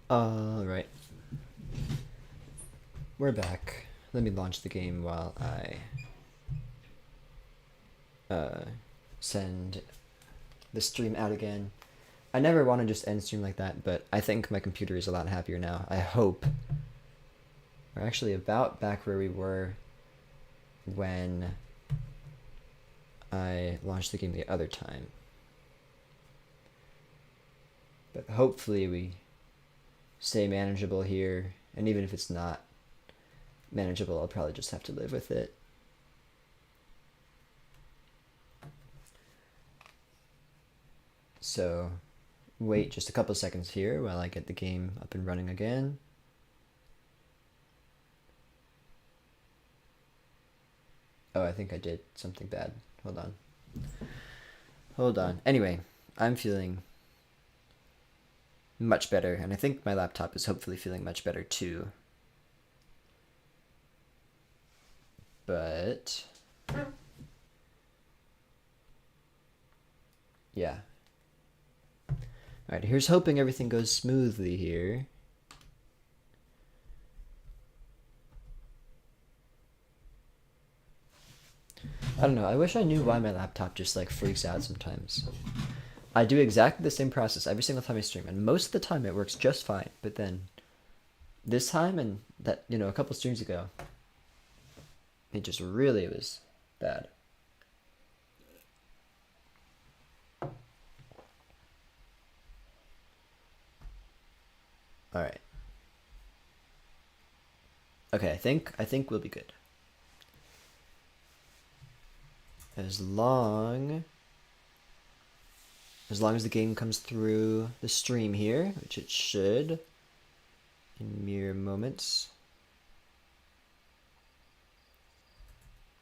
Alright, we're back. Let me launch the game while I send the stream out again. I never want to just end stream like that, but I think my computer is a lot happier now. I hope. We're actually about back where we were when I launched the game the other time. But hopefully we stay manageable here, and even if it's not manageable, I'll probably just have to live with it. So wait just a couple seconds here while I get the game up and running again. Oh, I think I did something bad. Hold on. Hold on. Anyway, I'm feeling much better, and I think my laptop is hopefully feeling much better too. But yeah. Alright, here's hoping everything goes smoothly here. I don't know, I wish I knew why my laptop just like freaks out sometimes. I do exactly the same process every single time I stream, and most of the time it works just fine, but then this time and that, you know, a couple streams ago, it just really was bad. Alright. Okay, I think we'll be good. As long as the game comes through the stream here, which it should in mere moments.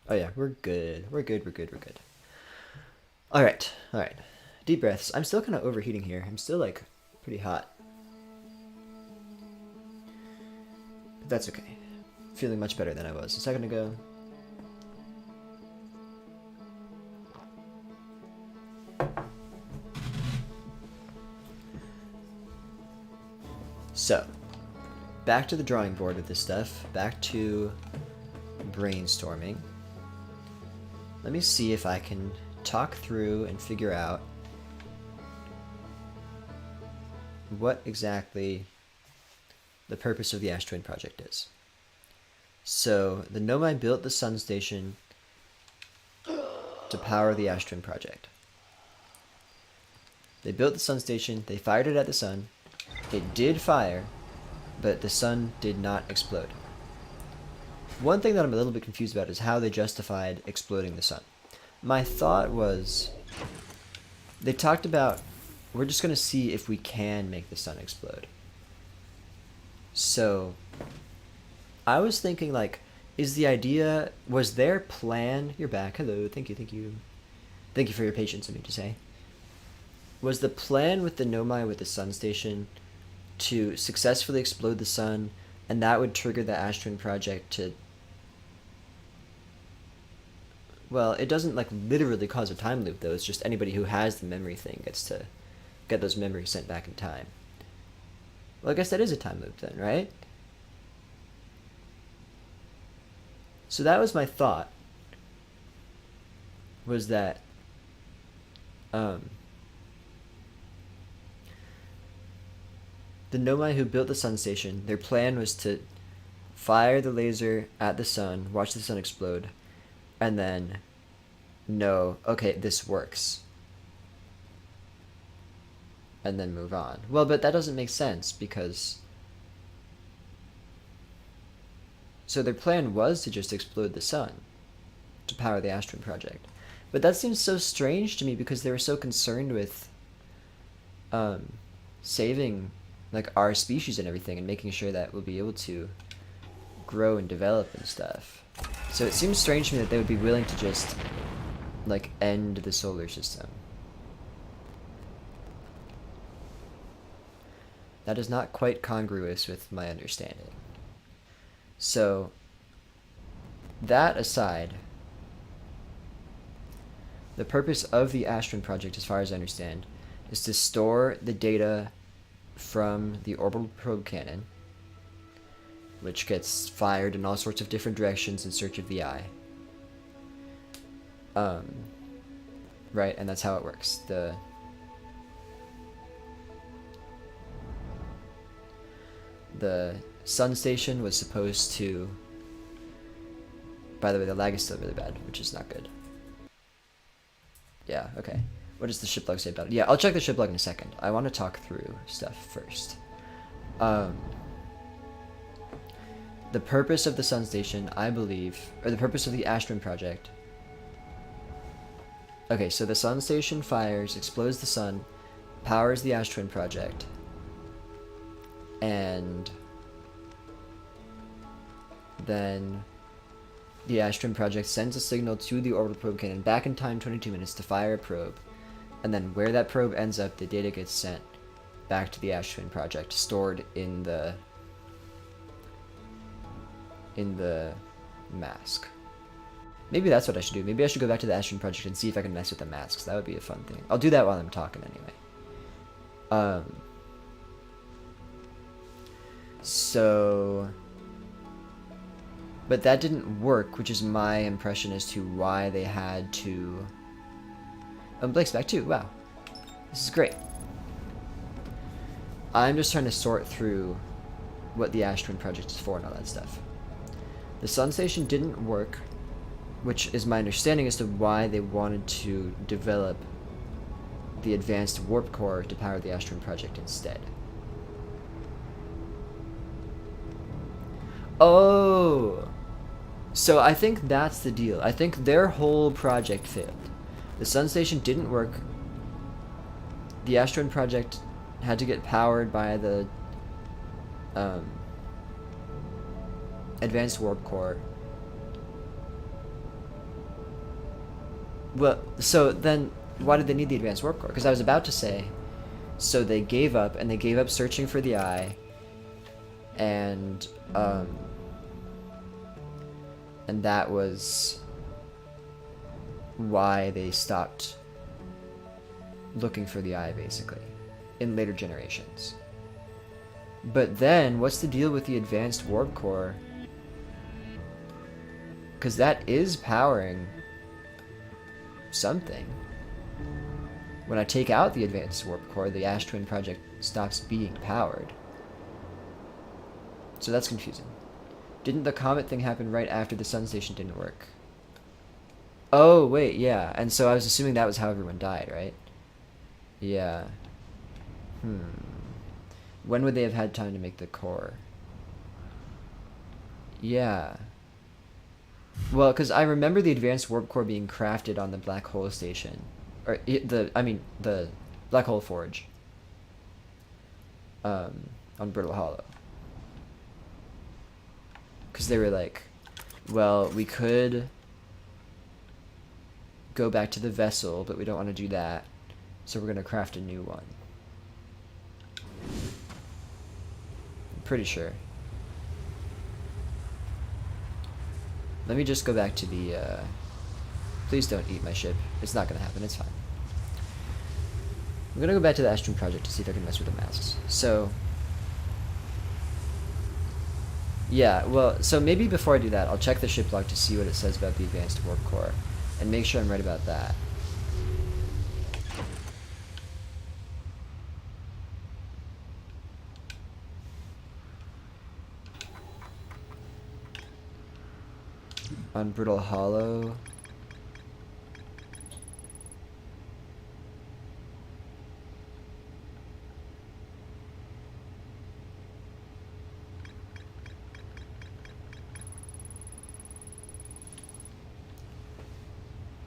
Oh yeah, we're good. We're good. All right. Deep breaths. I'm still kind of overheating here. I'm still like pretty hot. But that's okay. Feeling much better than I was a second ago. So, back to the drawing board with this stuff. Back to brainstorming. Let me see if I can talk through and figure out what exactly the purpose of the Ash Twin project is. So, the Nomai built the Sun Station to power the Ash Twin project. They built the Sun Station, they fired it at the sun. It did fire, but the sun did not explode. One thing that I'm a little bit confused about is how they justified exploding the sun. My thought was, they talked about, we're just going to see if we can make the sun explode. So, I was thinking like, is the idea, was their plan, you're back, hello, thank you. Thank you for your patience, I mean to say. Was the plan with the Nomai with the sun station to successfully explode the sun, and that would trigger the Ash Twin project to... Well, it doesn't like literally cause a time loop though, it's just anybody who has the memory thing gets to get those memories sent back in time. Well, I guess that is a time loop then, right? So that was my thought, was that the Nomai who built the sun station, their plan was to fire the laser at the sun, watch the sun explode, and then know, okay, this works. And then move on. Well, but that doesn't make sense because... So their plan was to just explode the sun to power the Ash Twin project. But that seems so strange to me because they were so concerned with saving like our species and everything and making sure that we'll be able to grow and develop and stuff. So it seems strange to me that they would be willing to just like end the solar system. That is not quite congruous with my understanding. So that aside, the purpose of the Ash Twin project, as far as I understand, is to store the data from the orbital probe cannon, which gets fired in all sorts of different directions in search of the eye. Right, and that's how it works. The sun station was supposed to... By the way, the lag is still really bad, which is not good. Yeah, okay. What does the ship log say about it? Yeah, I'll check the ship log in a second. I want to talk through stuff first. The purpose of the sun station, I believe, or the purpose of the Ashwin project... Okay, so the sun station fires, explodes the sun, powers the Ash Twin project, and then the Ash Twin project sends a signal to the orbital probe cannon back in time 22 minutes to fire a probe, and then where that probe ends up, the data gets sent back to the Ash Twin project, stored in the mask. Maybe that's what I should do. Maybe I should go back to the Ash Twin project and see if I can mess with the masks. That would be a fun thing. I'll do that while I'm talking anyway. But that didn't work, which is my impression as to why they had to... Blake's back too. Wow. This is great. I'm just trying to sort through what the Ash Twin project is for and all that stuff. The sun station didn't work, which is my understanding as to why they wanted to develop the advanced warp core to power the Ash Twin project instead. Oh! So I think that's the deal. I think their whole project failed. The sun station didn't work. The Ash Twin project had to get powered by the advanced warp core. Well, so then why did they need the advanced warp core? Because I was about to say, so they gave up, and they gave up searching for the eye, and that was why they stopped looking for the eye, basically, in later generations. But then, what's the deal with the advanced warp core? Because that is powering something. When I take out the advanced warp core, the Ash Twin project stops being powered. So that's confusing. Didn't the comet thing happen right after the sun station didn't work? Oh, wait, yeah. And so I was assuming that was how everyone died, right? Yeah. When would they have had time to make the core? Yeah. Well, because I remember the advanced warp core being crafted on the black hole station, or the black hole forge, on Brittle Hollow. Because they were like, well, we could go back to the vessel, but we don't want to do that, so we're gonna craft a new one. I'm pretty sure. Let me just go back to the, please don't eat my ship. It's not gonna happen, it's fine. I'm gonna go back to the Ash Twin project to see if I can mess with the masks. So, yeah, well, so maybe before I do that, I'll check the ship log to see what it says about the advanced warp core, and make sure I'm right about that. On Brittle Hollow.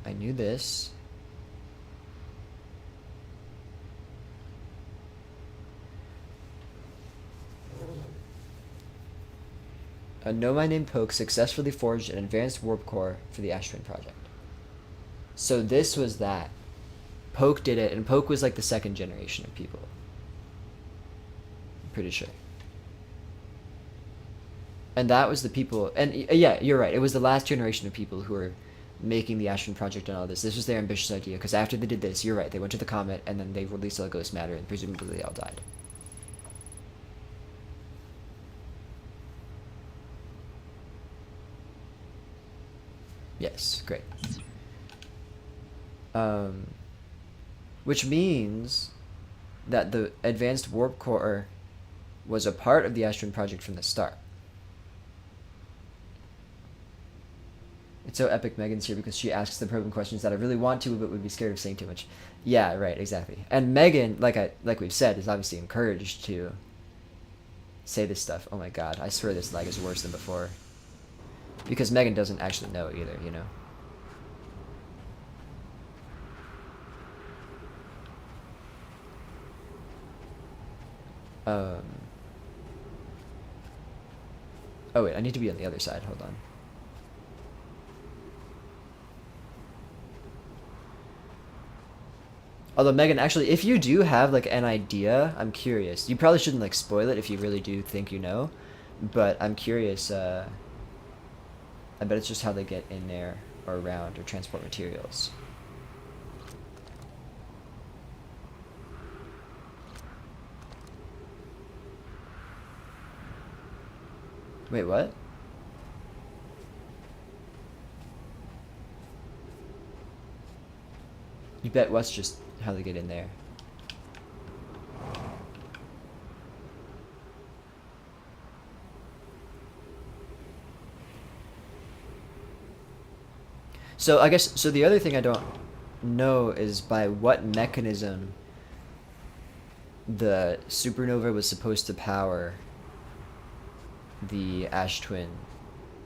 I knew this. A nomad named Poke successfully forged an advanced warp core for the Ash Twin project. So this was that. Poke did it, and Poke was like the second generation of people. I'm pretty sure. And that was the people, and yeah, you're right, it was the last generation of people who were making the Ash Twin project and all this. This was their ambitious idea, because after they did this, you're right, they went to the comet, and then they released all the ghost matter, and presumably they all died. Yes, great. Which means that the advanced warp core was a part of the Ash Twin project from the start. It's so epic Megan's here because she asks the probing questions that I really want to but would be scared of saying too much. Yeah, right, exactly. And Megan, like we've said, is obviously encouraged to say this stuff. Oh my god, I swear this lag is worse than before. Because Megan doesn't actually know either, you know? Oh wait, I need to be on the other side, hold on. Although, Megan, actually, if you do have, like, an idea, I'm curious. You probably shouldn't, like, spoil it if you really do think you know. But I'm curious, I bet it's just how they get in there, or around, or transport materials. Wait, what? You bet what's just how they get in there. So I guess, so the other thing I don't know is by what mechanism the supernova was supposed to power the Ash Twin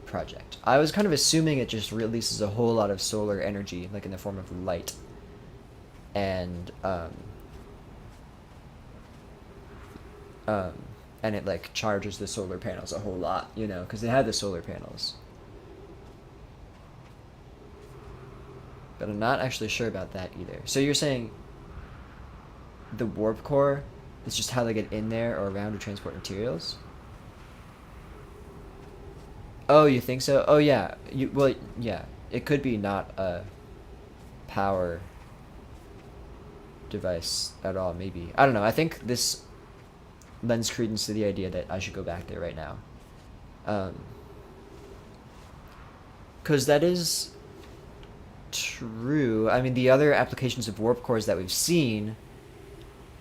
project. I was kind of assuming it just releases a whole lot of solar energy, like in the form of light. And it like charges the solar panels a whole lot, you know, because they had the solar panels. But I'm not actually sure about that either. So you're saying the warp core is just how they get in there or around to transport materials? Oh, you think so? Oh yeah. Well, yeah. It could be not a power device at all, maybe. I don't know. I think this lends credence to the idea that I should go back there right now. Because that is true. I mean, the other applications of warp cores that we've seen,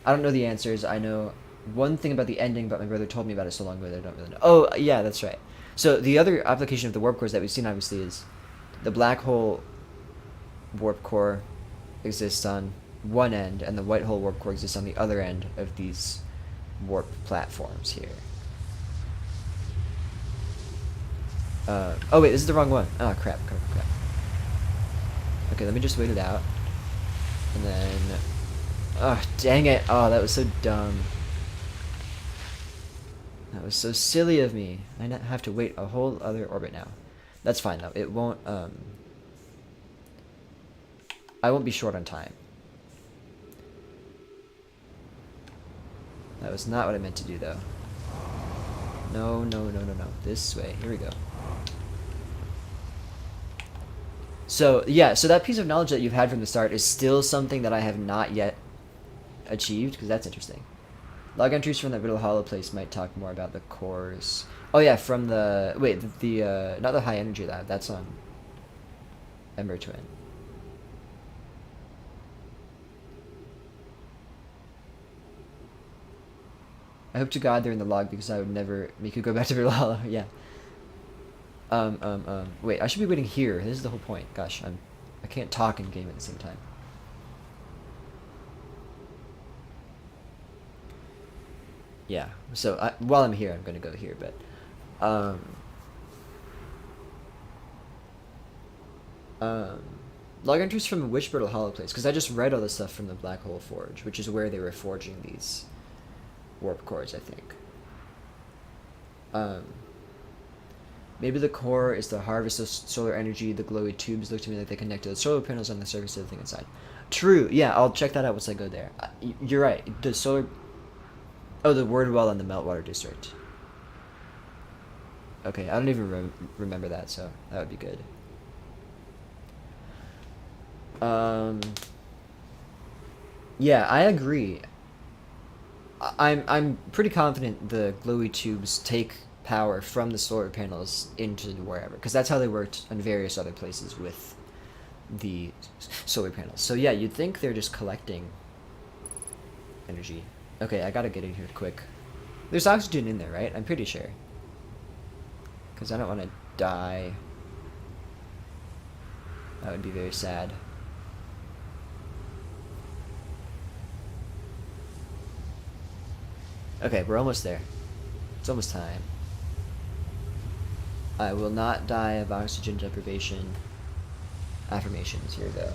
I don't know the answers. I know one thing about the ending, but my brother told me about it so long ago that I don't really know. Oh, yeah, that's right. So the other application of the warp cores that we've seen, obviously, is the black hole warp core exists on one end, and the white hole warp core exists on the other end of these warp platforms here. Oh wait, this is the wrong one. Oh crap. Okay, let me just wait it out. And then... Oh, dang it. Oh, that was so dumb. That was so silly of me. I have to wait a whole other orbit now. That's fine, though. It won't, I won't be short on time. That was not what I meant to do, though. No. This way. Here we go. So, yeah, so that piece of knowledge that you've had from the start is still something that I have not yet achieved, because that's interesting. Log entries from that Riddle Hollow place might talk more about the cores. Oh yeah, from the... Wait, not the High Energy Lab. That's on Ember Twin. I hope to God they're in the log because I would never make you go back to Riddle Hollow. Yeah. Wait, I should be waiting here. This is the whole point. Gosh, I can't talk and game at the same time. Yeah, so while I'm here, I'm going to go here, but... log entries from which Brittle Hollow place? Because I just read all this stuff from the Black Hole Forge, which is where they were forging these warp cores, I think. Maybe the core is the harvest of solar energy. The glowy tubes look to me like they connect to the solar panels on the surface of the thing inside. True, yeah, I'll check that out once I go there. You're right, the solar... Oh, the word well on the Meltwater District. Okay, I don't even remember that, so that would be good. Yeah, I agree. I'm pretty confident the glowy tubes take power from the solar panels into wherever, because that's how they worked in various other places with the solar panels. So yeah, you'd think they're just collecting energy. Okay, I gotta get in here quick. There's oxygen in there, right? I'm pretty sure. Because I don't want to die. That would be very sad. Okay, we're almost there. It's almost time. I will not die of oxygen deprivation. Affirmations, here we go.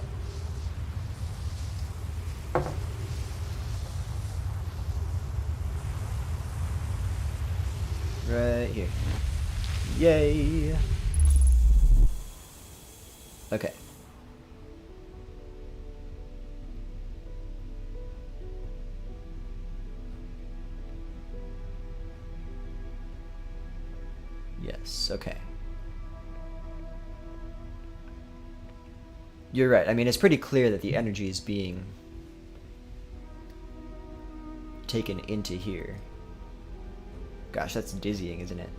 Right here. Yay! Okay. Yes, okay. You're right. I mean, it's pretty clear that the energy is being taken into here. Gosh, that's dizzying, isn't it?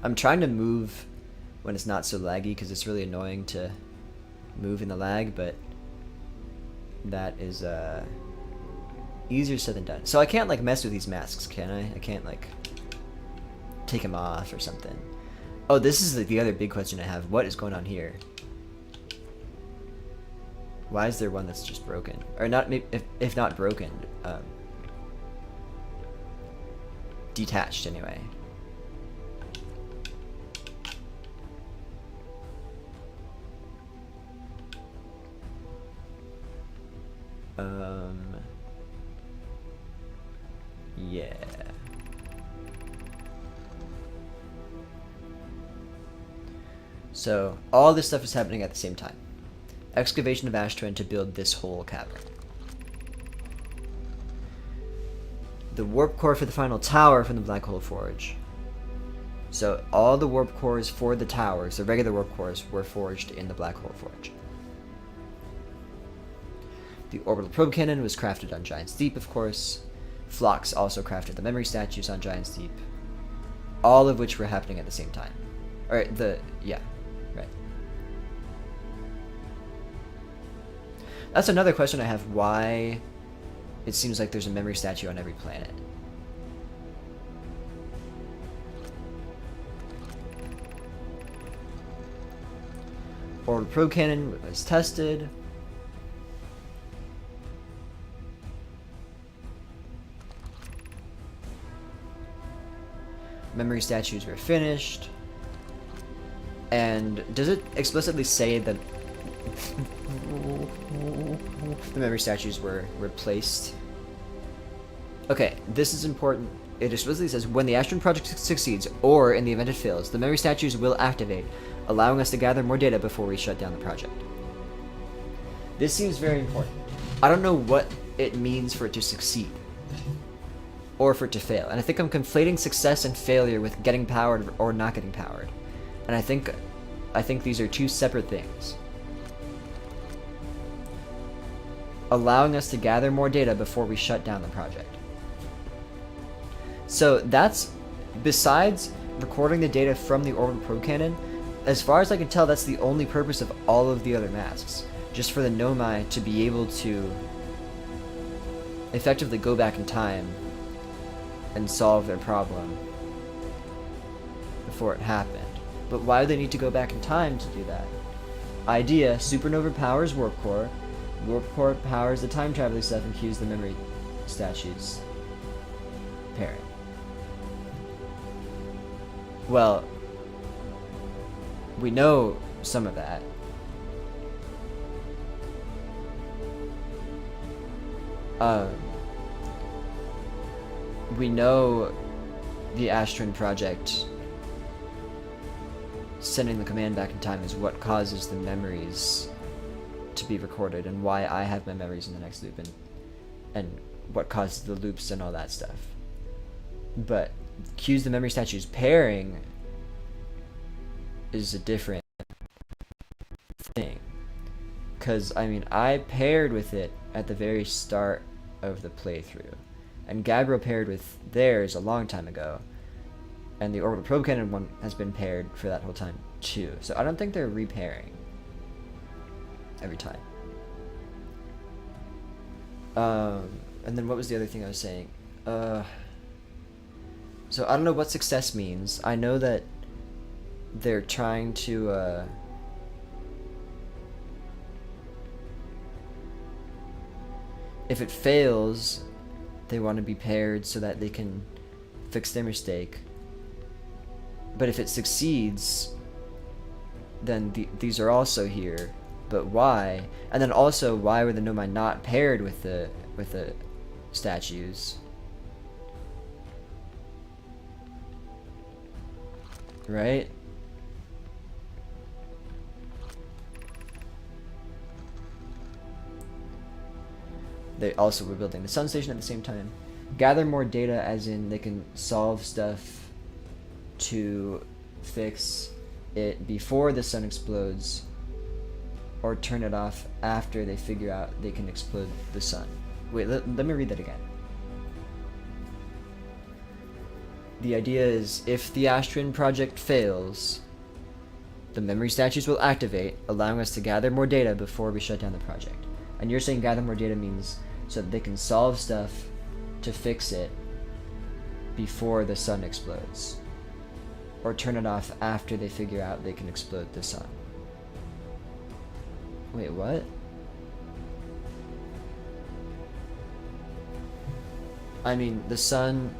I'm trying to move when it's not so laggy because it's really annoying to move in the lag, but that is easier said than done. So I can't like mess with these masks, can I? I can't like take them off or something. Oh, this is the other big question I have. What is going on here? Why is there one that's just broken? Or not, if not broken, detached anyway. Yeah. So, all this stuff is happening at the same time. Excavation of Ash Twin to build this whole cavern. The warp core for the final tower from the Black Hole Forge. So, all the warp cores for the towers, the regular warp cores, were forged in the Black Hole Forge. The orbital probe cannon was crafted on Giant's Deep, of course. Phlox also crafted the memory statues on Giant's Deep. All of which were happening at the same time. Alright, yeah, right. That's another question I have, why it seems like there's a memory statue on every planet. Orbital probe cannon was tested. Memory statues were finished. And does it explicitly say that the memory statues were replaced? Okay, this is important. It explicitly says, when the Ash Twin project succeeds, or in the event it fails, the memory statues will activate, allowing us to gather more data before we shut down the project. This seems very important. I don't know what it means for it to succeed. Or for it to fail. And I think I'm conflating success and failure with getting powered or not getting powered. And I think these are two separate things. Allowing us to gather more data before we shut down the project. So that's, besides recording the data from the orbital probe cannon, as far as I can tell, that's the only purpose of all of the other masks. Just for the Nomai to be able to effectively go back in time and solve their problem before it happened. But why do they need to go back in time to do that? Idea, supernova powers warp core. Warp core powers the time traveling stuff and cues the memory statues pairing. Well, we know some of that. We know the Ash Twin project sending the command back in time is what causes the memories to be recorded, and why I have my memories in the next loop, and what causes the loops and all that stuff. But cues the memory statues pairing is a different thing. Because, I mean, I paired with it at the very start of the playthrough. and Gabriel paired with theirs a long time ago, and the orbital probe cannon one has been paired for that whole time too. So I don't think they're repairing every time. And then what was the other thing I was saying? So I don't know what success means. I know that they're trying to if it fails, they want to be paired so that they can fix their mistake. But if it succeeds, then these are also here. But why? And then also, why were the Nomai not paired with the statues? Right? They also were building the sun station at the same time. Gather more data, as in they can solve stuff to fix it before the sun explodes, or turn it off after they figure out they can explode the sun. Wait, let me read that again. The idea is, if the Astron project fails, the memory statues will activate, allowing us to gather more data before we shut down the project. And you're saying gather more data means so that they can solve stuff to fix it before the sun explodes, or turn it off after they figure out they can explode the sun. Wait, what? I mean, the sun...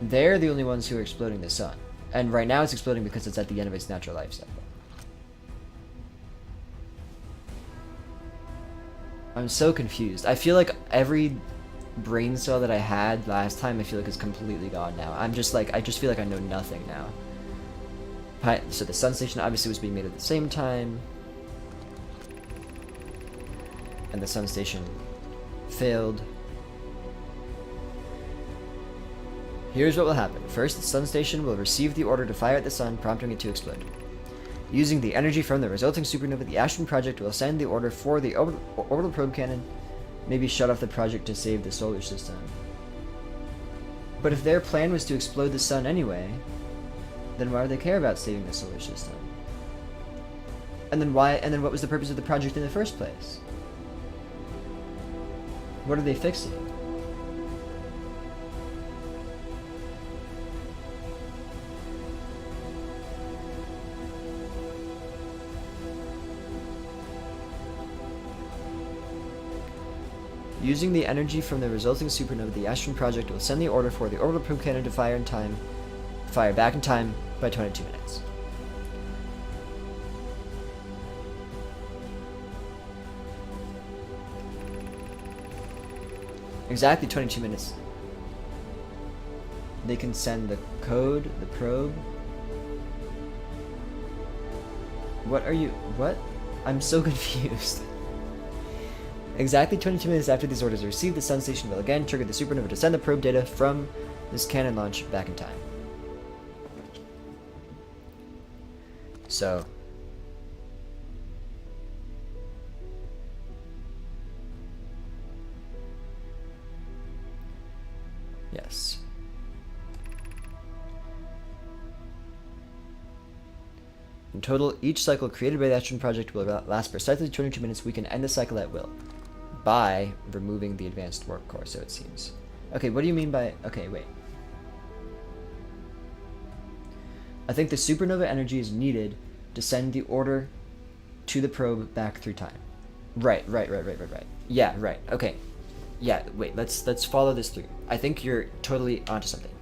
They're the only ones who are exploding the sun. And right now it's exploding because it's at the end of its natural life cycle. I'm so confused. I feel like every brain cell that I had last time, I feel like is completely gone now. I'm just like, I just feel like I know nothing now. So the sun station obviously was being made at the same time. And the sun station failed. Here's what will happen. First, the sun station will receive the order to fire at the sun, prompting it to explode. Using the energy from the resulting supernova, the Astron project will send the order for the orbital probe cannon, maybe shut off the project to save the solar system. But if their plan was to explode the sun anyway, then why do they care about saving the solar system? And then what was the purpose of the project in the first place? What are they fixing? Using the energy from the resulting supernova, the Astron project will send the order for the orbital probe cannon to fire back in time by 22 minutes. Exactly 22 minutes. They can send the code, the probe. What? I'm so confused. Exactly 22 minutes after these orders are received, the sun station will again trigger the supernova to send the probe data from this cannon launch back in time. So, yes. In total, each cycle created by the Astron project will last precisely 22 minutes. We can end the cycle at will by removing the advanced warp core, so it seems. Okay, what do you mean by... Okay, wait. I think the supernova energy is needed to send the order to the probe back through time. Right. Yeah, right. Okay. Yeah, wait, let's follow this through. I think you're totally onto something.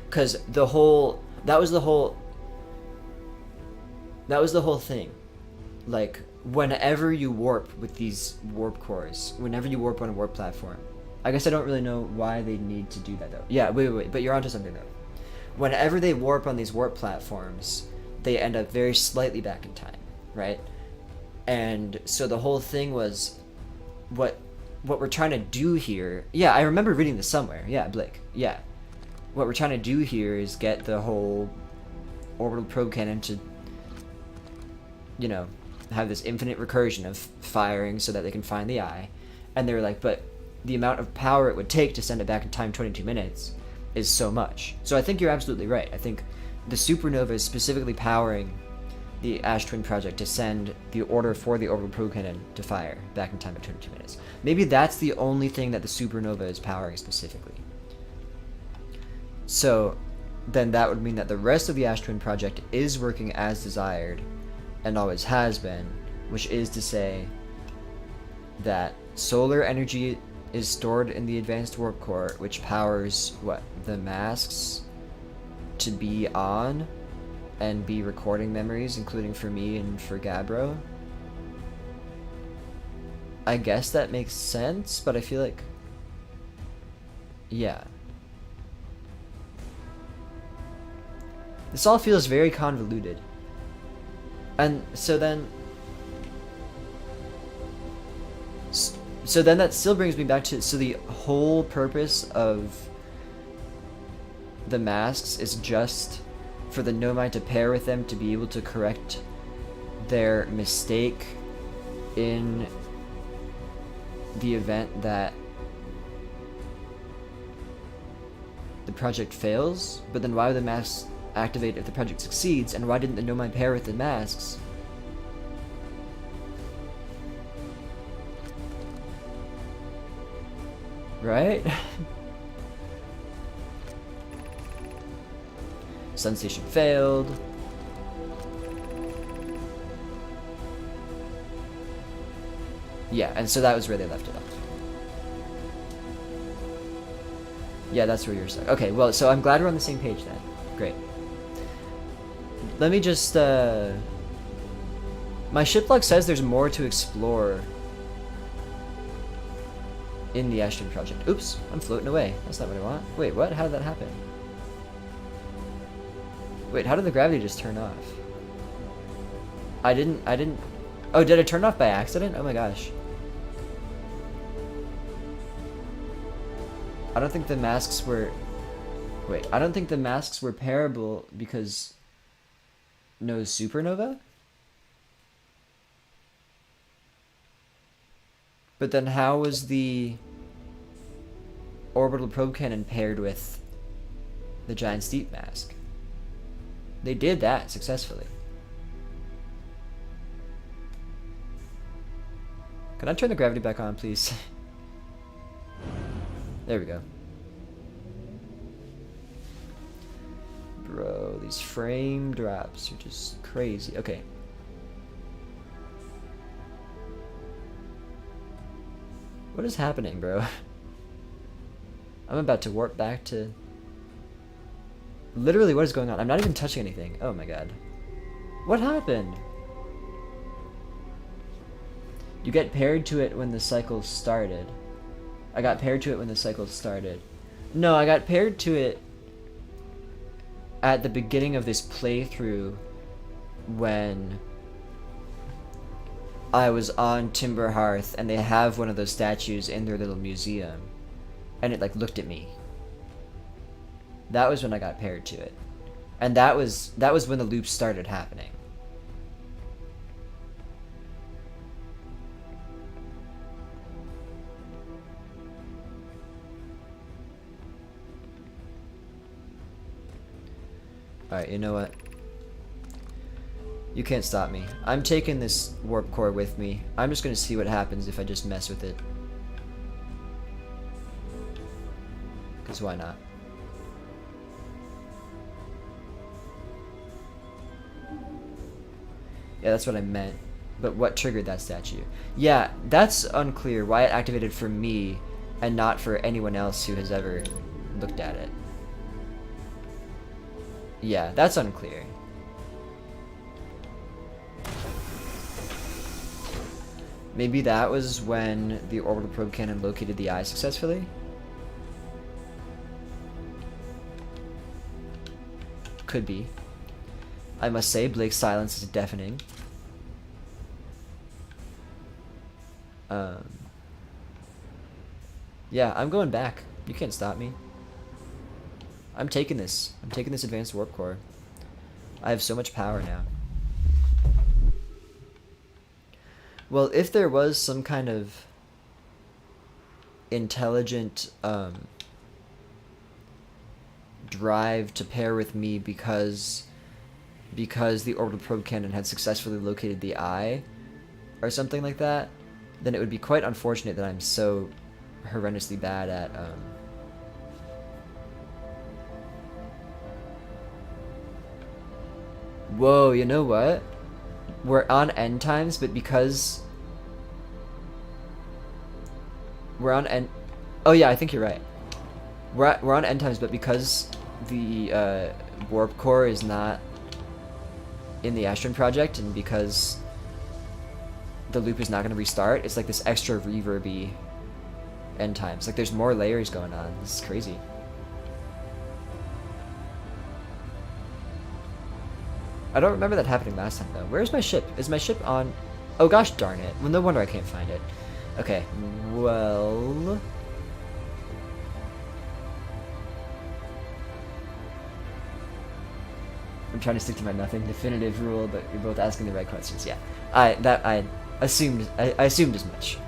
Because that was the whole thing. Like, whenever you warp with these warp cores, whenever you warp on a warp platform, I guess I don't really know why they need to do that though. Yeah, wait, but you're onto something though. Whenever they warp on these warp platforms, they end up very slightly back in time, right? And so the whole thing was, what we're trying to do here... Yeah, I remember reading this somewhere. Yeah, Blake. Yeah. What we're trying to do here is get the whole orbital probe cannon to, you know, have this infinite recursion of firing so that they can find the eye. And they were like, but the amount of power it would take to send it back in time 22 minutes is so much. So I think you're absolutely right. I think the supernova is specifically powering the Ash Twin Project to send the order for the orbital probe cannon to fire back in time at 22 minutes. Maybe that's the only thing that the supernova is powering specifically. So then that would mean that the rest of the Ash Twin Project is working as desired and always has been, which is to say that solar energy is stored in the advanced warp core, which powers what? The masks to be on and be recording memories, including for me and for Gabbro. I guess that makes sense, but I feel like... yeah. This all feels very convoluted. And so then... so then that still brings me back to... so the whole purpose of the masks is just for the Nomai to pair with them to be able to correct their mistake in the event that the project fails. But then why would the masks activate if the project succeeds, and why didn't the Nomai pair with the masks? Right? Sun Station failed. Yeah, and so that was where they left it off. Yeah, that's where you're stuck. Okay, well, so I'm glad we're on the same page then. Great. Let me just, my ship log says there's more to explore in the Ash Twin Project. Oops, I'm floating away. That's not what I want. Wait, what? How did that happen? Wait, how did the gravity just turn off? I didn't... oh, did it turn off by accident? Oh my gosh. I don't think the masks were... wait, I don't think the masks were pairable because... no supernova? But then how was the orbital probe cannon paired with the giant steep mask? They did that successfully. Can I turn the gravity back on, please? There we go. Bro, these frame drops are just crazy. Okay. What is happening, bro? I'm about to warp back to... literally, what is going on? I'm not even touching anything. Oh my god. What happened? You get paired to it when the cycle started. I got paired to it when the cycle started. No, I got paired to it at the beginning of this playthrough when I was on Timber Hearth and they have one of those statues in their little museum and it like looked at me. That was when I got paired to it. And that was when the loop started happening. Alright, you know what? You can't stop me. I'm taking this warp core with me. I'm just gonna see what happens if I just mess with it. Because why not? Yeah, that's what I meant. But what triggered that statue? Yeah, that's unclear why it activated for me and not for anyone else who has ever looked at it. Yeah, that's unclear. Maybe that was when the orbital probe cannon located the eye successfully? Could be. I must say, Blake's silence is deafening. Yeah, I'm going back. You can't stop me. I'm taking this. I'm taking this advanced warp core. I have so much power now. Well, if there was some kind of intelligent drive to pair with me because the orbital probe cannon had successfully located the eye or something like that, then it would be quite unfortunate that I'm so horrendously bad at Whoa, you know what? We're on end times, but because we're on end. Oh yeah, I think you're right. We're on end times, but because the warp core is not in the Astron project, and because the loop is not going to restart, it's like this extra reverby end times. Like there's more layers going on. This is crazy. I don't remember that happening last time though. Where's my ship? Is my ship on? Oh gosh darn it. Well, no wonder I can't find it. Okay, well... I'm trying to stick to my nothing definitive rule, but you're both asking the right questions. Yeah, I assumed as much.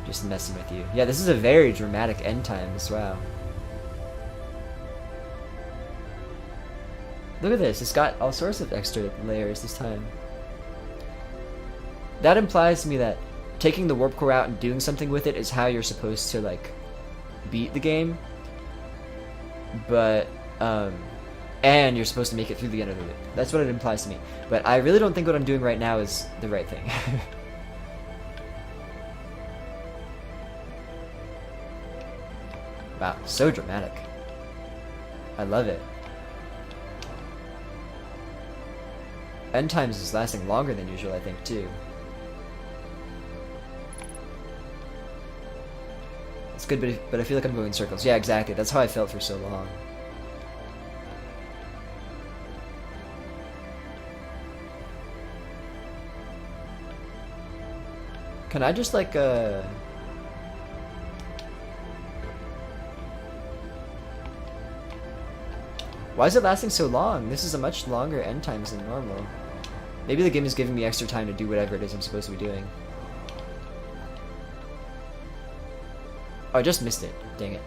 Just messing with you. Yeah, this is a very dramatic end times. Wow. Look at this. It's got all sorts of extra layers this time. That implies to me that taking the warp core out and doing something with it is how you're supposed to like beat the game. But and you're supposed to make it through the end of the loop. That's what it implies to me. But I really don't think what I'm doing right now is the right thing. Wow, so dramatic. I love it. End times is lasting longer than usual, I think, too. It's good, but I feel like I'm going in circles. Yeah, exactly. That's how I felt for so long. Can I just, like, Why is it lasting so long? This is a much longer end times than normal. Maybe the game is giving me extra time to do whatever it is I'm supposed to be doing. Oh, I just missed it. Dang it.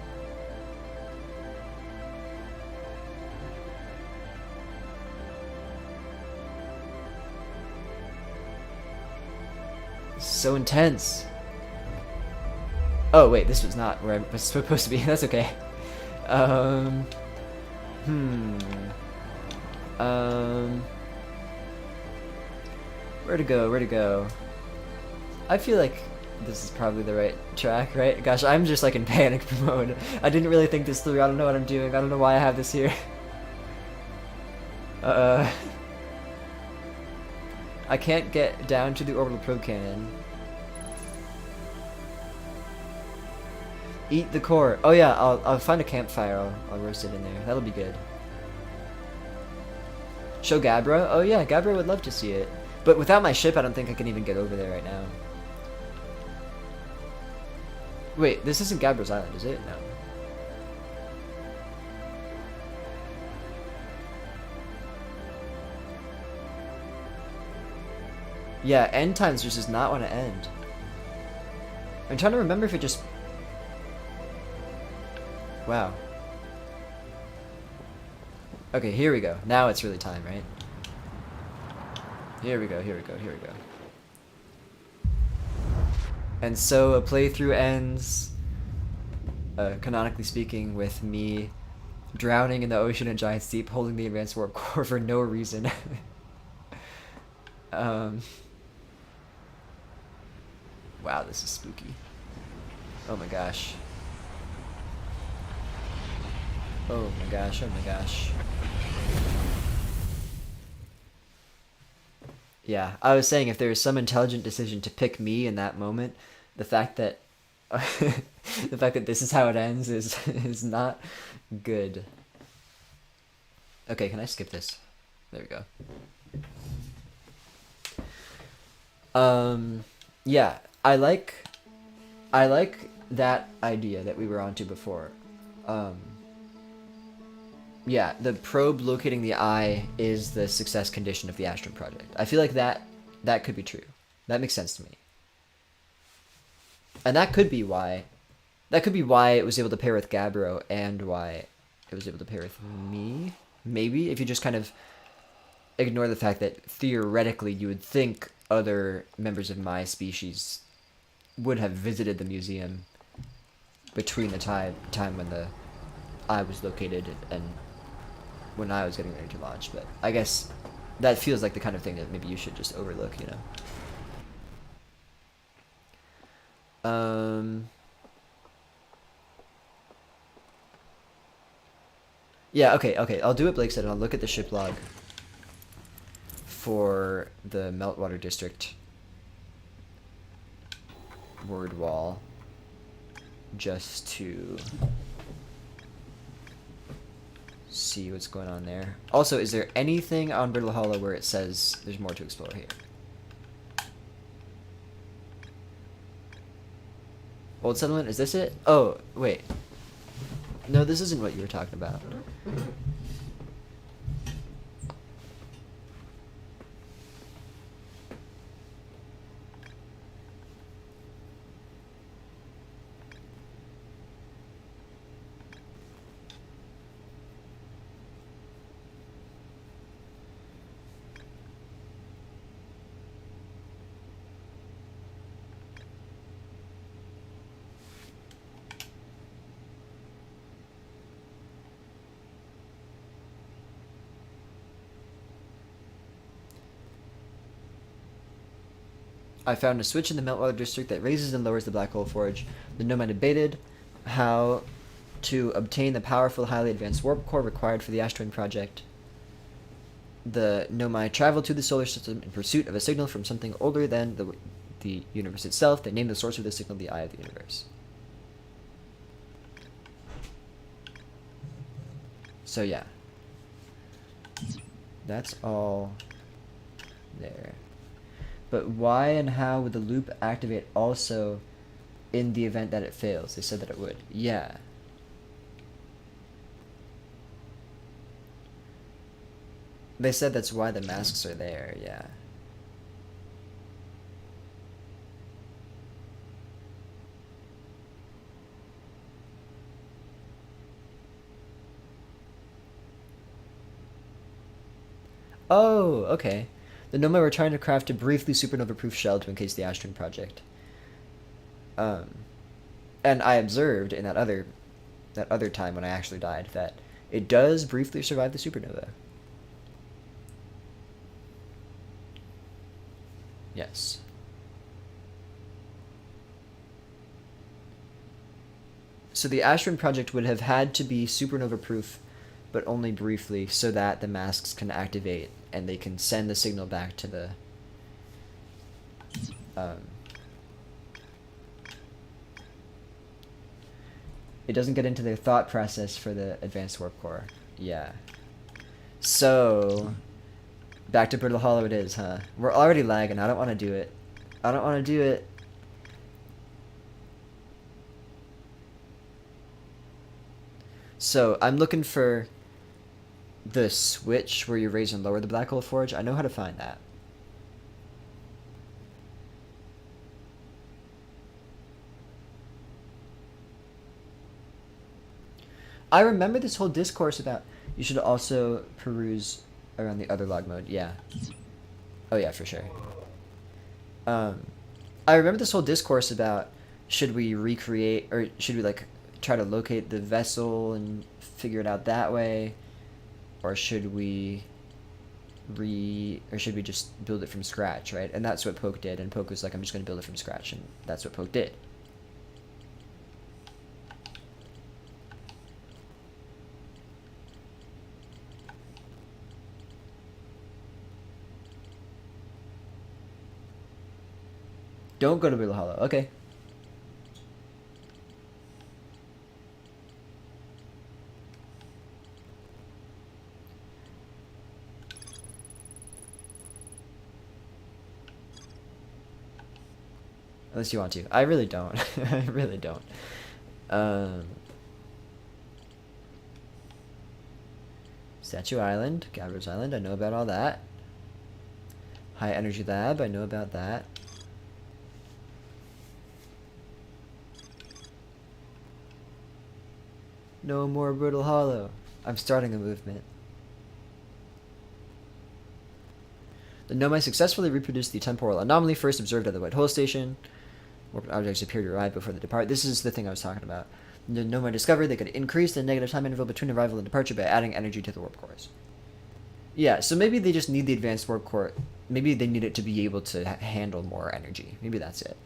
This is so intense. Oh, wait, this was not where I was supposed to be. That's okay. Where to go? Where to go? I feel like this is probably the right track, right? Gosh, I'm just like in panic mode. I didn't really think this through. I don't know what I'm doing. I don't know why I have this here. I can't get down to the orbital probe cannon. Eat the core. Oh yeah, I'll find a campfire. I'll roast it in there. That'll be good. Show Gabra? Oh yeah, Gabra would love to see it. But without my ship, I don't think I can even get over there right now. Wait, this isn't Gabra's Island, is it? No. Yeah, end times just does not want to end. I'm trying to remember if it just... Wow. Okay, here we go. Now it's really time, right? Here we go, here we go, here we go. And so a playthrough ends, canonically speaking, with me drowning in the ocean and Giant's Deep, holding the advanced warp core for no reason. Wow, this is spooky. Oh my gosh. Oh my gosh, oh my gosh. Yeah, I was saying if there was some intelligent decision to pick me in that moment, the fact that the fact that this is how it ends is not good. Okay, can I skip this? There we go. Yeah, I like that idea that we were onto before. Yeah, the probe locating the eye is the success condition of the Astron project. I feel like that could be true. That makes sense to me. And that could be why That could be why it was able to pair with Gabbro and why it was able to pair with me. Maybe if you just kind of ignore the fact that theoretically you would think other members of my species would have visited the museum between the time when the I was located and when I was getting ready to launch. But I guess that feels like the kind of thing that maybe you should just overlook, you know. Yeah, okay. I'll do what Blake said, and I'll look at the ship log for the Meltwater District word wall, just to see what's going on there. Also, is there anything on Brittle Hollow where it says there's more to explore here? Old settlement, is this it? Oh, wait. No, this isn't what you were talking about. I found a switch in the Meltwater District that raises and lowers the Black Hole Forge. The Nomai debated how to obtain the powerful, highly advanced warp core required for the Ash Twin project. The Nomai traveled to the solar system in pursuit of a signal from something older than the universe itself. They named the source of the signal the Eye of the Universe. So yeah. That's all there. But why and how would the loop activate also in the event that it fails? They said that it would. Yeah. They said that's why the masks are there, yeah. Oh, okay. The Nomai were trying to craft a briefly supernova-proof shell to encase the Ash Twin project. And I observed in that other time when I actually died that it does briefly survive the supernova. Yes. So the Ash Twin project would have had to be supernova-proof, but only briefly, so that the masks can activate and they can send the signal back to the it doesn't get into their thought process for the advanced warp core. Yeah. So back to Brittle Hollow it is, huh? We're already lagging. I don't want to do it. I don't want to do it. So I'm looking for the switch where you raise and lower the Black Hole Forge. I know how to find that. I remember this whole discourse about you should also peruse around the other log mode. Yeah. Oh yeah, for sure. I remember this whole discourse about should we recreate or should we like try to locate the vessel and figure it out that way, or should we just build it from scratch, right? And that's what Poke did, and Poke was like, I'm just going to build it from scratch, and that's what Poke did. Don't go to Brittle Hollow. Okay. Unless you want to. I really don't. I really don't. Statue Island, Gabbro's Island, I know about all that. High Energy Lab, I know about that. No more Brutal Hollow. I'm starting a movement. The Nomai successfully reproduced the temporal anomaly first observed at the White Hole Station. Warped objects appear to arrive before they depart. This is the thing I was talking about. The Nomai discovered they could increase the negative time interval between arrival and departure by adding energy to the warp cores. Yeah, so maybe they just need the advanced warp core. Maybe they need it to be able to handle more energy. Maybe that's it.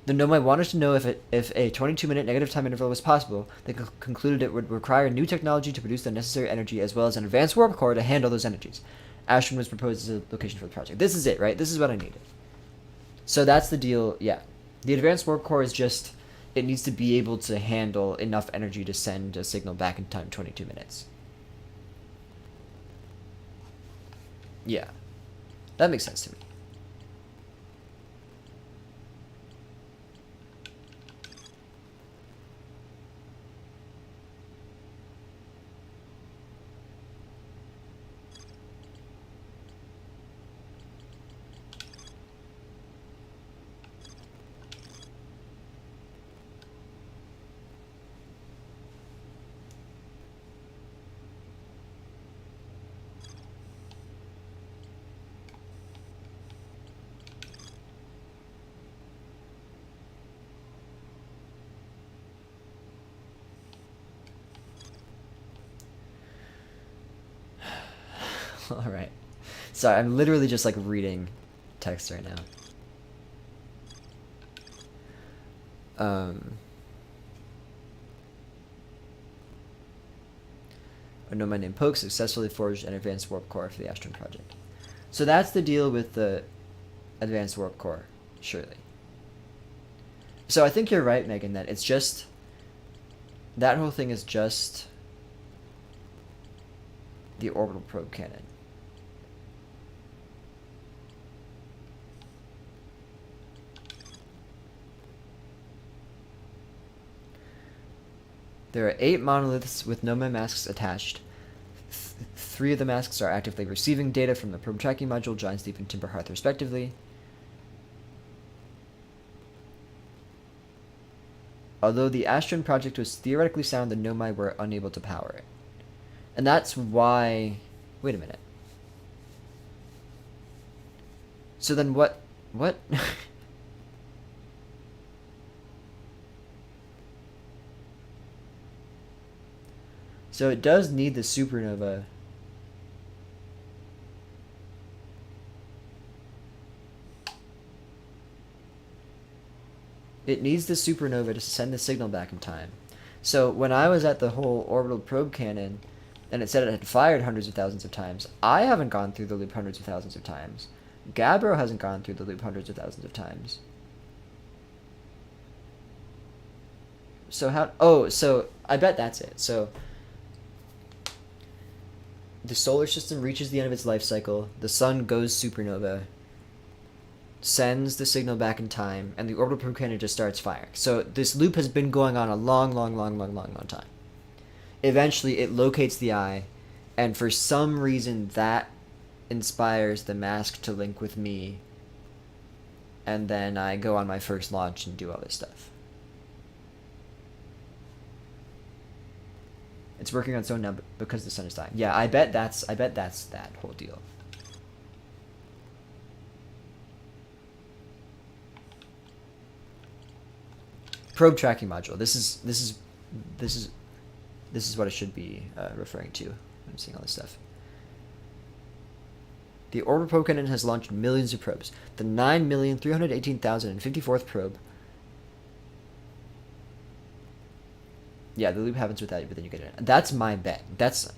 The Nomai wanted to know if a 22-minute negative time interval was possible. They concluded it would require new technology to produce the necessary energy as well as an advanced warp core to handle those energies. Ashton was proposed as a location for the project. This is it, right? This is what I needed. So that's the deal. Yeah. The advanced warp core is just, it needs to be able to handle enough energy to send a signal back in time 22 minutes. Yeah. That makes sense to me. All right. Sorry, I'm literally just like reading text right now. A Nomai named Poke successfully forged an advanced warp core for the Astron project. So that's the deal with the advanced warp core, surely. So I think you're right, Megan, that it's just, that whole thing is just the orbital probe cannon. There are 8 monoliths with Nomai masks attached. 3 of the masks are actively receiving data from the probe tracking module, Giant's Deep and Timber Hearth, respectively. Although the Astron project was theoretically sound, the Nomai were unable to power it. And that's why... Wait a minute. So then what... What? So it does need the supernova. It needs the supernova to send the signal back in time. So when I was at the whole orbital probe cannon, and it said it had fired hundreds of thousands of times, I haven't gone through the loop hundreds of thousands of times. Gabbro hasn't gone through the loop hundreds of thousands of times. So how... Oh, so I bet that's it. So the solar system reaches the end of its life cycle, the sun goes supernova, sends the signal back in time, and the orbital probe cannon just starts firing. So this loop has been going on a long time. Eventually, it locates the eye, and for some reason, that inspires the mask to link with me, and then I go on my first launch and do all this stuff. It's working on its own now because the sun is dying. Yeah, I bet that's that whole deal. Probe tracking module. This is what it should be referring to. I'm seeing all this stuff. The orbital probe cannon has launched millions of probes. The 9,318,054th probe. Yeah, the loop happens without you, but then you get it. That's my bet.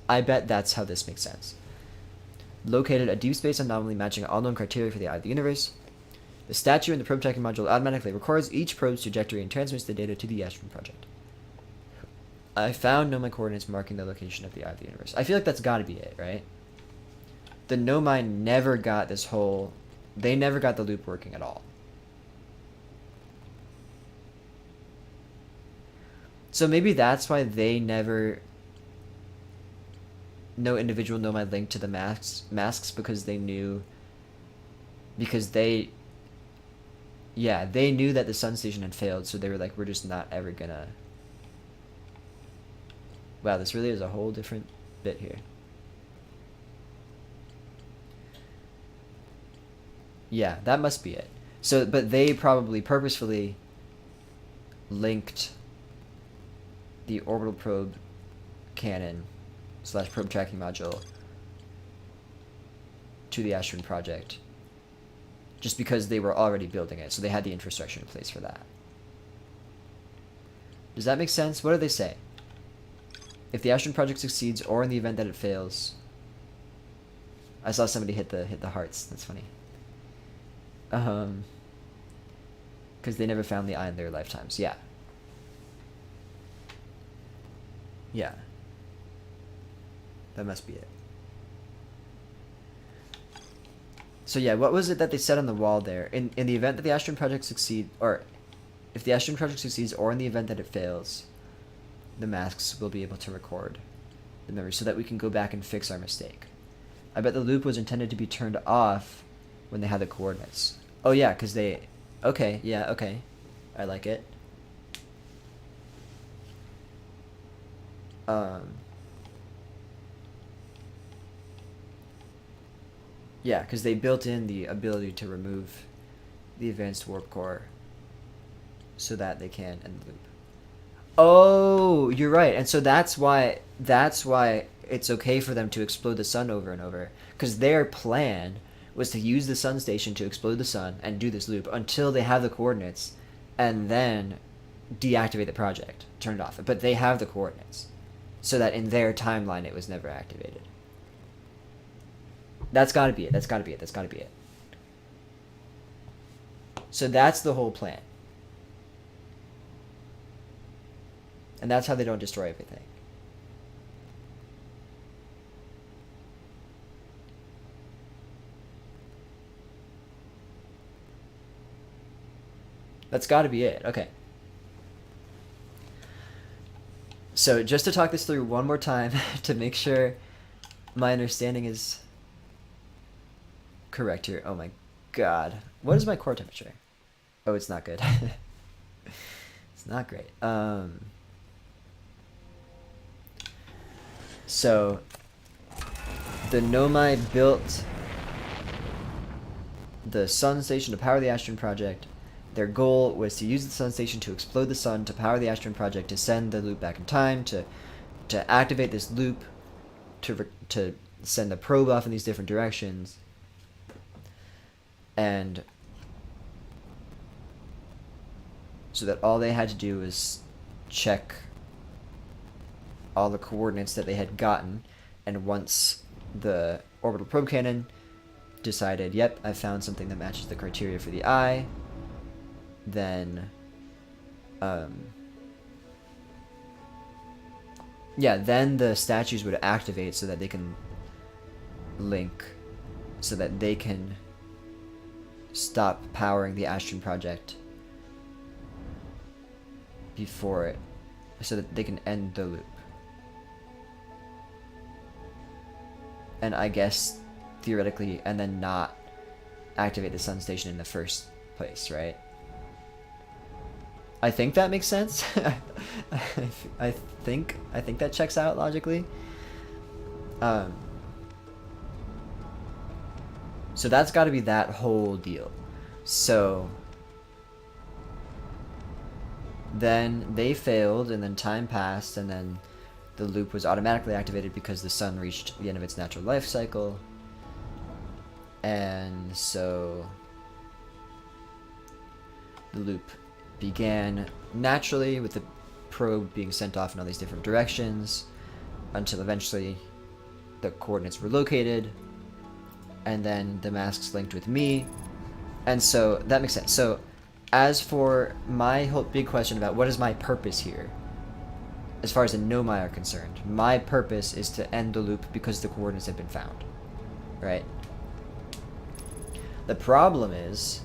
I bet that's how this makes sense. Located a deep space anomaly matching all known criteria for the eye of the universe. The statue in the probe tracking module automatically records each probe's trajectory and transmits the data to the Astron project. I found Nomai coordinates marking the location of the eye of the universe. I feel like that's gotta be it, right? The Nomai never got this whole... They never got the loop working at all. So maybe that's why they never... No individual Nomai linked to the masks because they knew... Because they... Yeah, they knew that the sun station had failed, so they were like, we're just not ever gonna... Wow, this really is a whole different bit here. Yeah, that must be it. So, but they probably purposefully linked the orbital probe cannon / probe tracking module to the Astron project just because they were already building it, so they had the infrastructure in place for that. Does that make sense? What do they say? If the Astron project succeeds, or in the event that it fails... I saw somebody hit the hearts. That's funny. Because they never found the eye in their lifetimes. Yeah. Yeah. That must be it. So yeah, what was it that they said on the wall there? In the event that the Astron project succeeds, or if the Astron project succeeds, or in the event that it fails, the masks will be able to record the memory so that we can go back and fix our mistake. I bet the loop was intended to be turned off when they had the coordinates. Oh yeah, because they... Okay, yeah, okay. I like it. Yeah, because they built in the ability to remove the advanced warp core so that they can end the loop. Oh, you're right. And so that's why it's okay for them to explode the sun over and over, because their plan was to use the sun station to explode the sun and do this loop until they have the coordinates, and then deactivate the project, turn it off. But they have the coordinates, so that in their timeline it was never activated. That's got to be it. That's got to be it. That's got to be it. So that's the whole plan. And that's how they don't destroy everything. That's got to be it. Okay. So just to talk this through one more time to make sure my understanding is correct here. Oh my god. What is my core temperature? Oh, it's not good. It's not great. So the Nomai built the sun station to power the Astron project. Their goal was to use the sun station to explode the sun to power the Astron project, to send the loop back in time, to activate this loop, to send the probe off in these different directions, and so that all they had to do was check all the coordinates that they had gotten, and once the orbital probe cannon decided, yep, I found something that matches the criteria for the eye, then then the statues would activate so that they can link, so that they can stop powering the Astron project before it, so that they can end the loop. And I guess theoretically, and then not activate the sun station in the first place, right? I think that makes sense. I think that checks out logically. So that's got to be that whole deal. So then they failed, and then time passed, and then the loop was automatically activated because the sun reached the end of its natural life cycle. And so the loop began naturally with the probe being sent off in all these different directions until eventually the coordinates were located, and then the masks linked with me. And so that makes sense. So as for my whole big question about what is my purpose here, as far as the Nomai are concerned, my purpose is to end the loop because the coordinates have been found, right? The problem is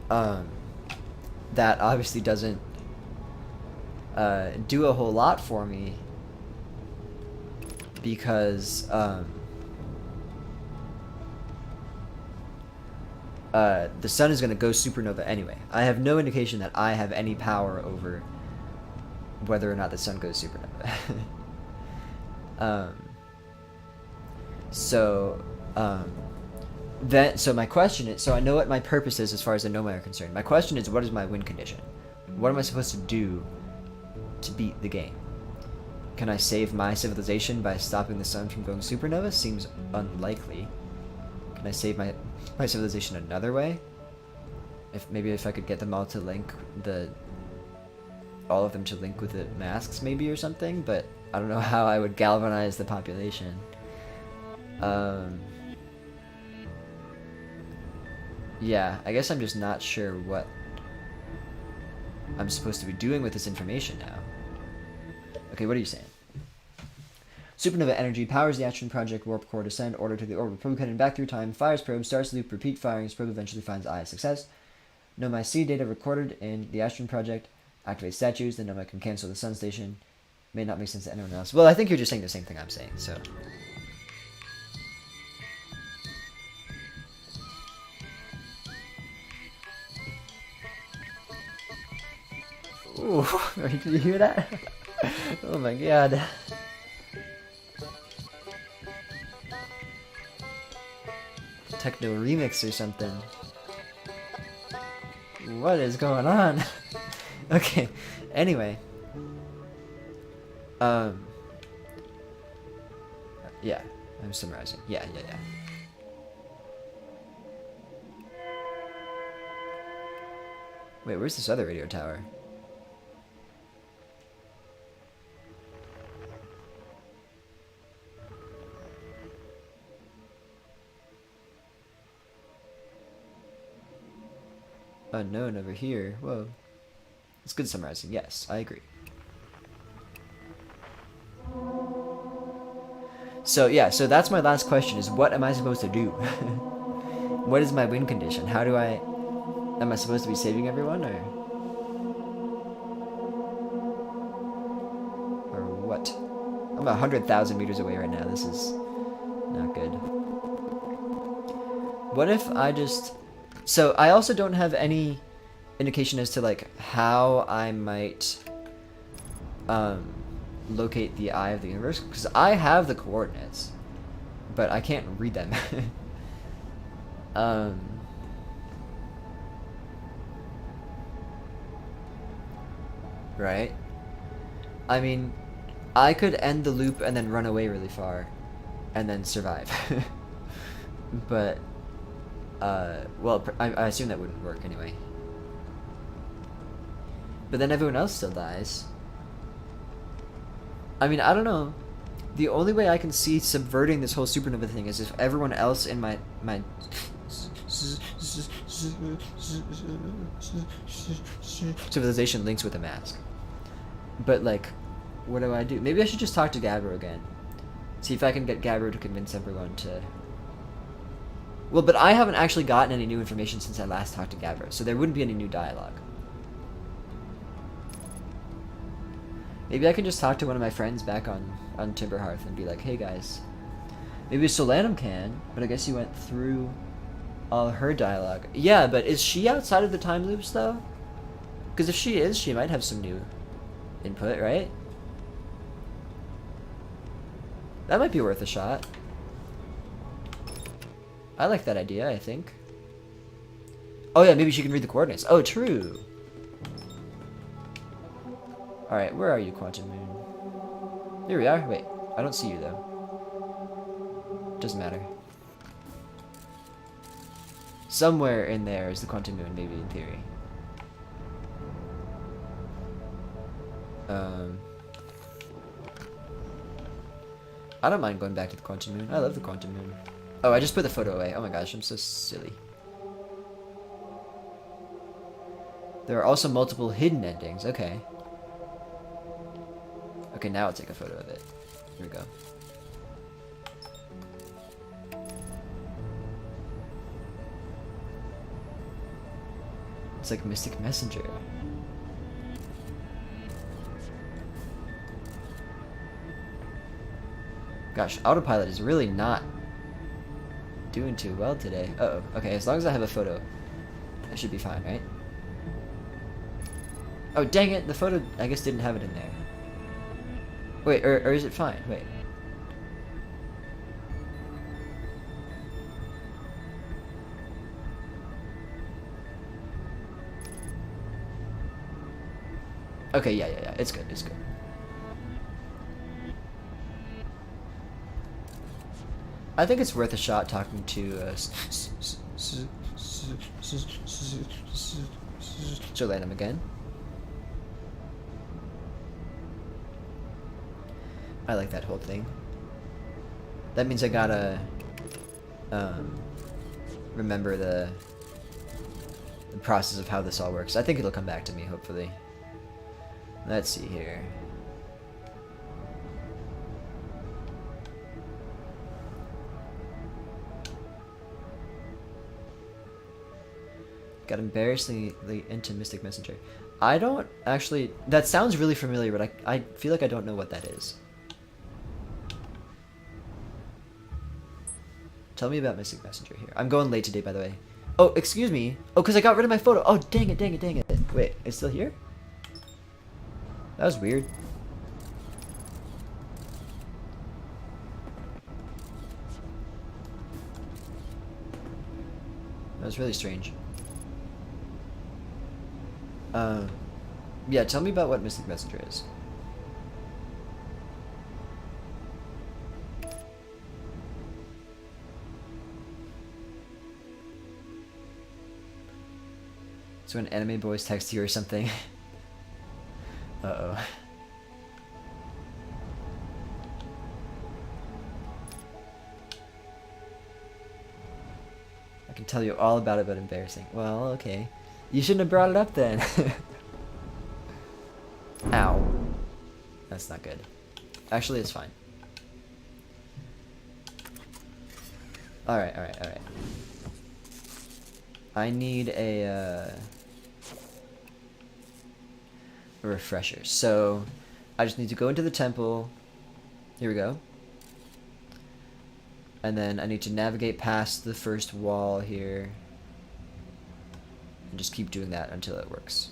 that obviously doesn't do a whole lot for me, because the sun is going to go supernova anyway. I have no indication that I have any power over whether or not the sun goes supernova. Um, so, so my question is, so I know what my purpose is as far as the Nomai are concerned. My question is, what is my win condition? What am I supposed to do to beat the game? Can I save my civilization by stopping the sun from going supernova? Seems unlikely. Can I save my civilization another way? Maybe if I could get them all to link all of them to link with the masks maybe or something, but I don't know how I would galvanize the population. Yeah, I guess I'm just not sure what I'm supposed to be doing with this information now. Okay, what are you saying? Supernova energy powers the Astron Project warp core to send order to the orbit probe heading back through time, fires probe, starts loop, repeat firings, probe eventually finds eye success. Nomai see data recorded in the Astron Project, activate statues, then Nomai can cancel the sun station. May not make sense to anyone else. Well, I think you're just saying the same thing I'm saying, so. Ooh, did you hear that? Oh my god. Techno remix or something. What is going on? Okay, anyway. Yeah, I'm summarizing. Yeah. Wait, where's this other radio tower? Unknown over here. Whoa. It's good summarizing. Yes, I agree. So yeah, so that's my last question is what am I supposed to do? What is my win condition? How do I... Am I supposed to be saving everyone or what? I'm 100,000 meters away right now. This is not good. What if I just... So I also don't have any indication as to like how I might locate the eye of the universe, because I have the coordinates, but I can't read them. Right? I mean, I could end the loop and then run away really far and then survive. But well, I assume that wouldn't work anyway. But then everyone else still dies. I mean, I don't know. The only way I can see subverting this whole supernova thing is if everyone else in my civilization links with a mask. But like, what do I do? Maybe I should just talk to Gabbro again. See if I can get Gabbro to convince everyone to... Well, but I haven't actually gotten any new information since I last talked to Gabbro, so there wouldn't be any new dialogue. Maybe I can just talk to one of my friends back on Timberhearth and be like, hey guys. Maybe Solanum can, but I guess you went through all her dialogue. Yeah, but is she outside of the time loops though? Because if she is, she might have some new input, right? That might be worth a shot. I like that idea, I think. Oh yeah, maybe she can read the coordinates. Oh, true. Alright, where are you, Quantum Moon? Here we are. Wait, I don't see you, though. Doesn't matter. Somewhere in there is the Quantum Moon, maybe, in theory. I don't mind going back to the Quantum Moon. I love the Quantum Moon. Oh, I just put the photo away. Oh my gosh, I'm so silly. There are also multiple hidden endings. Okay. Okay, now I'll take a photo of it. Here we go. It's like Mystic Messenger. Gosh, autopilot is really not doing too well today. Uh-oh. Okay, as long as I have a photo, I should be fine, right? Oh, dang it! The photo, I guess, didn't have it in there. Wait, or is it fine? Wait. Okay, yeah. It's good. It's good. I think it's worth a shot talking to Solanum again. I like that whole thing. That means I gotta remember the process of how this all works. I think it'll come back to me, hopefully. Let's see here. Got embarrassingly into Mystic Messenger. I don't actually... That sounds really familiar, but I feel like I don't know what that is. Tell me about Mystic Messenger here. I'm going late today, by the way. Oh, excuse me. Oh, because I got rid of my photo. Oh, dang it. Wait, it's still here? That was weird. That was really strange. Yeah, tell me about what Mystic Messenger is. So when anime boys text you or something. Uh-oh. I can tell you all about it, but embarrassing. Well, okay. You shouldn't have brought it up then. Ow. That's not good. Actually, it's fine. Alright. I need a refresher. So, I just need to go into the temple. Here we go. And then I need to navigate past the first wall here. And just keep doing that until it works.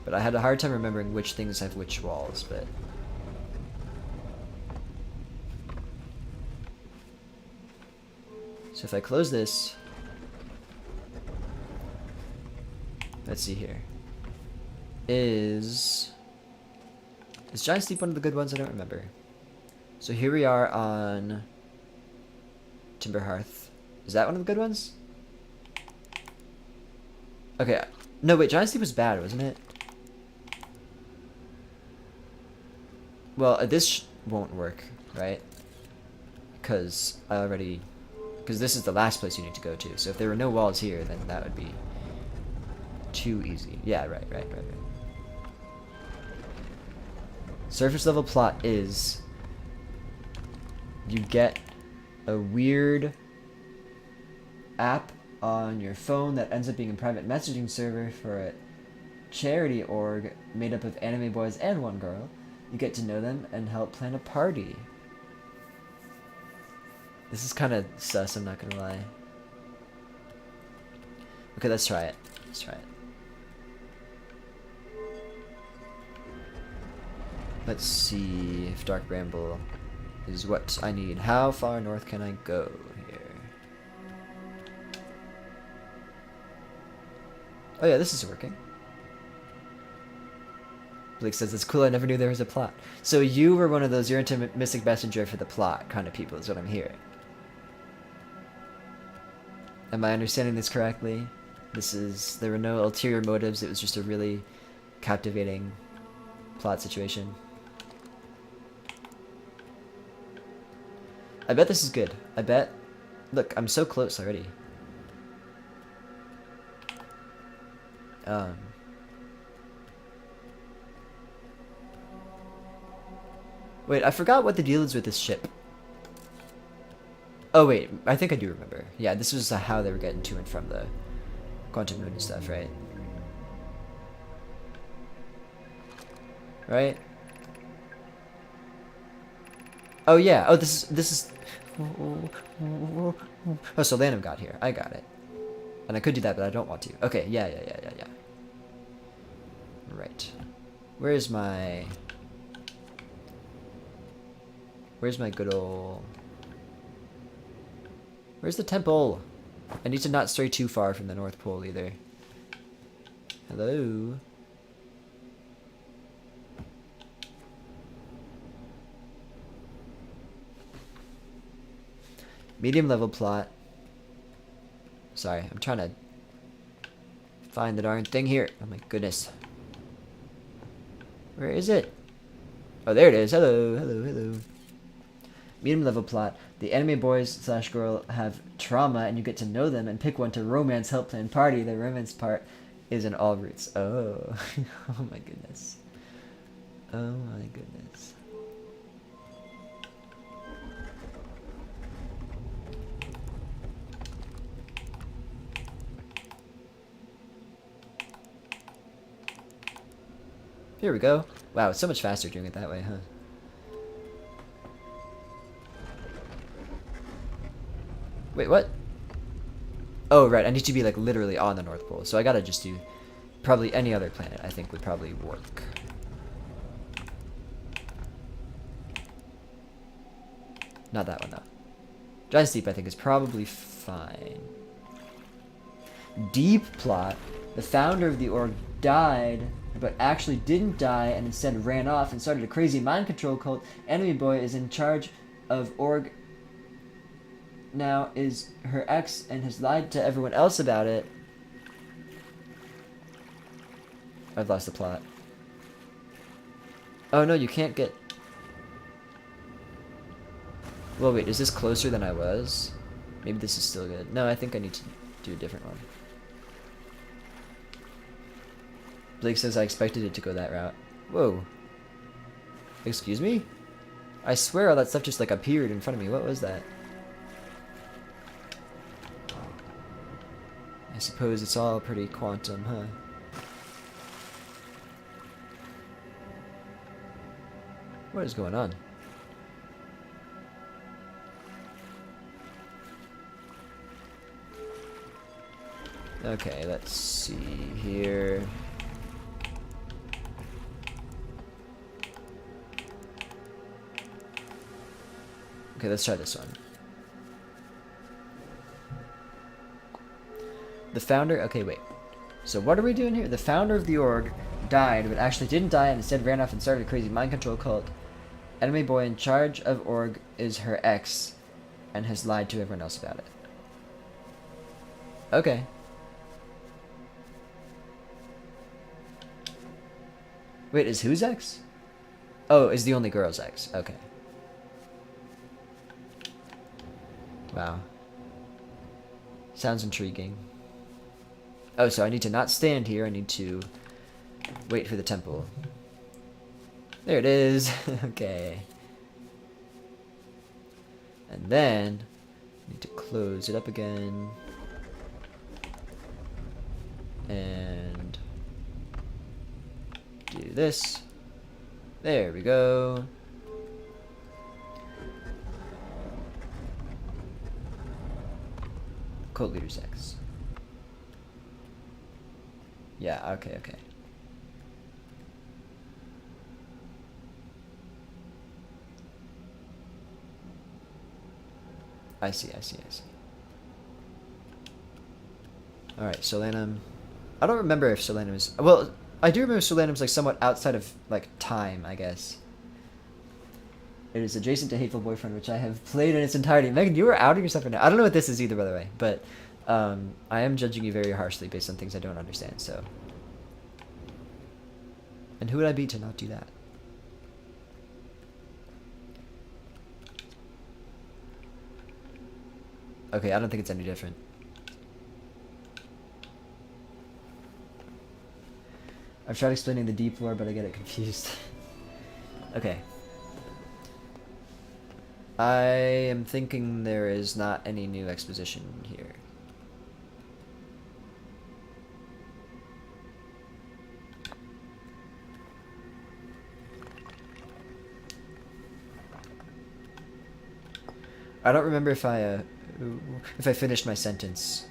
But I had a hard time remembering which things have which walls, but... So if I close this... Let's see here. Is Giant Steep one of the good ones? I don't remember. So here we are on Timber Hearth. Is that one of the good ones? Okay. No, wait, Giant Steep was bad, wasn't it? Well, this won't work, right? Because this is the last place you need to go to. So if there were no walls here, then that would be too easy. Yeah, right. Surface level plot is you get a weird app on your phone that ends up being a private messaging server for a charity org made up of anime boys and one girl. You get to know them and help plan a party. This is kind of sus, I'm not gonna lie. Okay, let's try it. Let's see if Dark Bramble is what I need. How far north can I go here? Oh yeah, this is working. Blake says, it's cool, I never knew there was a plot. So you were one of those, you're into Mystic Messenger for the plot kind of people, is what I'm hearing. Am I understanding this correctly? There were no ulterior motives, it was just a really captivating plot situation. I bet this is good. I bet... Look, I'm so close already. Wait, I forgot what the deal is with this ship. Oh wait, I think I do remember. Yeah, this was how they were getting to and from the Quantum Moon and stuff, right? Right? Oh yeah. Oh, this is. Oh, so Lanham got here. I got it. And I could do that, but I don't want to. Okay. Yeah. Right. Where's my good old? Where's the temple? I need to not stray too far from the North Pole either. Hello. Medium level plot. Sorry, I'm trying to find the darn thing here. Oh my goodness. Where is it? Oh, there it is. Hello, hello, hello. Medium level plot. The anime boys slash girl have trauma and you get to know them and pick one to romance, help plan, party. The romance part is in all roots. Oh. Oh my goodness. Oh my goodness. Here we go. Wow, it's so much faster doing it that way, huh? Wait, what? Oh, right, I need to be like literally on the North Pole, so I gotta just do probably any other planet I think would probably work. Not that one, though. Giant's Deep, I think, is probably fine. Deep plot. The founder of the org died, but actually didn't die and instead ran off and started a crazy mind control cult. Enemy Boy is in charge of org now, is her ex, and has lied to everyone else about it. I've lost the plot. Oh no, you can't get... Well, wait, is this closer than I was? Maybe this is still good. No, I think I need to do a different one. Blake says I expected it to go that route. Whoa. Excuse me? I swear all that stuff just like appeared in front of me. What was that? I suppose it's all pretty quantum, huh? What is going on? Okay, let's see here. Okay, let's try this one. The founder... Okay, wait. So what are we doing here? The founder of the org died, but actually didn't die and instead ran off and started a crazy mind control cult. Enemy Boy in charge of org is her ex and has lied to everyone else about it. Okay. Wait, is whose ex? Oh, is the only girl's ex. Okay. Wow. Sounds intriguing. Oh, so I need to not stand here. I need to wait for the temple. There it is. Okay. And then I need to close it up again. And do this. There we go. Cult leader's X. Yeah, okay, okay. I see, I see, I see. Alright, Solanum. I don't remember if Solanum is... Well, I do remember Solanum's like somewhat outside of like time, I guess. It is adjacent to Hateful Boyfriend, which I have played in its entirety. Megan, you were outing yourself right now. I don't know what this is either, by the way, but I am judging you very harshly based on things I don't understand, so... And who would I be to not do that? Okay, I don't think it's any different. I've tried explaining the deep lore, but I get it confused. Okay. I am thinking there is not any new exposition here. I don't remember if I finished my sentence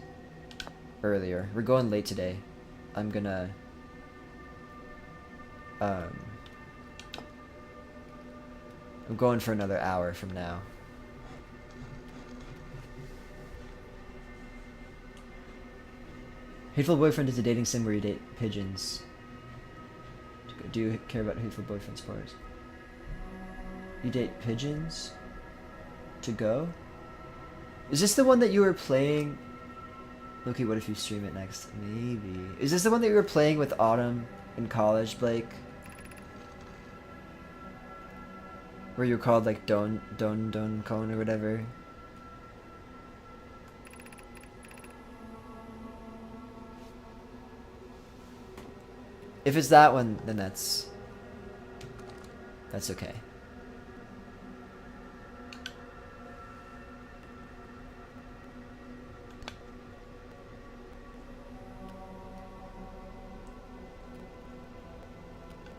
earlier. We're going late today. I'm gonna I'm going for another hour from now. Hateful Boyfriend is a dating sim where you date pigeons. Do you care about Hateful Boyfriend scores? You date pigeons? To go? Is this the one that you were playing? Loki, what if you stream it next? Maybe. Is this the one that you were playing with Autumn in college, Blake? Where you were called like Don Cone or whatever? If it's that one, then that's okay.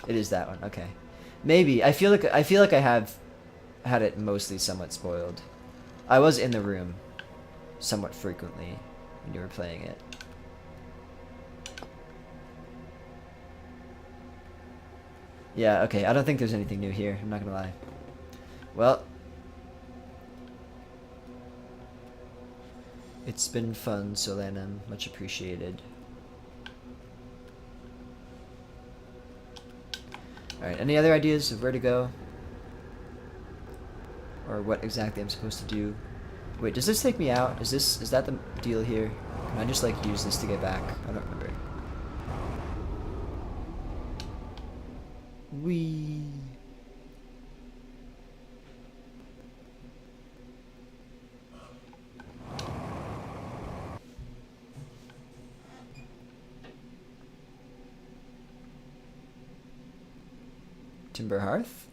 It is that one. Okay. Maybe. I feel like I have had it mostly somewhat spoiled. I was in the room somewhat frequently when you were playing it. Yeah, okay. I don't think there's anything new here. I'm not gonna lie. Well, it's been fun, Solanum. Much appreciated. Alright, any other ideas of where to go? Or what exactly I'm supposed to do? Wait, does this take me out? Is that the deal here? Can I just like use this to get back? I don't remember. Wee. Timber Hearth?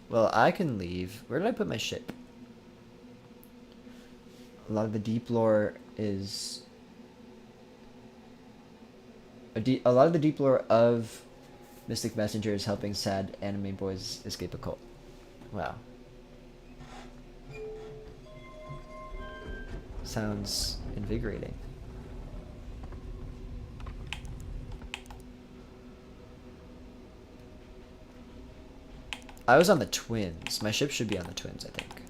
Well, I can leave. Where did I put my ship? A lot of the deep lore is... A lot of the deep lore of Mystic Messenger is helping sad anime boys escape a cult. Wow. Sounds invigorating. I was on the Twins. My ship should be on the Twins, I think.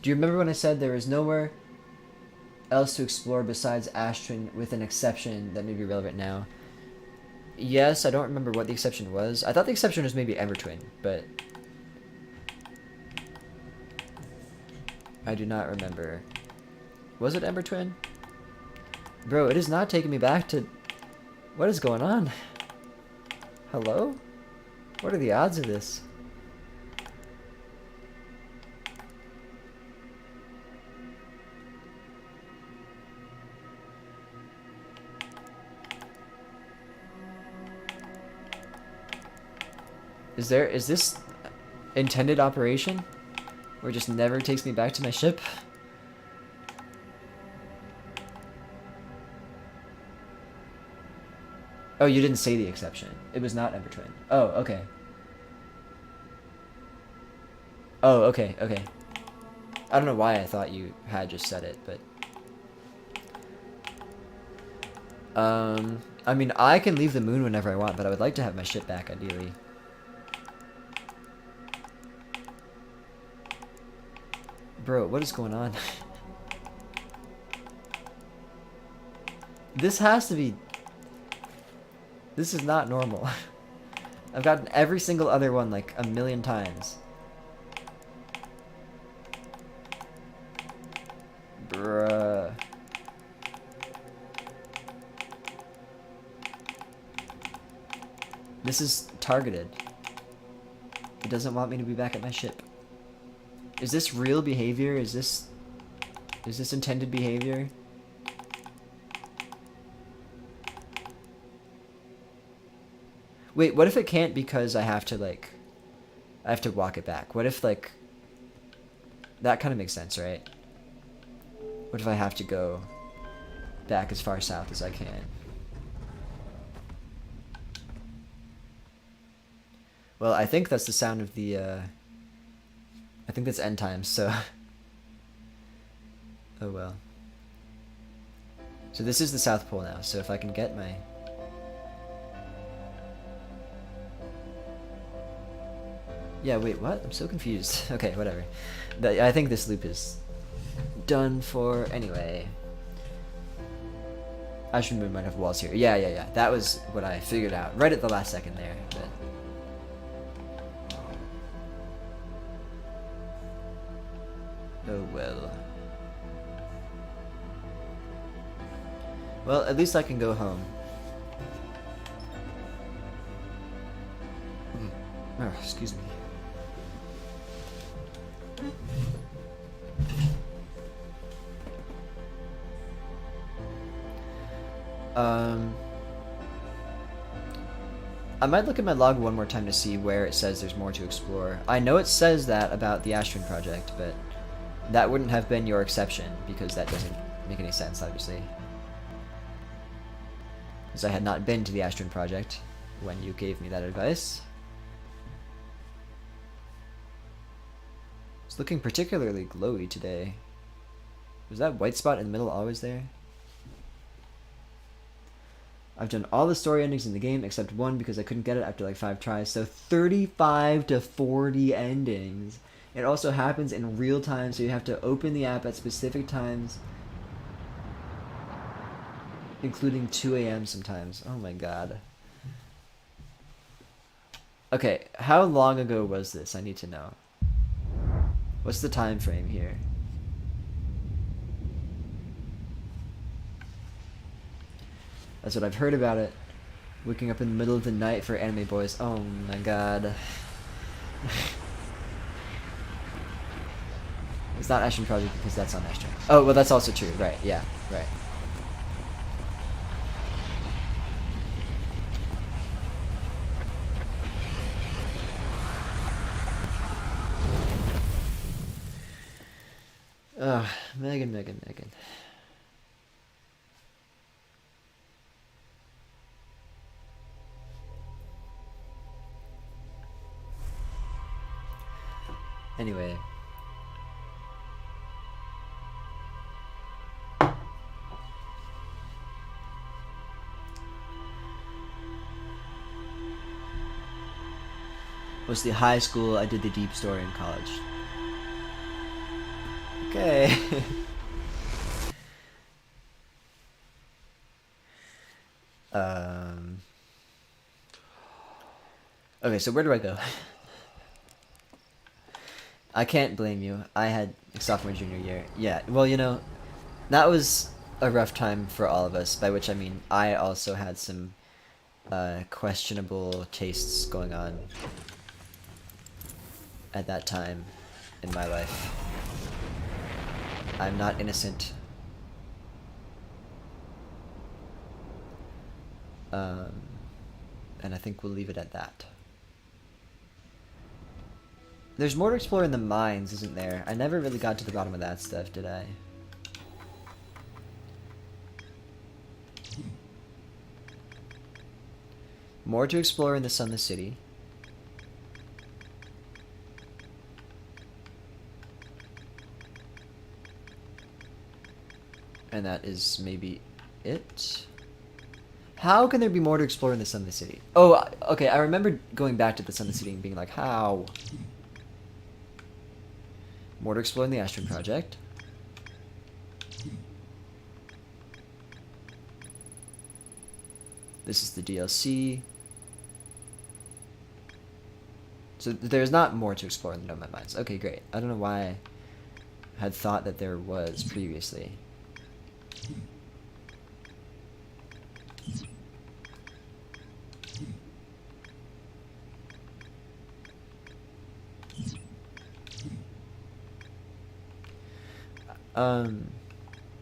Do you remember when I said there is nowhere else to explore besides Ashtron with an exception that may be relevant now? Yes, I don't remember what the exception was. I thought the exception was maybe Evertwin, but I do not remember. Was it Evertwin? Bro, it is not taking me back to... What is going on? Hello? What are the odds of this? Is this intended operation? Where it just never takes me back to my ship? Oh, you didn't say the exception. It was not Evertwin. Oh, okay. Oh, okay, okay. I don't know why I thought you had just said it, but... I mean, I can leave the moon whenever I want, but I would like to have my ship back, ideally. Bro, what is going on? This has to be... This is not normal. I've gotten every single other one like a million times. Bruh. This is targeted. It doesn't want me to be back at my ship. Is this real behavior? Is this intended behavior? Wait, what if it can't because I have to, like... I have to walk it back? What if, like... That kind of makes sense, right? What if I have to go back as far south as I can? Well, I think that's the sound of the, I think that's end times, so... Oh well. So this is the South Pole now, so if I can get my... Yeah, wait, what? I'm so confused. Okay, whatever. I think this loop is done for anyway. Ashram Moon might have walls here. Yeah. That was what I figured out right at the last second there. But oh well. Well, at least I can go home. Oh, excuse me. I might look at my log one more time to see where it says there's more to explore. I know it says that about the Astron project, but that wouldn't have been your exception, because that doesn't make any sense, obviously. Because I had not been to the Astron project when you gave me that advice. It's looking particularly glowy today. Was that white spot in the middle always there? I've done all the story endings in the game except one because I couldn't get it after like 5 tries. So 35 to 40 endings. It also happens in real time, so you have to open the app at specific times, including 2 a.m. sometimes. Oh my god. Okay, how long ago was this? I need to know. What's the time frame here? That's what I've heard about it. Waking up in the middle of the night for anime boys. Oh my god. It's not Astron Project because that's on Astron. Oh, well that's also true. Right, yeah, right. Ugh, Megan. Anyway. Was the high school, I did the deep story in college. Okay. Okay, so where do I go? I can't blame you. I had sophomore, junior year. Yeah, well, you know, that was a rough time for all of us, by which I mean I also had some questionable tastes going on at that time in my life. I'm not innocent. And I think we'll leave it at that. There's more to explore in the mines, isn't there? I never really got to the bottom of that stuff, did I? More to explore in the Sunless City. And that is maybe it? How can there be more to explore in the Sunless City? Oh, okay, I remember going back to the Sunless City and being like, how? More to explore in the Astron Project. This is the DLC. So there's not more to explore in the Nomad Mines. Okay, great. I don't know why I had thought that there was previously.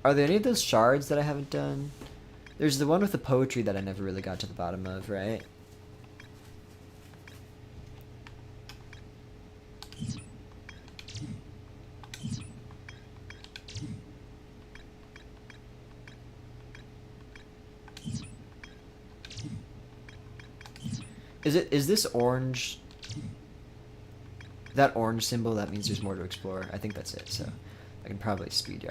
Are there any of those shards that I haven't done? There's the one with the poetry that I never really got to the bottom of, right? Is this orange? That orange symbol, that means there's more to explore. I think that's it, so I can probably speed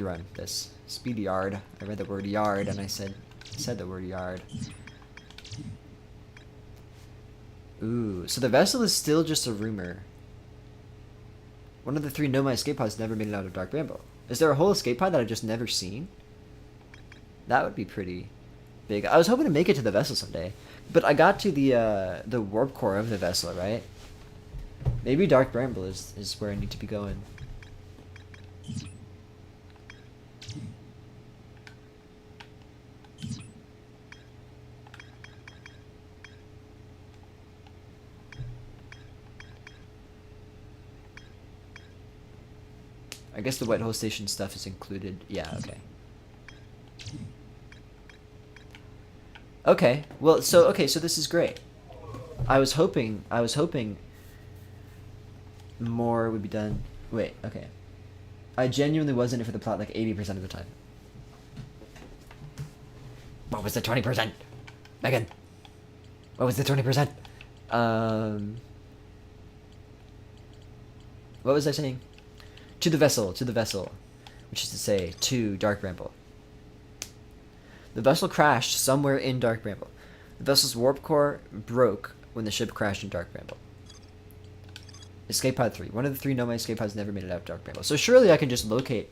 run this. Speed yard. I read the word yard and I said the word yard. Ooh, so the vessel is still just a rumor. One of the 3 Nomai escape pods never made it out of Dark Bramble. Is there a whole escape pod that I've just never seen? That would be pretty big. I was hoping to make it to the vessel someday, but I got to the warp core of the vessel, right? Maybe Dark Bramble is where I need to be going. I guess the White Hole Station stuff is included. Yeah, okay. Okay, well, so this is great. I was hoping more would be done. Wait, okay. I genuinely was in it for the plot like 80% of the time. What was the 20%? Megan! What was the 20%? What was I saying? To the vessel, which is to say, to Dark Bramble. The vessel crashed somewhere in Dark Bramble. The vessel's warp core broke when the ship crashed in Dark Bramble. Escape pod 3. One of the 3 Nomai escape pods never made it out of Dark Bramble. So surely I can just locate...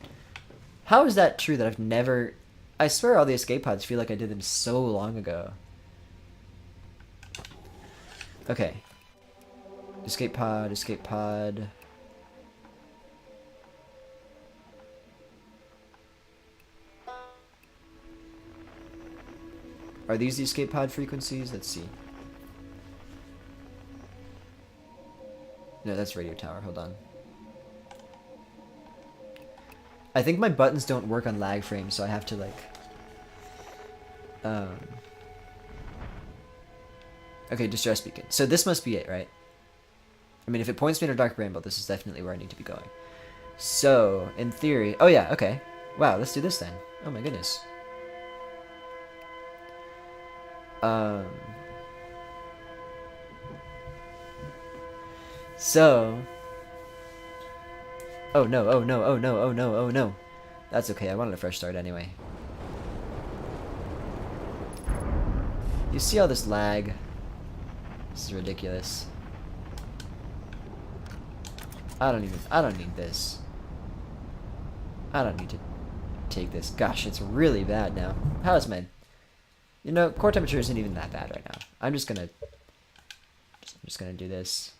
How is that true that I've never... I swear all the escape pods feel like I did them so long ago. Okay. Escape pod, escape pod... Are these the escape pod frequencies? Let's see. No, that's radio tower. Hold on. I think my buttons don't work on lag frames, so I have to like... Okay, distress beacon. So this must be it, right? I mean, if it points me to Dark Bramble, this is definitely where I need to be going. So, in theory... Oh yeah, okay. Wow, let's do this then. Oh my goodness. So... Oh no, oh no, oh no, oh no, oh no. That's okay, I wanted a fresh start anyway. You see all this lag? This is ridiculous. I don't need this. I don't need to take this. Gosh, it's really bad now. How is my... You know, core temperature isn't even that bad right now. I'm just gonna do this.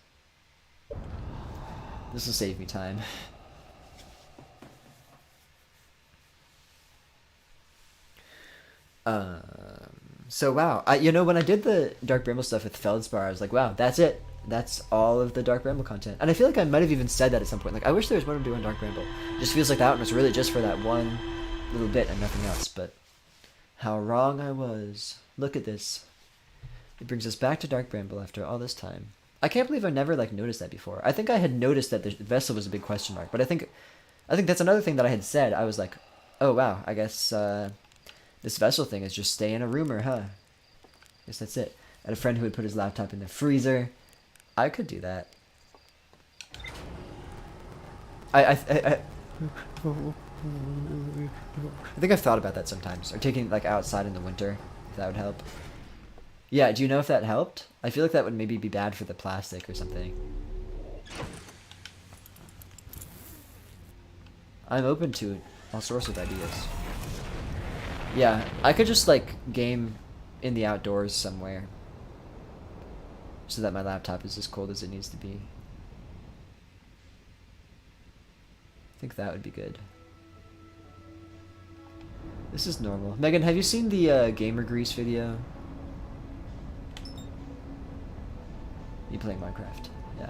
This will save me time. So wow, you know, when I did the Dark Bramble stuff with Feldspar, I was like, wow, that's it. That's all of the Dark Bramble content. And I feel like I might have even said that at some point. Like, I wish there was more to do on Dark Bramble. It just feels like that one was really just for that one little bit and nothing else. But how wrong I was. Look at this. It brings us back to Dark Bramble after all this time. I can't believe I never like noticed that before. I think I had noticed that the vessel was a big question mark, but I think that's another thing that I had said. I was like, oh wow, I guess this vessel thing is just staying a rumor, huh? Guess that's it. I had a friend who would put his laptop in the freezer. I could do that. I think I've thought about that sometimes, or taking it like outside in the winter, if that would help. Yeah, do you know if that helped? I feel like that would maybe be bad for the plastic or something. I'm open to all sorts of ideas. Yeah, I could just like game in the outdoors somewhere so that my laptop is as cold as it needs to be. I think that would be good. This is normal. Megan, have you seen the Gamer Grease video? You playing Minecraft? Yeah.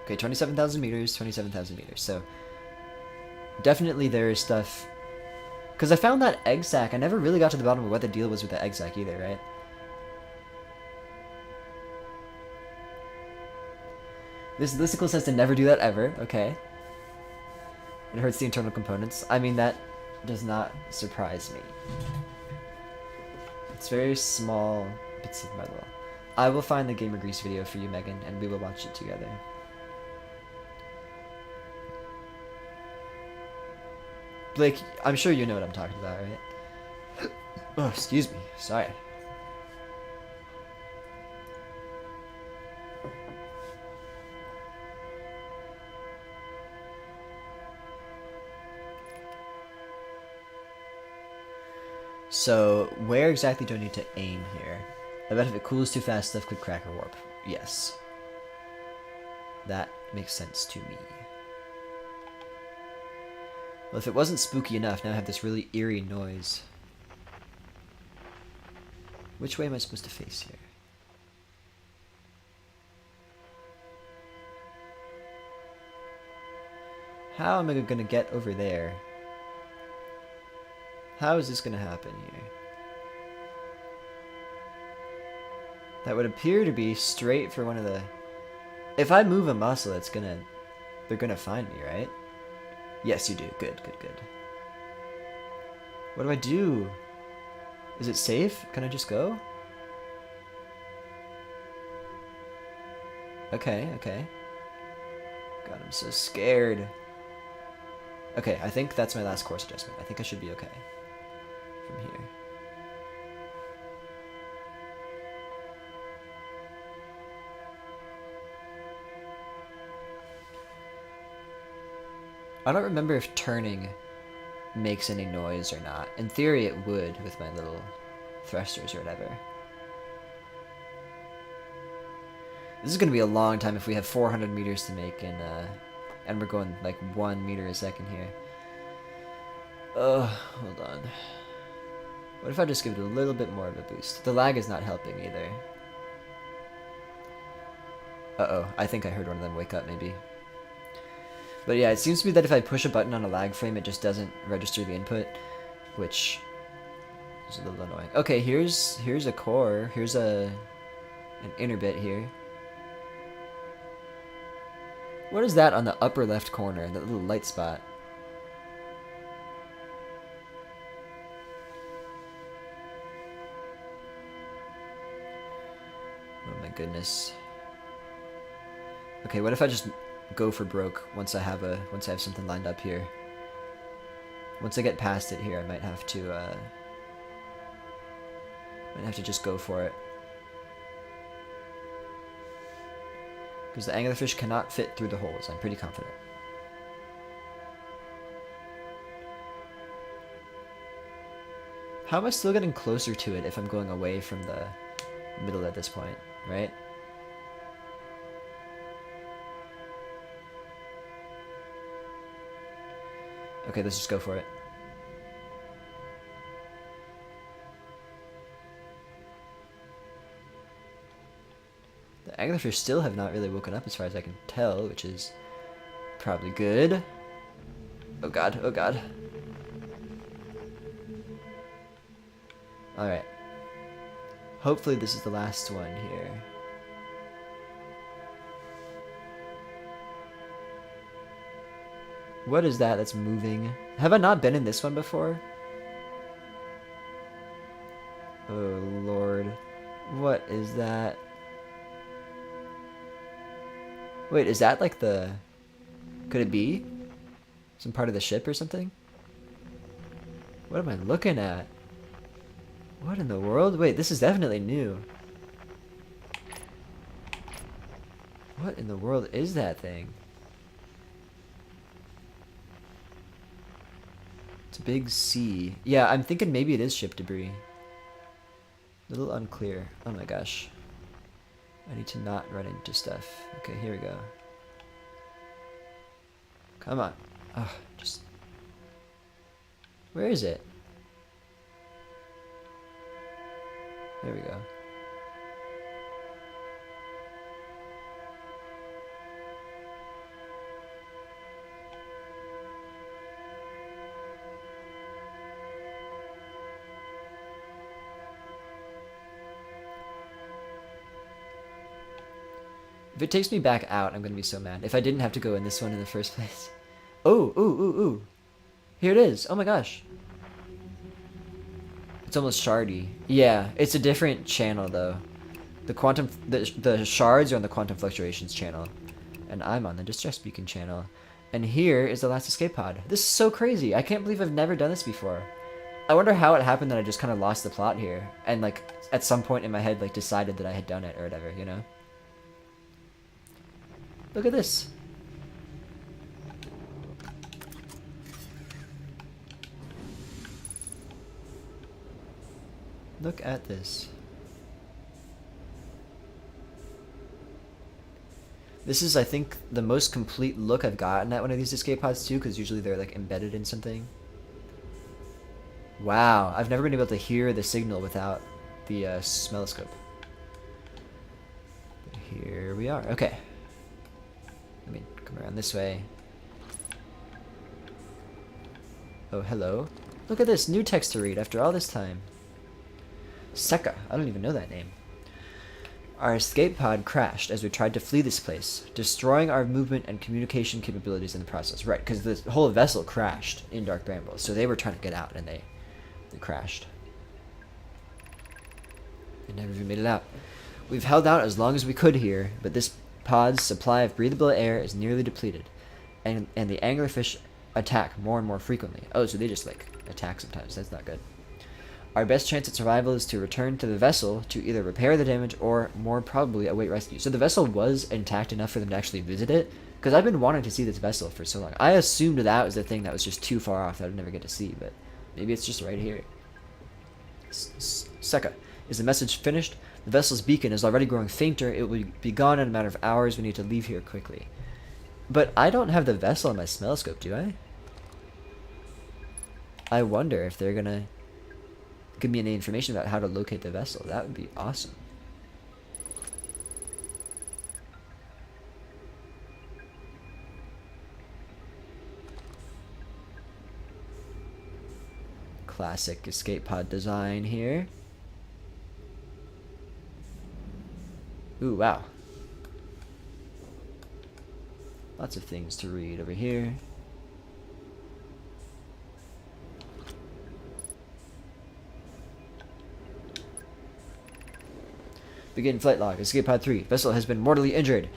Okay, 27,000 meters, 27,000 meters. So, definitely there is stuff... Because I found that egg sack. I never really got to the bottom of what the deal was with the egg sack either, right? This listicle says to never do that ever. Okay. It hurts the internal components. I mean, that does not surprise me. It's very small bits of metal. I will find the Gamer Grease video for you, Megan, and we will watch it together. Blake, I'm sure you know what I'm talking about, right? Oh, excuse me. Sorry. So, where exactly do I need to aim here? I bet if it cools too fast, stuff could crack or warp. Yes. That makes sense to me. Well, if it wasn't spooky enough, now I have this really eerie noise. Which way am I supposed to face here? How am I going to get over there? How is this going to happen here? That would appear to be straight for one of the... If I move a muscle, it's gonna... They're gonna find me, right? Yes, you do. Good, good, good. What do I do? Is it safe? Can I just go? Okay, okay. God, I'm so scared. Okay, I think that's my last course adjustment. I think I should be okay from here. I don't remember if turning makes any noise or not. In theory it would with my little thrusters or whatever. This is going to be a long time if we have 400 meters to make and we're going like 1 meter a second here. Oh, hold on. What if I just give it a little bit more of a boost? The lag is not helping either. Uh-oh, I think I heard one of them wake up maybe. But yeah, it seems to be that if I push a button on a lag frame, it just doesn't register the input, which is a little annoying. Okay, here's a core. Here's an inner bit here. What is that on the upper left corner? That little light spot. Oh my goodness. Okay, what if I just go for broke once I have something lined up here? Once I get past it here, I might have to just go for it. Because the anglerfish cannot fit through the holes, I'm pretty confident. How am I still getting closer to it if I'm going away from the middle at this point, right? Okay, let's just go for it. The anglerfish still have not really woken up as far as I can tell, which is probably good. Oh god, oh god. Alright. Hopefully this is the last one here. What is that that's moving? Have I not been in this one before? Oh lord. What is that? Wait, is that like the... Could it be? Some part of the ship or something? What am I looking at? What in the world? Wait, this is definitely new. What in the world is that thing? It's a big C. Yeah, I'm thinking maybe it is ship debris. A little unclear. Oh my gosh. I need to not run into stuff. Okay, here we go. Come on. Oh, just... Where is it? There we go. If it takes me back out, I'm gonna be so mad. If I didn't have to go in this one in the first place. Oh, ooh, ooh, ooh. Here it is. Oh my gosh. It's almost shardy. Yeah, it's a different channel though. The shards are on the quantum fluctuations channel, and I'm on the distress beacon channel. And here is the last escape pod. This is so crazy. I can't believe I've never done this before. I wonder how it happened that I just kind of lost the plot here. And like at some point in my head like decided that I had done it or whatever, you know? Look at this. Look at this. This is, I think, the most complete look I've gotten at one of these escape pods too, because usually they're like embedded in something. Wow, I've never been able to hear the signal without the smelloscope. Here we are. Okay. Let me come around this way. Oh, hello. Look at this, new text to read after all this time. Seka, I don't even know that name. Our escape pod crashed as we tried to flee this place, destroying our movement and communication capabilities in the process. Right, because the whole vessel crashed in Dark Bramble, so they were trying to get out and they crashed. They never even made it out. We've held out as long as we could here, but this pod's supply of breathable air is nearly depleted, and the anglerfish attack more and more frequently. Oh, so they just like attack sometimes. That's not good. Our best chance at survival is to return to the vessel to either repair the damage or, more probably, await rescue. So the vessel was intact enough for them to actually visit it? Because I've been wanting to see this vessel for so long. I assumed that was the thing that was just too far off that I'd never get to see, but maybe it's just right here. Seka, is the message finished? The vessel's beacon is already growing fainter. It will be gone in a matter of hours. We need to leave here quickly. But I don't have the vessel on my smelloscope, do I? I wonder if they're gonna give me any information about how to locate the vessel. That would be awesome. Classic escape pod design here. Ooh, wow. Lots of things to read over here. Begin flight log. Escape pod 3. Vessel has been mortally injured.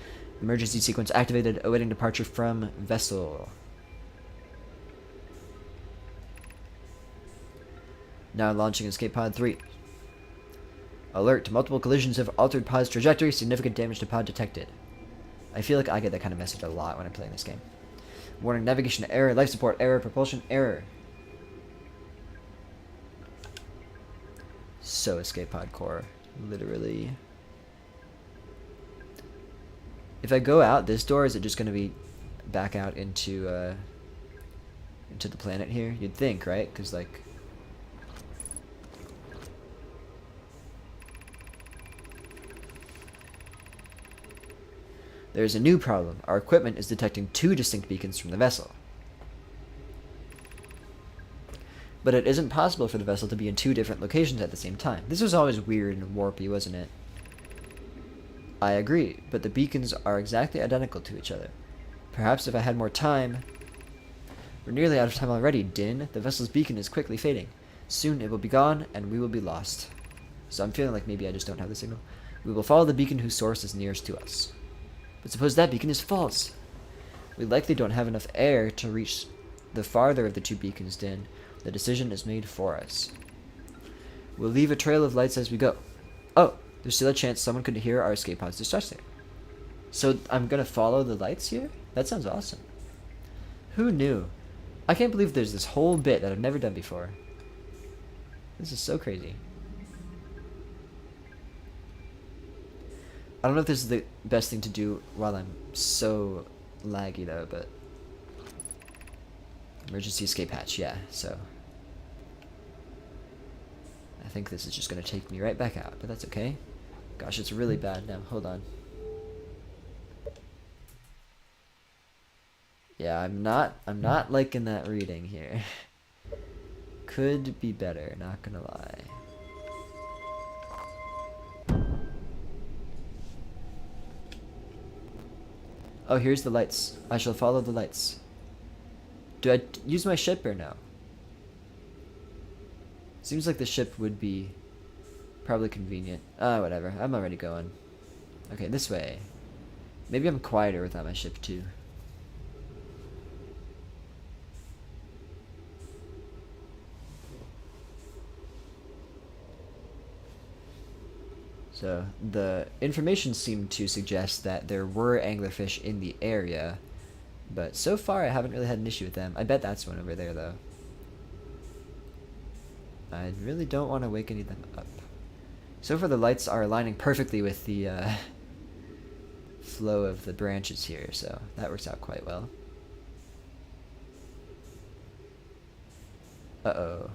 Emergency sequence activated. Awaiting departure from vessel. Now launching escape pod 3. Alert. Multiple collisions have altered pod's trajectory. Significant damage to pod detected. I feel like I get that kind of message a lot when I'm playing this game. Warning, navigation error, life support error, propulsion error. So escape pod core. Literally. If I go out this door, is it just going to be back out into the planet here? You'd think, right? Because, like... There's a new problem. Our equipment is detecting 2 distinct beacons from the vessel. But it isn't possible for the vessel to be in 2 different locations at the same time. This was always weird and warpy, wasn't it? I agree, but the beacons are exactly identical to each other. Perhaps if I had more time... We're nearly out of time already, Din. The vessel's beacon is quickly fading. Soon it will be gone, and we will be lost. So I'm feeling like maybe I just don't have the signal. We will follow the beacon whose source is nearest to us. But suppose that beacon is false. We likely don't have enough air to reach the farther of the 2 beacons, Din. The decision is made for us. We'll leave a trail of lights as we go. Oh, there's still a chance someone could hear our escape pod's distress signal. So I'm gonna follow the lights here? That sounds awesome. Who knew? I can't believe there's this whole bit that I've never done before. This is so crazy. I don't know if this is the best thing to do while I'm so laggy though, but... Emergency escape hatch, yeah, so... I think this is just gonna take me right back out, but that's okay. Gosh, it's really bad now. Hold on. Yeah, I'm not liking that reading here. Could be better, not gonna lie. Oh, here's the lights. I shall follow the lights. Do I use my ship or no? Seems like the ship would be probably convenient. Whatever. I'm already going. Okay, this way. Maybe I'm quieter without my ship too. So the information seemed to suggest that there were anglerfish in the area, but so far I haven't really had an issue with them. I bet that's one over there though. I really don't want to wake any of them up. So far the lights are aligning perfectly with the flow of the branches here, so that works out quite well. Uh-oh.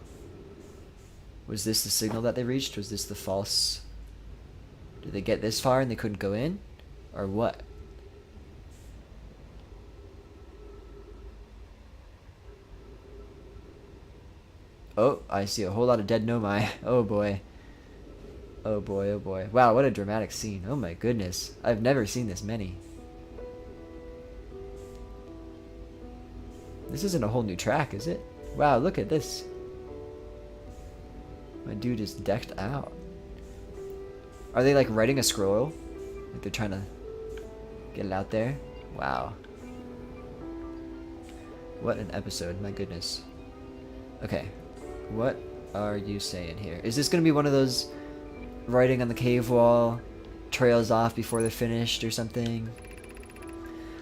Was this the signal that they reached? Was this the false... Did they get this far and they couldn't go in? Or what? Oh, I see a whole lot of dead Nomai. Oh boy. Oh boy, oh boy. Wow, what a dramatic scene. Oh my goodness. I've never seen this many. This isn't a whole new track, is it? Wow, look at this. My dude is decked out. Are they like writing a scroll? Like they're trying to get it out there? Wow. What an episode, my goodness. Okay, what are you saying here? Is this gonna be one of those writing on the cave wall trails off before they're finished or something?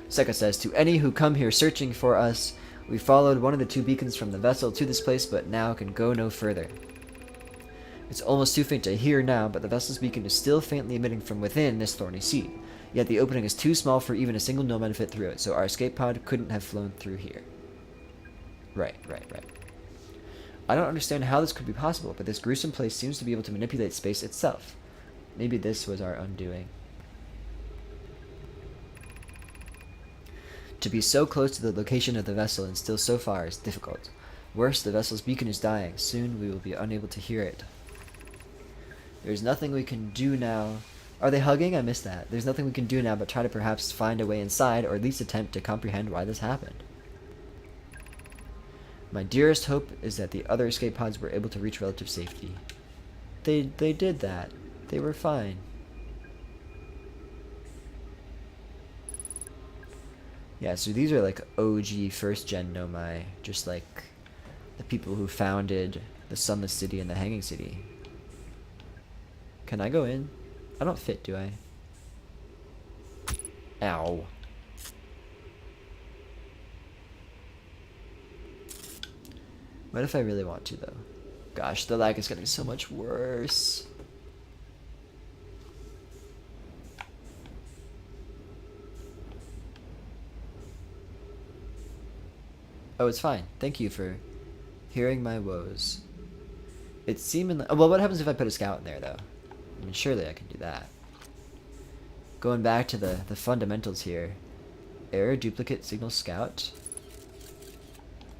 Seka says, to any who come here searching for us, we followed one of the two beacons from the vessel to this place, but now can go no further. It's almost too faint to hear now, but the vessel's beacon is still faintly emitting from within this thorny sea. Yet the opening is too small for even a single nomad to fit through it, so our escape pod couldn't have flown through here. Right. I don't understand how this could be possible, but this gruesome place seems to be able to manipulate space itself. Maybe this was our undoing. To be so close to the location of the vessel and still so far is difficult. Worse, the vessel's beacon is dying. Soon we will be unable to hear it. There's nothing we can do now. Are they hugging? I missed that. There's nothing we can do now but try to perhaps find a way inside, or at least attempt to comprehend why this happened. My dearest hope is that the other escape pods were able to reach relative safety. They did that. They were fine. Yeah, so these are like OG first-gen Nomai, just like the people who founded the Sunless City and the Hanging City. Can I go in? I don't fit, do I? Ow. What if I really want to, though? Gosh, the lag is getting so much worse. Oh, it's fine. Thank you for hearing my woes. It's seemingly... Well, what happens if I put a scout in there, though? I mean, surely I can do that. Going back to the fundamentals here. Error, duplicate, signal, scout.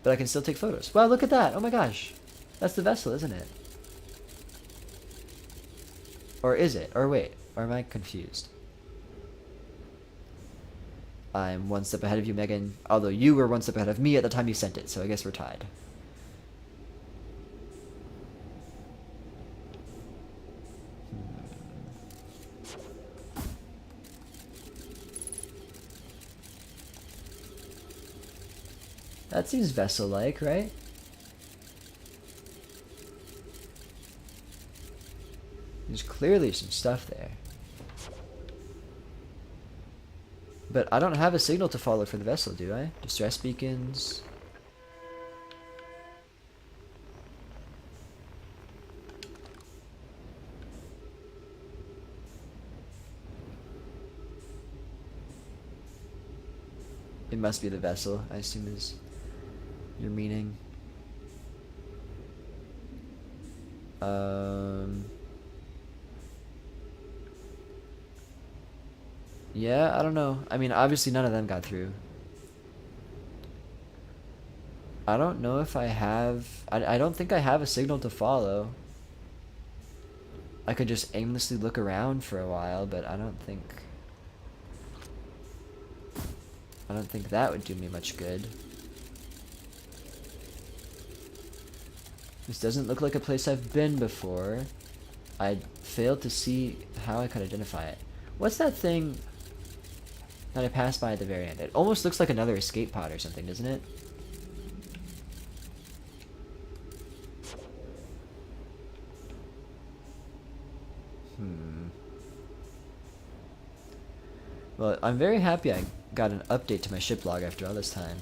But I can still take photos. Wow, look at that! Oh my gosh! That's the vessel, isn't it? Or is it? Or wait, or am I confused? I'm one step ahead of you, Megan. Although you were one step ahead of me at the time you sent it, so I guess we're tied. That seems vessel-like, right? There's clearly some stuff there. But I don't have a signal to follow for the vessel, do I? Distress beacons. It must be the vessel, I assume is your meaning. Yeah, I don't know. I mean, obviously none of them got through. I don't know if I have... I don't think I have a signal to follow. I could just aimlessly look around for a while, but I don't think that would do me much good. This doesn't look like a place I've been before. I failed to see how I could identify it. What's that thing that I passed by at the very end? It almost looks like another escape pod or something, doesn't it? Well, I'm very happy I got an update to my ship log after all this time.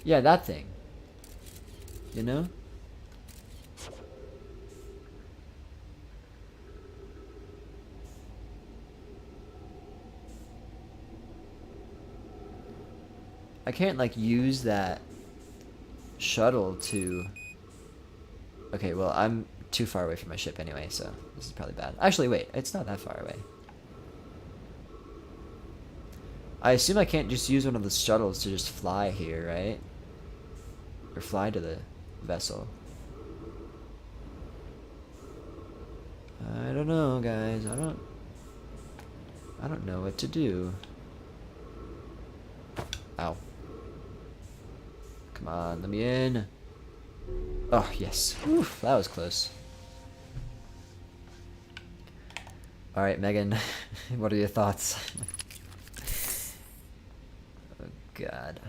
Yeah, that thing. You know? I can't, like, use that shuttle to... Okay, well, I'm too far away from my ship anyway, so this is probably bad. Actually, wait, it's not that far away. I assume I can't just use one of the shuttles to just fly here, right? Or fly to the vessel. I don't know, guys. I don't know what to do. Ow. Come on, let me in. Oh, yes. Whew, that was close. Alright, Megan. What are your thoughts? Oh, God.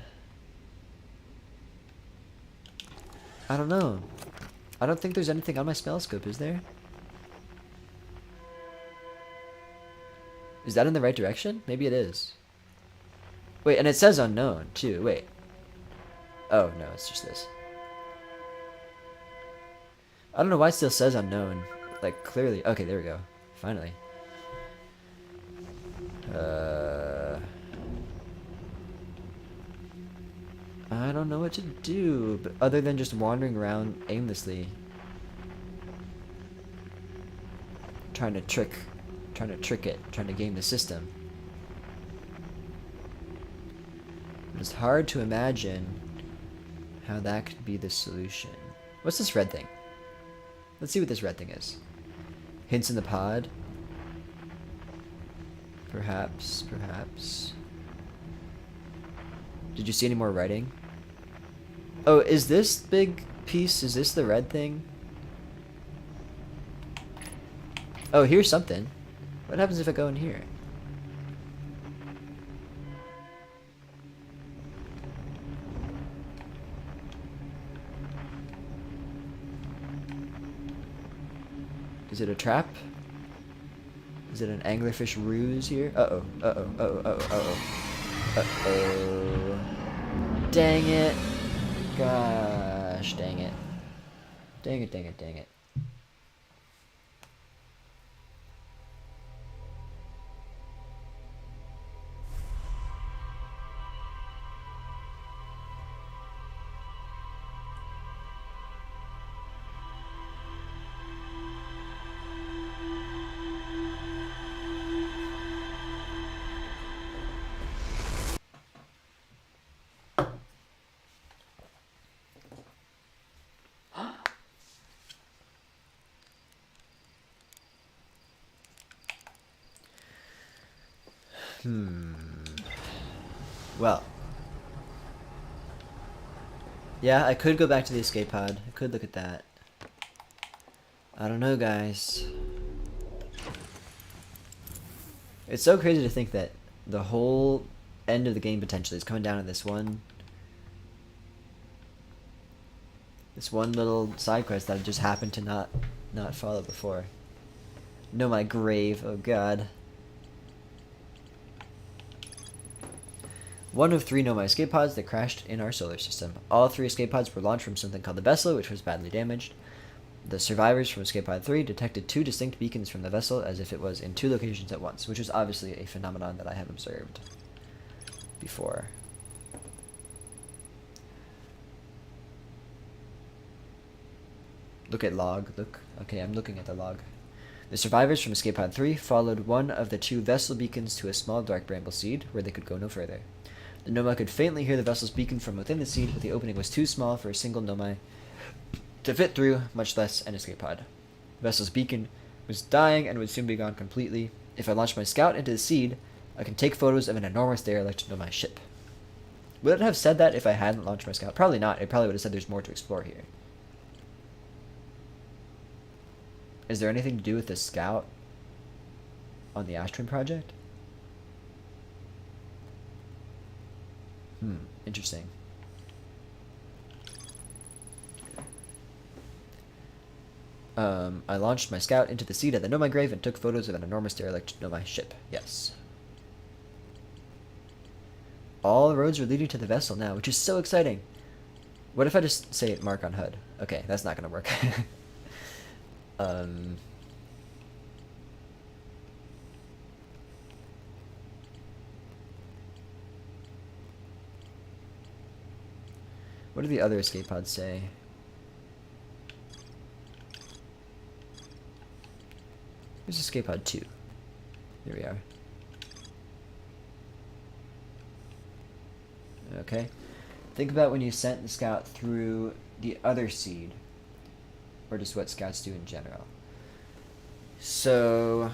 I don't know. I don't think there's anything on my spell scope, is there? Is that in the right direction? Maybe it is. Wait, and it says unknown, too. Wait. Oh, no, it's just this. I don't know why it still says unknown. Like, clearly. Okay, there we go. Finally. I don't know what to do, but other than just wandering around aimlessly. Trying to trick it, trying to game the system. It's hard to imagine how that could be the solution. What's this red thing? Let's see what this red thing is. Hints in the pod? Perhaps, perhaps. Did you see any more writing? Oh, is this big piece, is this the red thing? Oh, here's something. What happens if I go in here? Is it a trap? Is it an anglerfish ruse here? Uh-oh, uh-oh, uh-oh, uh-oh, uh-oh. Uh-oh. Dang it. Gosh, dang it. Dang it, dang it, dang it. Well. Yeah, I could go back to the escape pod. I could look at that. I don't know, guys. It's so crazy to think that the whole end of the game potentially is coming down to this one little side quest that I just happened to not follow before. No, my grave. Oh God. One of 3 Nomai escape pods that crashed in our solar system. All 3 escape pods were launched from something called the vessel, which was badly damaged. The survivors from escape pod 3 detected 2 distinct beacons from the vessel as if it was in 2 locations at once, which is obviously a phenomenon that I have observed before. Look at log. Look. Okay, I'm looking at the log. The survivors from escape pod 3 followed one of the 2 vessel beacons to a small dark bramble seed, where they could go no further. The Nomai could faintly hear the vessel's beacon from within the seed, but the opening was too small for a single Nomai to fit through, much less an escape pod. The vessel's beacon was dying and would soon be gone completely. If I launched my scout into the seed, I can take photos of an enormous derelict Nomai ship. Would it have said that if I hadn't launched my scout? Probably not. It probably would have said there's more to explore here. Is there anything to do with the scout on the Ashtrim project? Interesting. I launched my scout into the sea at the Nomai Grave and took photos of an enormous derelict Nomai ship. Yes. All roads are leading to the vessel now, which is so exciting. What if I just say mark on HUD? Okay, that's not gonna work. um... What do the other escape pods say? Here's escape pod 2. Here we are. Okay. Think about when you sent the scout through the other seed, or just what scouts do in general. So,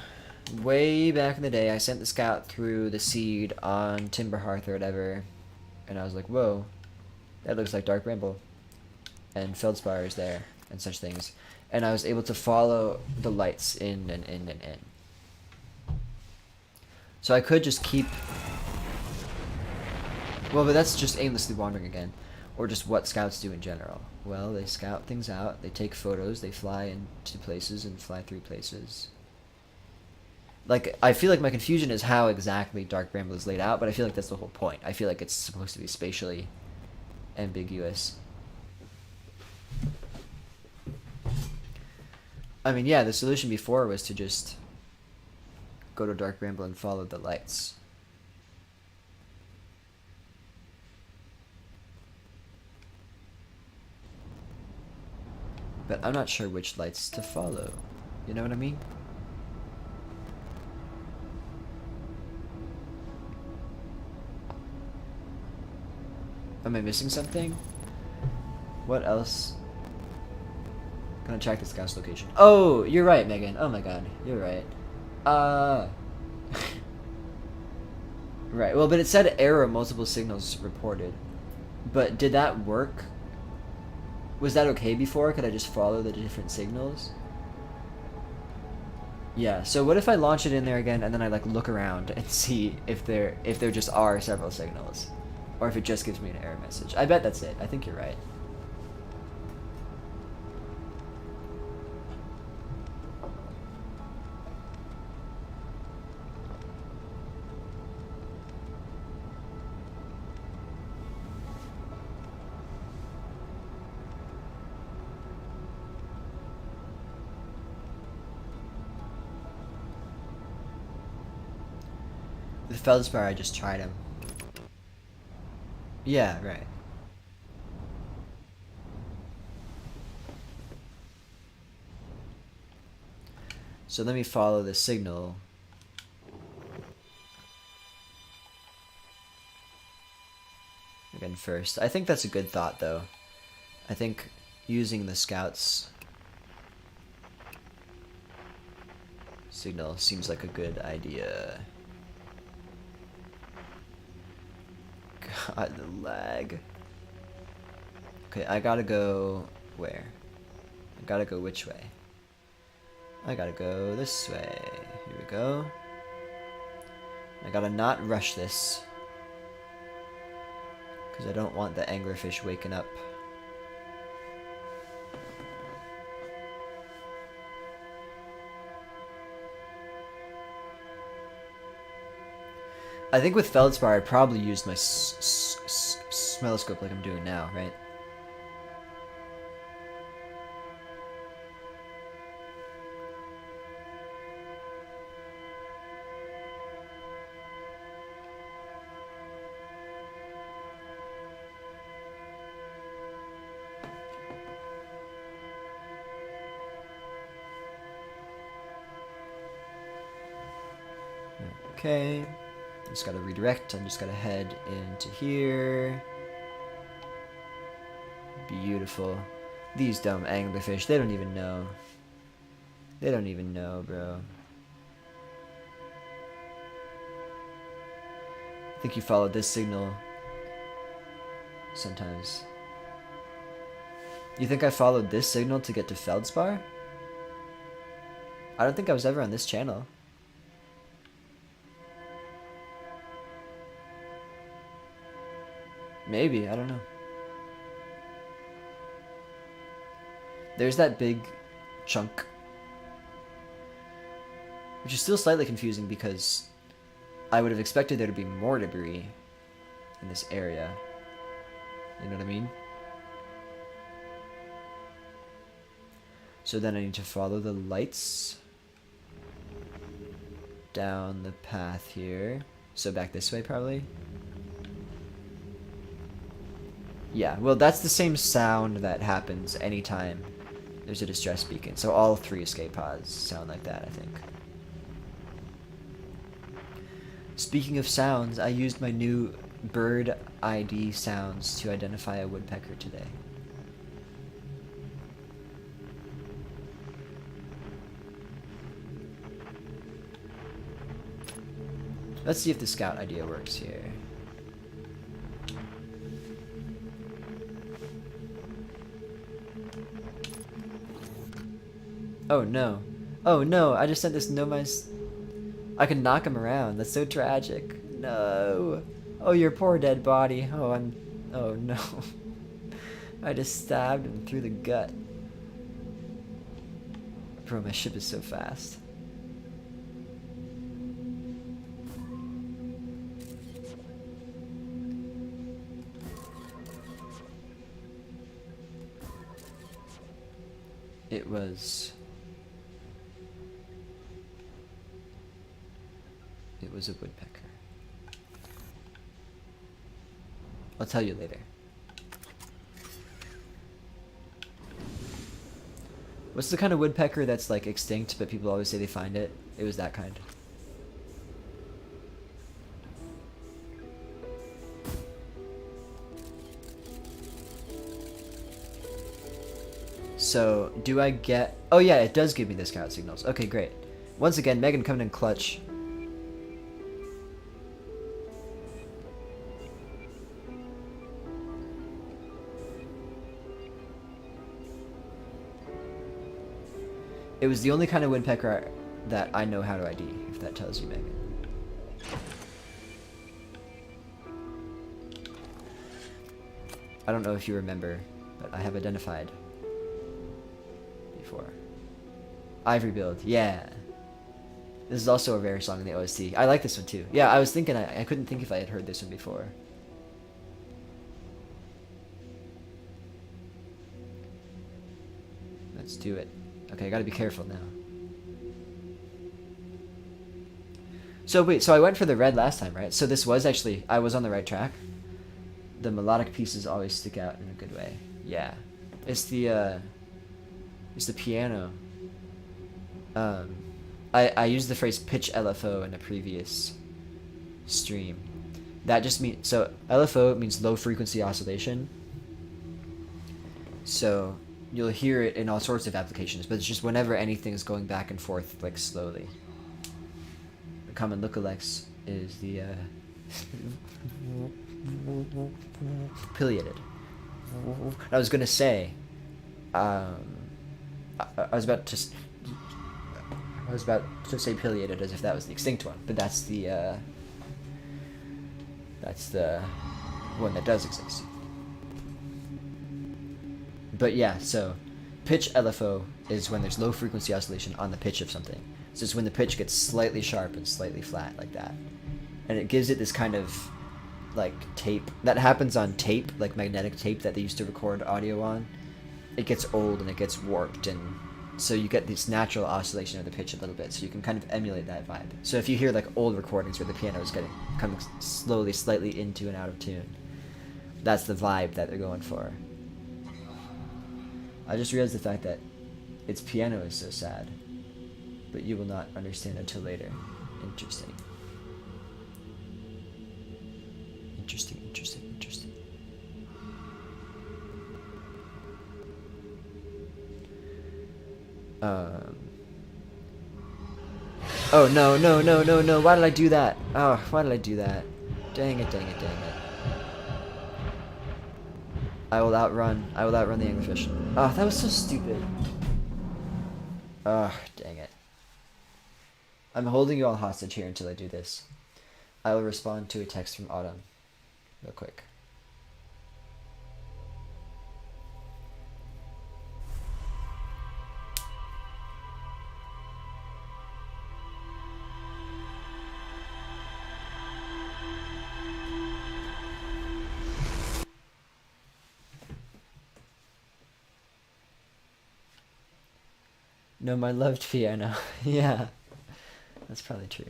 way back in the day, I sent the scout through the seed on Timberhearth or whatever, and I was like, whoa, that looks like Dark Bramble, and Feldspar is there, and such things. And I was able to follow the lights in and in and in. So I could just keep... Well, but that's just aimlessly wandering again. Or just what scouts do in general. Well, they scout things out, they take photos, they fly into places and fly through places. Like, I feel like my confusion is how exactly Dark Bramble is laid out, but I feel like that's the whole point. I feel like it's supposed to be spatially ambiguous. I mean, yeah, the solution before was to just go to Dark Bramble and follow the lights. But I'm not sure which lights to follow. You know what I mean? Am I missing something? What else? Gonna check the scout's location. Oh, you're right, Megan. Oh my god, you're right. Right, well, but it said error, multiple signals reported. But did that work? Was that okay before? Could I just follow the different signals? Yeah, so what if I launch it in there again and then I like look around and see if there just are several signals? Or if it just gives me an error message. I bet that's it. I think you're right. With Feldspar, I just tried him. Yeah, right. So let me follow the signal. Again first. I think that's a good thought, though. I think using the scouts signal seems like a good idea. God, the lag. Okay, I gotta go where? I gotta go which way? I gotta go this way. Here we go. I gotta not rush this, because I don't want the anglerfish waking up. I think with Feldspar, I probably used my smelloscope like I'm doing now, right? Okay. Just gotta redirect. I'm just gotta head into here. Beautiful. These dumb anglerfish, they don't even know. They don't even know, bro. I think you followed this signal sometimes. You think I followed this signal to get to Feldspar? I don't think I was ever on this channel. Maybe, I don't know. There's that big chunk. Which is still slightly confusing because I would have expected there to be more debris in this area. You know what I mean? So then I need to follow the lights down the path here. So back this way, probably. Yeah, well, that's the same sound that happens anytime there's a distress beacon. So all 3 escape pods sound like that, I think. Speaking of sounds, I used my new bird ID sounds to identify a woodpecker today. Let's see if the scout idea works here. Oh no. Oh no, I just sent this Nomise. I can knock him around. That's so tragic. No. Oh, your poor dead body. Oh no. I just stabbed him through the gut. Bro, my ship is so fast. It was a woodpecker. I'll tell you later. What's the kind of woodpecker that's like extinct but people always say they find it? It was that kind. So, do I get... Oh yeah, it does give me the scout signals. Okay, great. Once again, Megan coming in clutch. It was the only kind of woodpecker that I know how to ID, if that tells you, Megan. I don't know if you remember, but I have identified before. Ivory Build, yeah. This is also a rare song in the OST. I like this one too. Yeah, I was thinking, I couldn't think if I had heard this one before. Let's do it. Okay, I gotta be careful now. So wait, so I went for the red last time, right? So this was actually, I was on the right track. The melodic pieces always stick out in a good way. Yeah. It's the piano. I used the phrase pitch LFO in a previous stream. That just means, so LFO means low frequency oscillation. So you'll hear it in all sorts of applications, but it's just whenever anything is going back and forth, like slowly. The common lookalikes is the pileated. I was gonna say, I was about to say pileated as if that was the extinct one, but that's the one that does exist. But yeah, so pitch LFO is when there's low frequency oscillation on the pitch of something. So it's when the pitch gets slightly sharp and slightly flat like that. And it gives it this kind of like tape that happens on tape, like magnetic tape that they used to record audio on. It gets old and it gets warped, and so you get this natural oscillation of the pitch a little bit, so you can kind of emulate that vibe. So if you hear like old recordings where the piano is coming slowly, slightly into and out of tune, that's the vibe that they're going for. I just realized the fact that its piano is so sad, but you will not understand until later. Interesting. Interesting. Oh, no. Why did I do that? Oh, why did I do that? Dang it. I will outrun the anglerfish. Oh, that was so stupid. Oh, dang it. I'm holding you all hostage here until I do this. I will respond to a text from Autumn real quick. No, my loved piano. Yeah, that's probably true.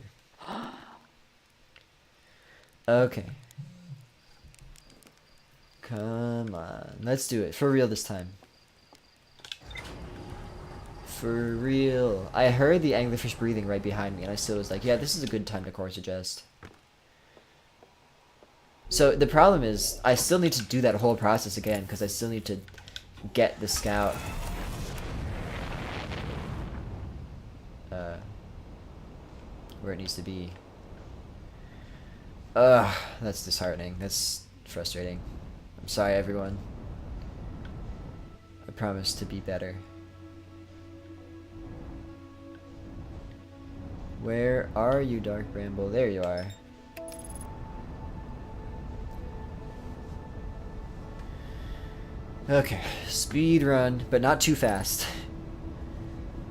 Okay. Come on. Let's do it. For real this time. For real. I heard the anglerfish breathing right behind me, and I still was like, yeah, this is a good time to course adjust. So the problem is, I still need to do that whole process again, because I still need to get the scout where it needs to be. Ugh, that's disheartening. That's frustrating. I'm sorry, everyone. I promise to be better. Where are you, Dark Bramble? There you are. Okay, speed run, but not too fast.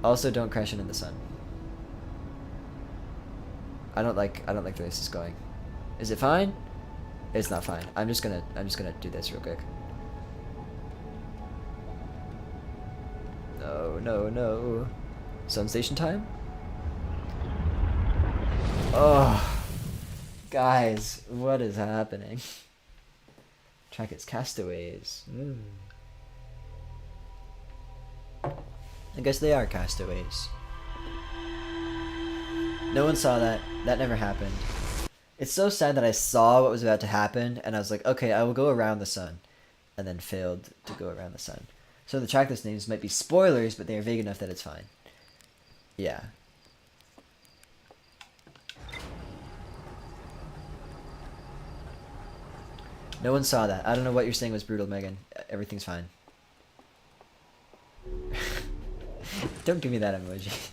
Also, don't crash into the sun. I don't like the way this is going. Is it fine? It's not fine. I'm just gonna do this real quick. No, no, no. Sun station time? Oh, guys, what is happening? Track its castaways. I guess they are castaways. No one saw that. That never happened. It's so sad that I saw what was about to happen, and I was like, okay, I will go around the sun, and then failed to go around the sun. So the tracklist names might be spoilers, but they are vague enough that it's fine. Yeah. No one saw that. I don't know what you're saying was brutal, Megan. Everything's fine. Don't give me that emoji.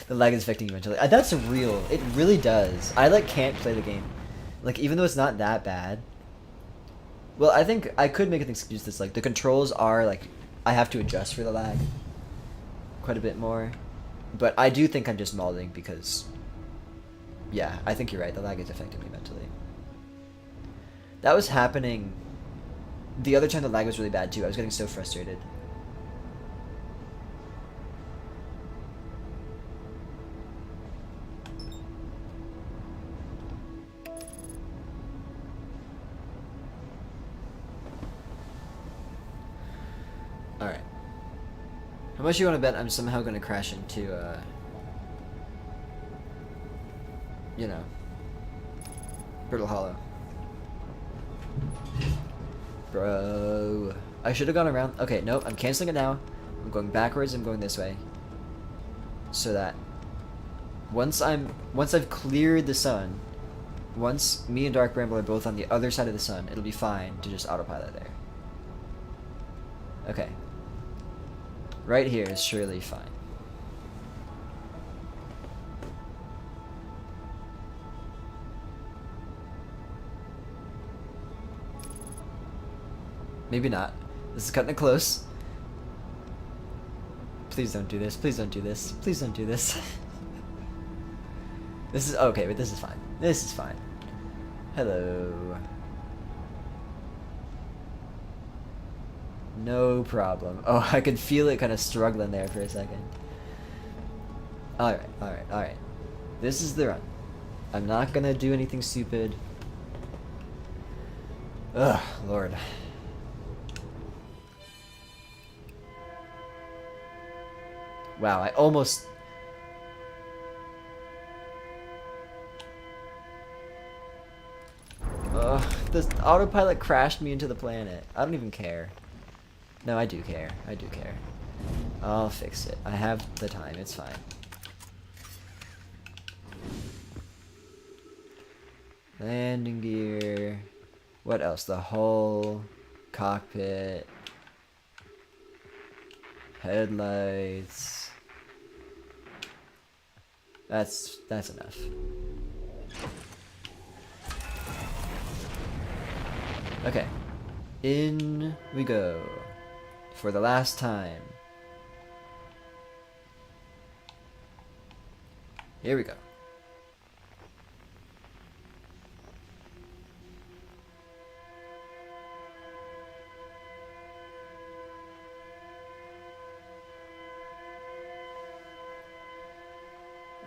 The lag is affecting you mentally. That's real. It really does. I like can't play the game. Like even though it's not that bad. Well, I think I could make an excuse that's like the controls are like I have to adjust for the lag quite a bit more. But I do think I'm just molding because yeah, I think you're right. The lag is affecting me mentally. That was happening the other time the lag was really bad too. I was getting so frustrated. Alright. How much you want to bet I'm somehow going to crash into, you know, Brittle Hollow? Bro. I should have gone around. Okay, nope, I'm canceling it now. I'm going backwards, I'm going this way. So that once I've cleared the sun, once me and Dark Bramble are both on the other side of the sun, it'll be fine to just autopilot there. Okay. Right here is surely fine. Maybe not. This is cutting it close. Please don't do this. Please don't do this. Please don't do this. This is okay, but this is fine. This is fine. Hello. No problem. Oh, I could feel it kind of struggling there for a second. Alright, alright, alright. This is the run. I'm not gonna do anything stupid. Ugh, Lord. Wow, I almost... Ugh, this autopilot crashed me into the planet. I don't even care. No, I do care. I do care. I'll fix it. I have the time. It's fine. Landing gear. What else? The hull. Cockpit. Headlights. That's enough. Okay. In we go. For the last time. Here we go.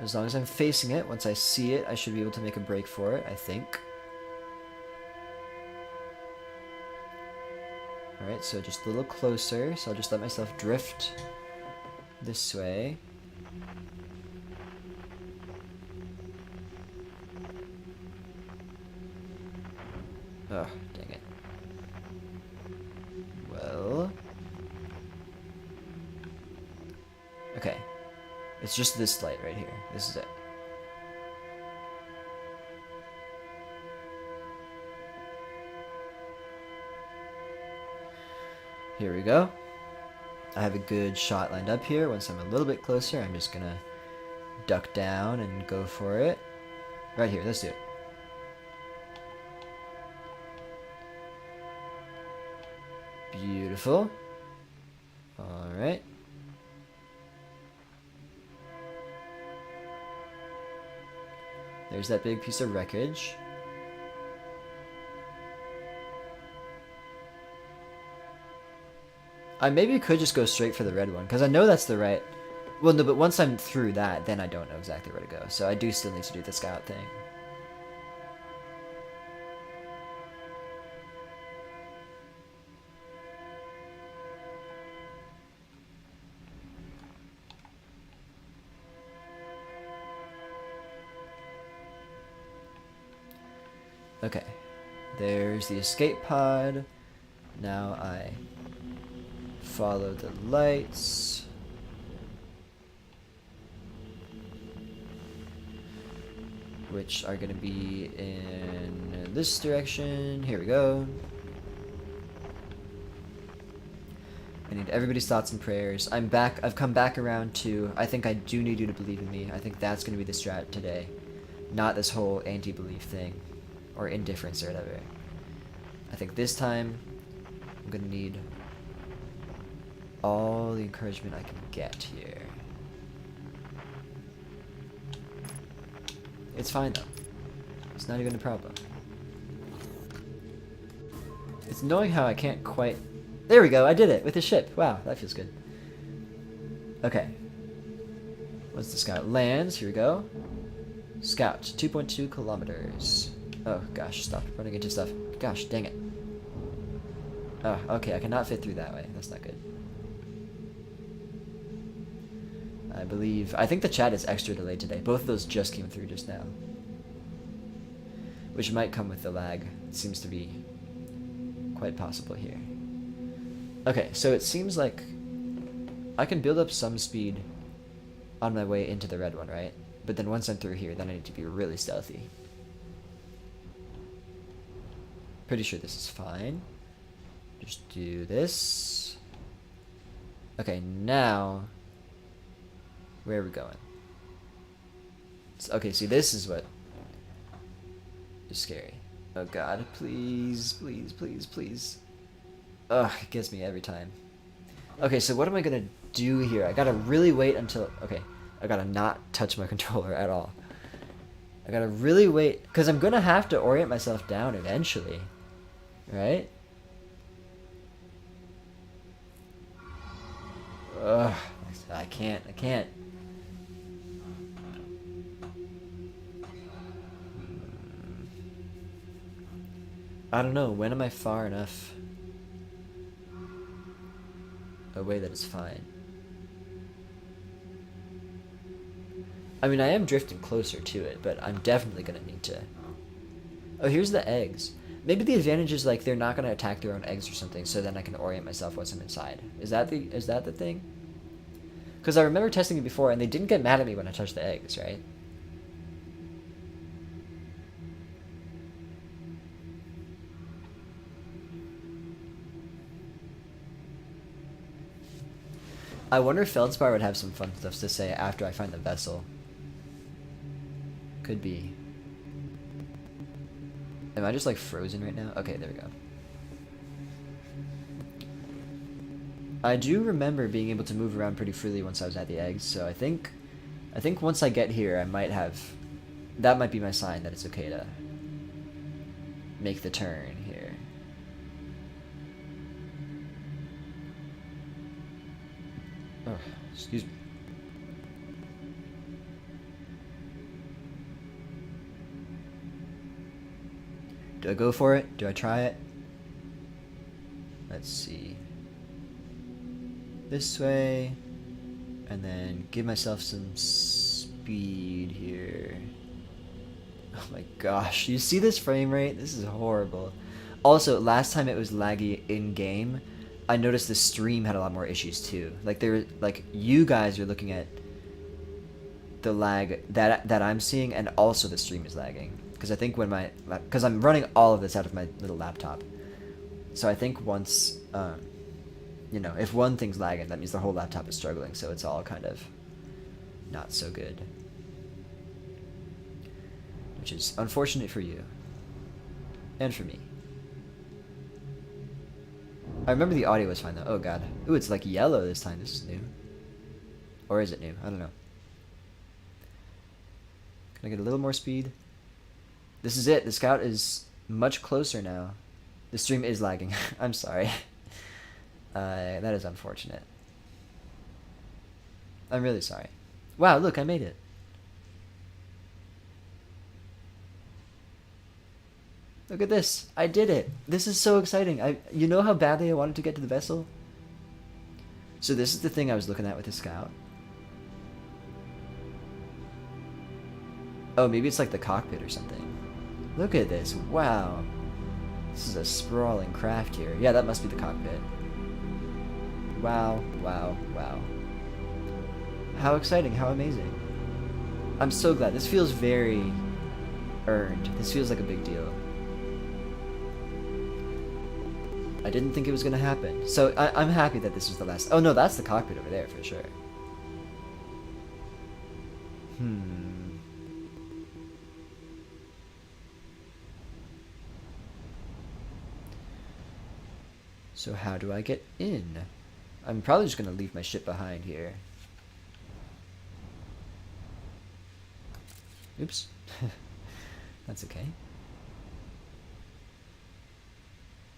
As long as I'm facing it, once I see it, I should be able to make a break for it, I think. Alright, so just a little closer, so I'll just let myself drift this way. Oh, dang it. Well... Okay. It's just this light right here. This is it. Here we go. I have a good shot lined up here. Once I'm a little bit closer, I'm just gonna duck down and go for it. Right here, let's do it. Beautiful. Alright. There's that big piece of wreckage. I maybe could just go straight for the red one, because I know that's the right... Well, no, but once I'm through that, then I don't know exactly where to go. So I do still need to do the scout thing. Okay. There's the escape pod. Now I follow the lights. Which are going to be in this direction. Here we go. I need everybody's thoughts and prayers. I'm back. I've come back around to, I think I do need you to believe in me. I think that's going to be the strat today. Not this whole anti-belief thing. Or indifference or whatever. I think this time, I'm going to need all the encouragement I can get here. It's fine though. It's not even a problem. It's annoying how I can't quite... There we go, I did it with the ship. Wow, that feels good. Okay. Once the scout lands, here we go. Scout, 2.2 kilometers. Oh gosh, stop running into stuff. Gosh, dang it. Oh, okay, I cannot fit through that way. That's not good. I think the chat is extra delayed today. Both of those just came through just now. Which might come with the lag. It seems to be quite possible here. Okay, so it seems like I can build up some speed on my way into the red one, right? But then once I'm through here, then I need to be really stealthy. Pretty sure this is fine. Just do this. Okay, now... Where are we going? Okay, see, this is what is scary. Oh god, please, please, please, please. Ugh, it gets me every time. Okay, so what am I gonna do here? I gotta really wait until... Okay, I gotta not touch my controller at all. I gotta really wait, because I'm gonna have to orient myself down eventually. Right? Ugh, I can't. I don't know, when am I far enough away that it's fine? I mean, I am drifting closer to it, but I'm definitely gonna need to... Oh, here's the eggs. Maybe the advantage is, like, they're not gonna attack their own eggs or something, so then I can orient myself once I'm inside. Is that the thing? Because I remember testing it before, and they didn't get mad at me when I touched the eggs, right? I wonder if Feldspar would have some fun stuff to say after I find the vessel. Could be. Am I just like frozen right now? Okay, there we go. I do remember being able to move around pretty freely once I was at the eggs, so I think once I get here I might have... That might be my sign that it's okay to make the turn here. Oh, excuse me. Do I go for it? Do I try it? Let's see. This way. And then give myself some speed here. Oh my gosh, you see this frame rate? This is horrible. Also, last time it was laggy in-game, I noticed the stream had a lot more issues too. Like you guys are looking at the lag that I'm seeing, and also the stream is lagging. Because I think because I'm running all of this out of my little laptop. So I think once, if one thing's lagging, that means the whole laptop is struggling, so it's all kind of not so good. Which is unfortunate for you. And for me. I remember the audio was fine though. Oh god. Ooh, it's like yellow this time. This is new. Or is it new? I don't know. Can I get a little more speed? This is it. The scout is much closer now. The stream is lagging. I'm sorry. That is unfortunate. I'm really sorry. Wow, look, I made it. Look at this. I did it. This is so exciting. You know how badly I wanted to get to the vessel? So this is the thing I was looking at with the scout. Oh, maybe it's like the cockpit or something. Look at this. Wow. This is a sprawling craft here. Yeah, that must be the cockpit. Wow, wow, wow. How exciting, how amazing. I'm so glad. This feels very earned. This feels like a big deal. I didn't think it was going to happen. So I'm happy that this was the last... Oh no, that's the cockpit over there for sure. So how do I get in? I'm probably just going to leave my ship behind here. Oops. That's okay.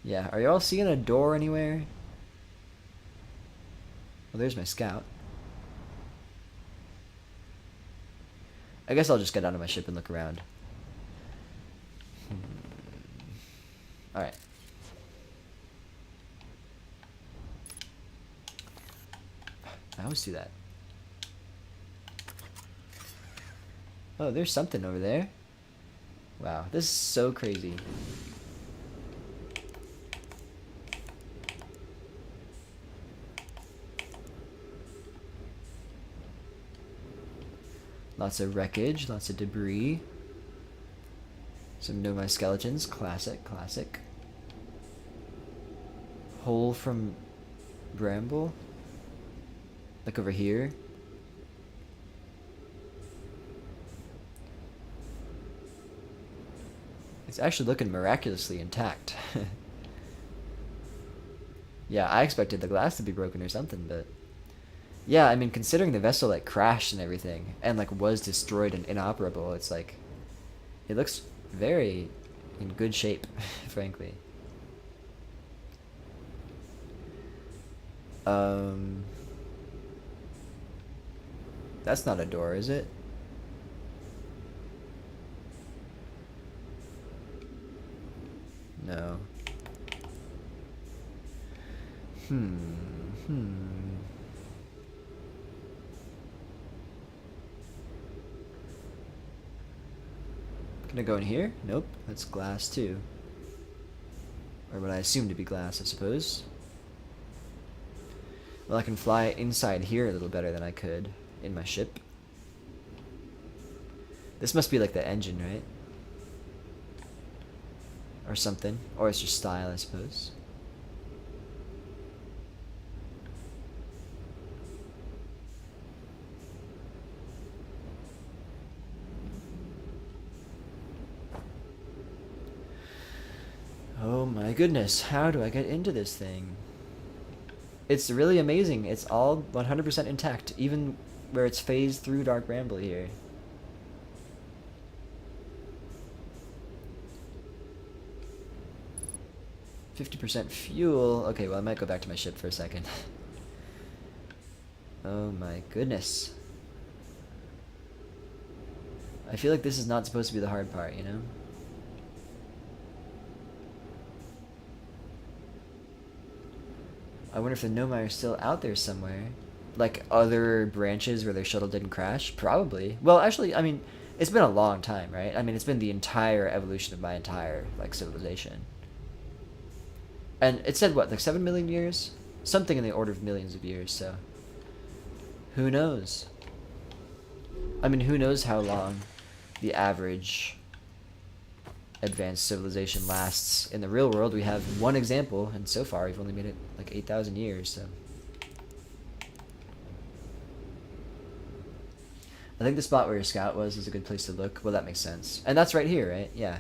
Yeah, are y'all seeing a door anywhere? Well, there's my scout. I guess I'll just get out of my ship and look around. Alright. I always do that. Oh, there's something over there. Wow, this is so crazy. Lots of wreckage, lots of debris. Some Nomai skeletons, classic, classic. Hole from Bramble. Like over here. It's actually looking miraculously intact. Yeah, I expected the glass to be broken or something, but... Yeah, I mean, considering the vessel, like, crashed and everything, and, like, was destroyed and inoperable, it's like... It looks very in good shape, frankly. That's not a door, is it? No. Can I go in here? Nope, that's glass too. Or what I assume to be glass, I suppose. Well, I can fly inside here a little better than I could in my ship. This must be like the engine, right? Or something. Or it's just style, I suppose. Oh my goodness, how do I get into this thing? It's really amazing. It's all 100% intact, even where it's phased through Dark Bramble here. %50 fuel. Okay, well, I might go back to my ship for a second. Oh my goodness. I feel like this is not supposed to be the hard part, you know? I wonder if the Nomai are still out there somewhere. Like other branches where their shuttle didn't crash? Probably. Well, actually, I mean, it's been a long time, right? I mean, it's been the entire evolution of my entire, like, civilization. And it said, what, like 7 million years? Something in the order of millions of years, so... Who knows? I mean, who knows how long the average advanced civilization lasts. In the real world, we have one example, and so far we've only made it like 8,000 years, so... I think the spot where your scout was is a good place to look. Well, that makes sense. And that's right here, right? Yeah.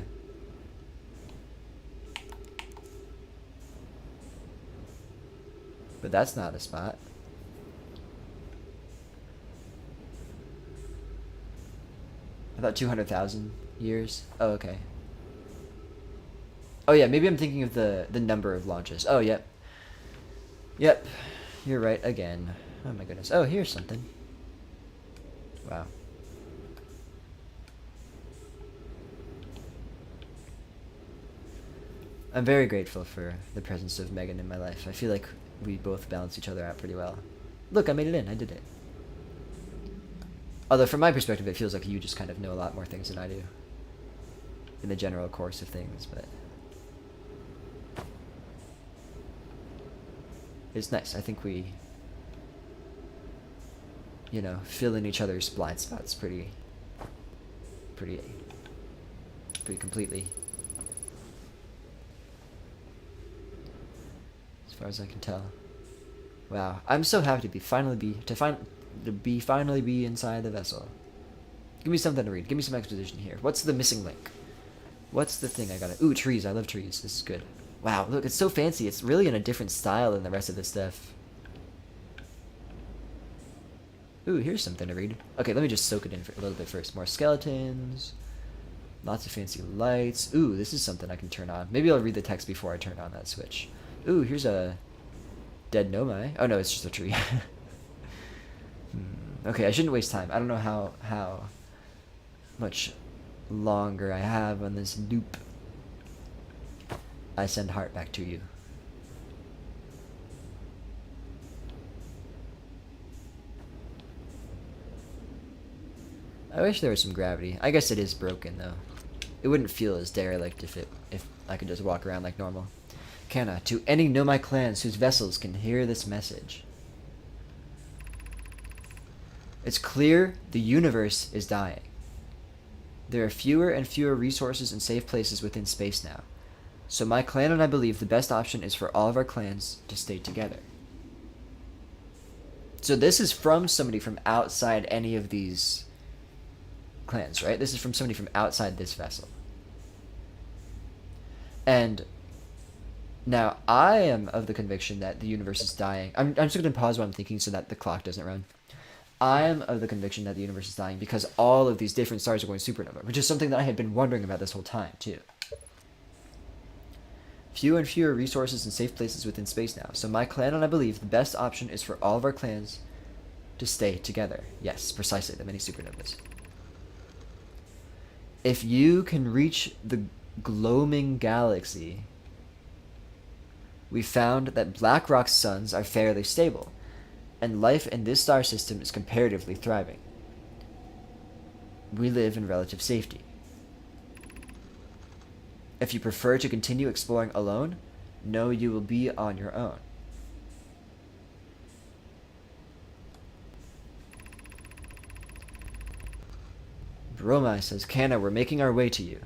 But that's not a spot. I thought 200,000 years. Oh, okay. Oh, yeah, maybe I'm thinking of the number of launches. Oh, yep. Yep. You're right again. Oh, my goodness. Oh, here's something. Wow. I'm very grateful for the presence of Megan in my life. I feel like we both balance each other out pretty well. Look, I made it in. I did it. Although, from my perspective, it feels like you just kind of know a lot more things than I do. In the general course of things, but... It's nice. I think we... You know, fill in each other's blind spots pretty completely. As far as I can tell. Wow, I'm so happy to finally be inside the vessel. Give me something to read. Give me some exposition here. What's the missing link? What's the thing I gotta... Ooh, trees. I love trees. This is good. Wow, look, it's so fancy. It's really in a different style than the rest of this stuff. Ooh, here's something to read. Okay, let me just soak it in for a little bit first. More skeletons. Lots of fancy lights. Ooh, this is something I can turn on. Maybe I'll read the text before I turn on that switch. Ooh, here's a dead Nomai. Oh, no, it's just a tree. Okay, I shouldn't waste time. I don't know how much longer I have on this loop. I send heart back to you. I wish there was some gravity. I guess it is broken, though. It wouldn't feel as derelict if I could just walk around like normal. Kana, to any Nomai clans whose vessels can hear this message. It's clear the universe is dying. There are fewer and fewer resources and safe places within space now. So my clan and I believe the best option is for all of our clans to stay together. So this is from somebody from outside any of these clans, right? This is from somebody from outside this vessel. And now I am of the conviction that the universe is dying. I'm just going to pause while I'm thinking so that the clock doesn't run. I am of the conviction that the universe is dying because all of these different stars are going supernova, which is something that I had been wondering about this whole time, too. Fewer and fewer resources and safe places within space now. So my clan and I believe the best option is for all of our clans to stay together. Yes, precisely, the many supernovas. If you can reach the gloaming galaxy, we found that Blackrock's suns are fairly stable, and life in this star system is comparatively thriving. We live in relative safety. If you prefer to continue exploring alone, know you will be on your own. Bromai says, Kana, we're making our way to you.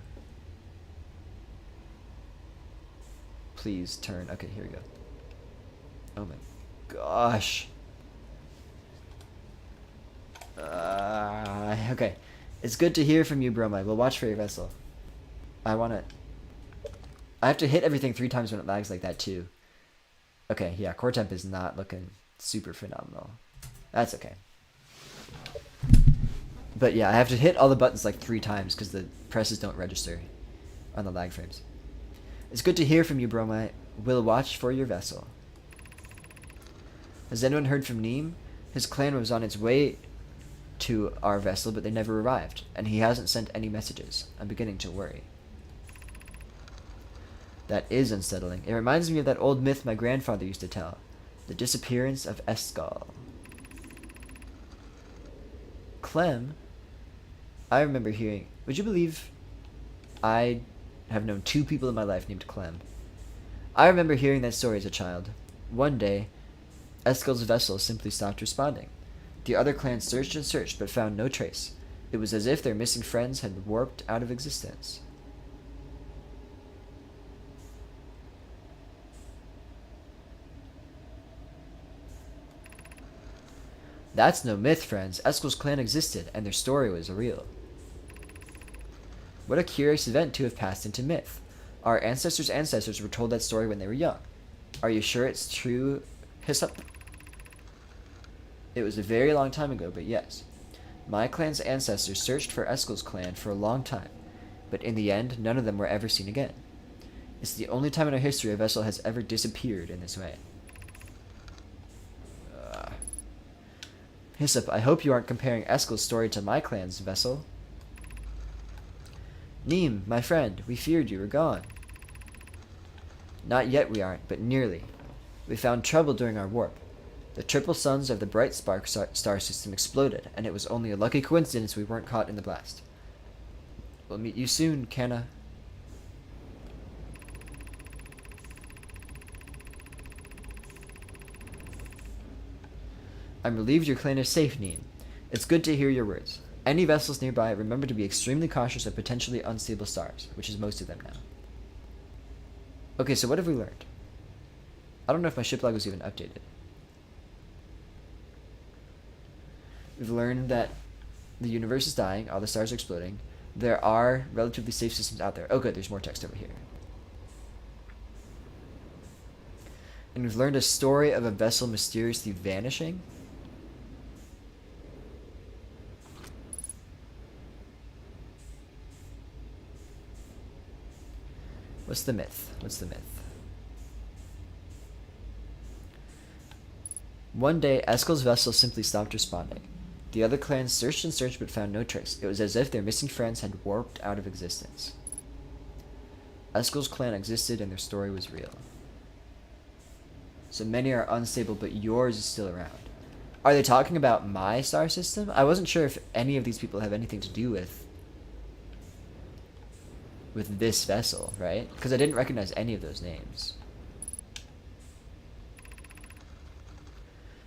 Please turn. Okay, here we go. Oh my gosh. Okay. It's good to hear from you, Bromai. We'll watch for your vessel. I have to hit everything 3 times when it lags like that, too. Okay, yeah, core temp is not looking super phenomenal. That's okay. But yeah, I have to hit all the buttons like 3 times because the presses don't register on the lag frames. It's good to hear from you, Bromai. We'll watch for your vessel. Has anyone heard from Neem? His clan was on its way to our vessel, but they never arrived, and he hasn't sent any messages. I'm beginning to worry. That is unsettling. It reminds me of that old myth my grandfather used to tell. The disappearance of Escal. Clem, I remember hearing... Would you believe I have known 2 people in my life named Clem? I remember hearing that story as a child. One day, Escal's vessel simply stopped responding. The other clans searched and searched, but found no trace. It was as if their missing friends had warped out of existence. That's no myth, friends. Escal's clan existed, and their story was real. What a curious event to have passed into myth. Our ancestors' ancestors were told that story when they were young. Are you sure it's true, Hyssop? It was a very long time ago, but yes. My clan's ancestors searched for Escal's clan for a long time, but in the end, none of them were ever seen again. It's the only time in our history a vessel has ever disappeared in this way. Hyssop, I hope you aren't comparing Escal's story to my clan's vessel. Neem, my friend, we feared you were gone. Not yet we aren't, but nearly. We found trouble during our warp. The triple suns of the Bright Spark star system exploded, and it was only a lucky coincidence we weren't caught in the blast. We'll meet you soon, Canna. I'm relieved your clan is safe, Neem. It's good to hear your words. Any vessels nearby, remember to be extremely cautious of potentially unstable stars, which is most of them now. Okay, so what have we learned? I don't know if my ship log was even updated. We've learned that the universe is dying, all the stars are exploding. There are relatively safe systems out there. Oh good, there's more text over here. And we've learned a story of a vessel mysteriously vanishing. What's the myth? What's the myth? One day, Escal's vessel simply stopped responding. The other clans searched and searched but found no trace. It was as if their missing friends had warped out of existence. Escal's clan existed and their story was real. So many are unstable, but yours is still around. Are they talking about my star system? I wasn't sure if any of these people have anything to do with this vessel, right? Because I didn't recognize any of those names.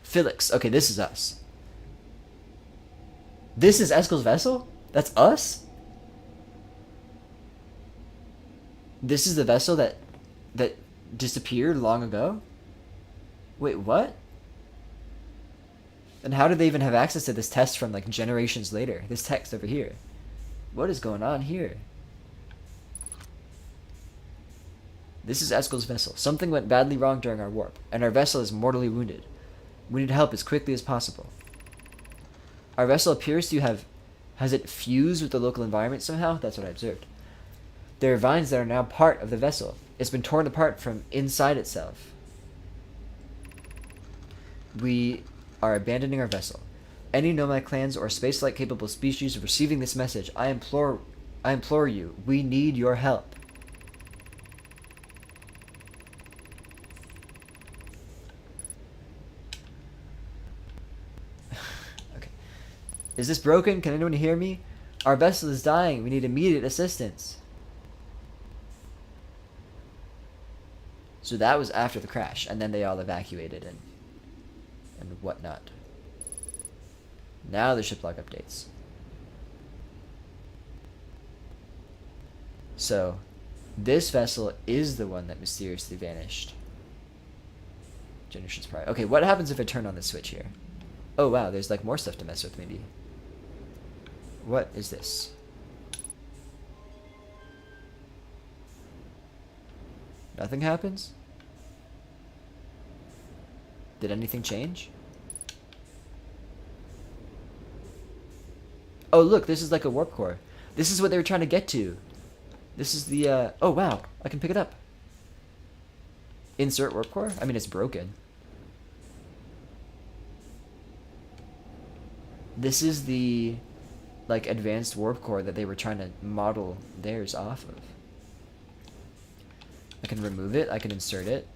Felix. Okay, this is us. This is Escal's vessel? That's us? This is the vessel that disappeared long ago? Wait, what? And how did they even have access to this test from like generations later? This text over here. What is going on here? This is Escal's vessel. Something went badly wrong during our warp, and our vessel is mortally wounded. We need help as quickly as possible. Our vessel appears to have... Has it fused with the local environment somehow? That's what I observed. There are vines that are now part of the vessel. It's been torn apart from inside itself. We are abandoning our vessel. Any nomad clans or space-like capable species receiving this message, I implore you, we need your help. Is this broken? Can anyone hear me? Our vessel is dying. We need immediate assistance. So that was after the crash, and then they all evacuated and whatnot. Now the ship log updates. So, this vessel is the one that mysteriously vanished. Generations prior. Okay, what happens if I turn on the switch here? Oh wow, there's like more stuff to mess with maybe. What is this? Nothing happens? Did anything change? Oh look, this is like a warp core. This is what they were trying to get to. This is the, oh wow, I can pick it up. Insert warp core? I mean, it's broken. This is the, like, advanced warp core that they were trying to model theirs off of. I can remove it, I can insert it.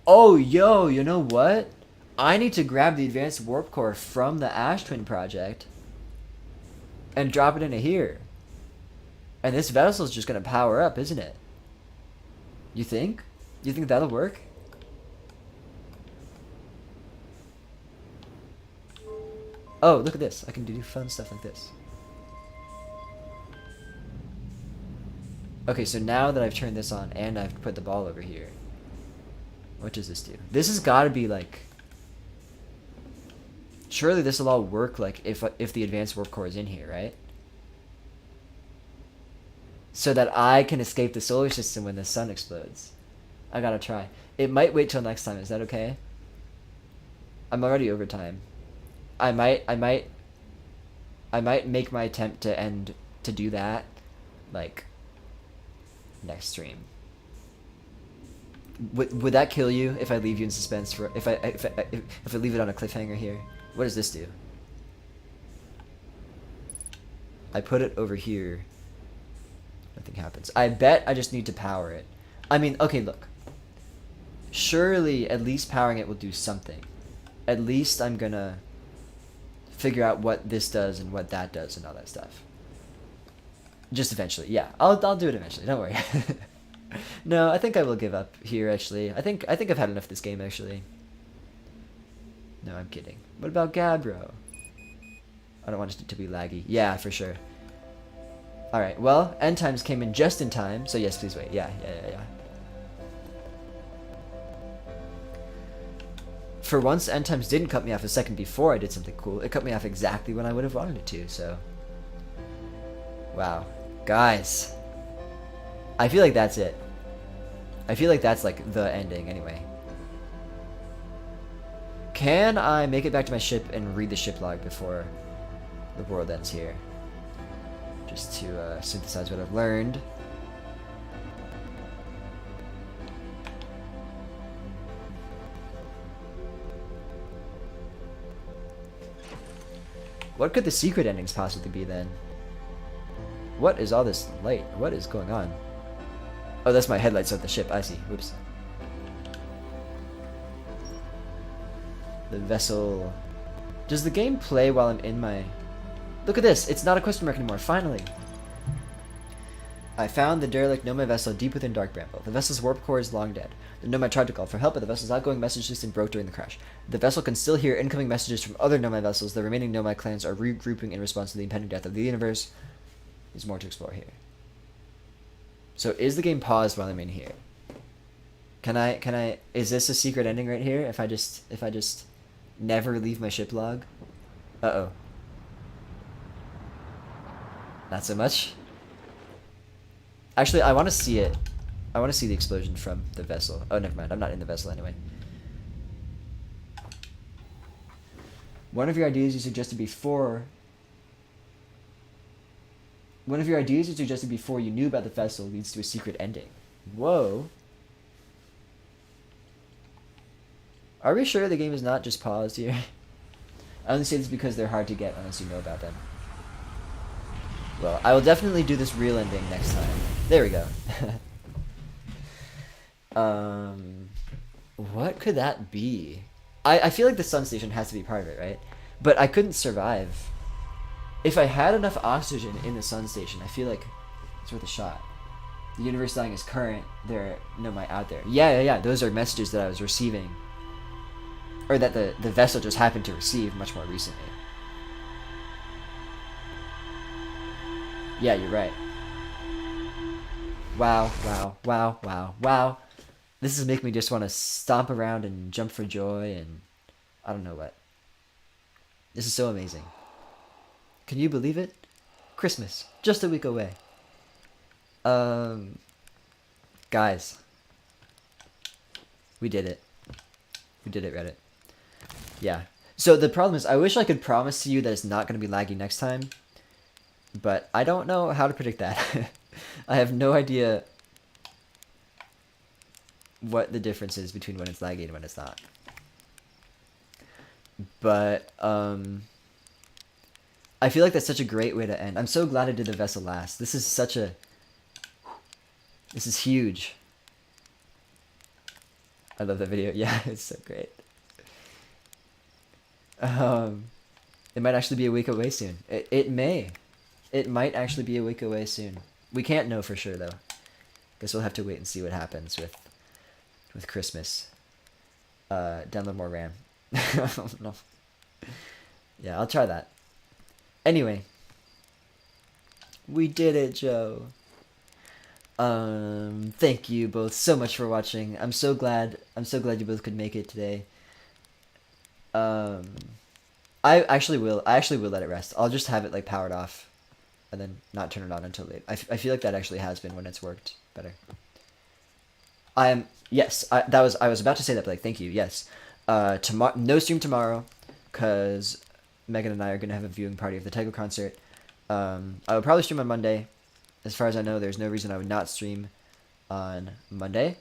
Oh, yo, you know what? I need to grab the advanced warp core from the Ash Twin project and drop it into here. And this vessel's just gonna power up, isn't it? You think? You think that'll work? Oh, look at this. I can do fun stuff like this. Okay, so now that I've turned this on and I've put the ball over here, what does this do? This has got to be like... Surely this will all work like if the advanced warp core is in here, right? So that I can escape the solar system when the sun explodes. I gotta try. It might wait till next time. Is that okay? I'm already over time. I might make my attempt to do that, like, next stream. Would that kill you if I leave you in suspense for if I leave it on a cliffhanger here? What does this do? I put it over here. Nothing happens. I bet I just need to power it. I mean, okay, look. Surely at least powering it will do something. At least I'm gonna figure out what this does and what that does and all that stuff. Just eventually, yeah. I'll do it eventually. Don't worry. No, I think I will give up here. Actually, I think I've had enough of this game. Actually, no, I'm kidding. What about Gabbro? I don't want it to be laggy. Yeah, for sure. All right. Well, end times came in just in time. So yes, please wait. Yeah. For once, end times didn't cut me off a second before I did something cool. It cut me off exactly when I would have wanted it to. So, wow, guys. I feel like that's it. I feel like that's like the ending anyway. Can I make it back to my ship and read the ship log before the world ends here? Just to synthesize what I've learned. What could the secret endings possibly be then? What is all this light? What is going on? Oh, that's my headlights of the ship. I see. Whoops. The vessel. Does the game play while I'm in my... Look at this. It's not a question mark anymore. Finally. I found the derelict Nomad vessel deep within Dark Bramble. The vessel's warp core is long dead. The Nomad tried to call for help, but the vessel's outgoing message system broke during the crash. The vessel can still hear incoming messages from other Nomad vessels. The remaining Nomad clans are regrouping in response to the impending death of the universe. There's more to explore here. So is the game paused while I'm in here? Can I is this a secret ending right here if I just never leave my ship log? Uh-oh. Not so much. Actually, I want to see it. I want to see the explosion from the vessel. Oh, never mind. I'm not in the vessel anyway. One of your ideas you suggested before you knew about the vessel leads to a secret ending. Whoa. Are we sure the game is not just paused here? I only say this because they're hard to get unless you know about them. Well, I will definitely do this real ending next time. There we go. What could that be? I feel like the sun station has to be part of it, right? But I couldn't survive. If I had enough oxygen in the sun station, I feel like it's worth a shot. The universe dying is current. There are Nomai out there. Yeah. Those are messages that I was receiving. Or that the vessel just happened to receive much more recently. Yeah, you're right. Wow. This is making me just want to stomp around and jump for joy and I don't know what. This is so amazing. Can you believe it? Christmas, just a week away. Guys. We did it. We did it, Reddit. Yeah. So the problem is, I wish I could promise to you that it's not going to be laggy next time. But I don't know how to predict that. I have no idea what the difference is between when it's laggy and when it's not. But, I feel like that's such a great way to end. I'm so glad I did the vessel last. This is huge. I love that video. Yeah, it's so great. Um, it might actually be a week away soon. It may. It might actually be a week away soon. We can't know for sure though. Guess we'll have to wait and see what happens with Christmas. Download more RAM. No. Yeah, I'll try that. Anyway, we did it, Joe. Thank you both so much for watching. I'm so glad you both could make it today. I actually will let it rest. I'll just have it like powered off and then not turn it on until late. I feel like that actually has been when it's worked better. Yes, I was about to say that, but like, thank you. Yes. Tomorrow, no stream tomorrow, cause Megan and I are gonna have a viewing party of the Tycho concert. I will probably stream on Monday. As far as I know, there's no reason I would not stream on Monday.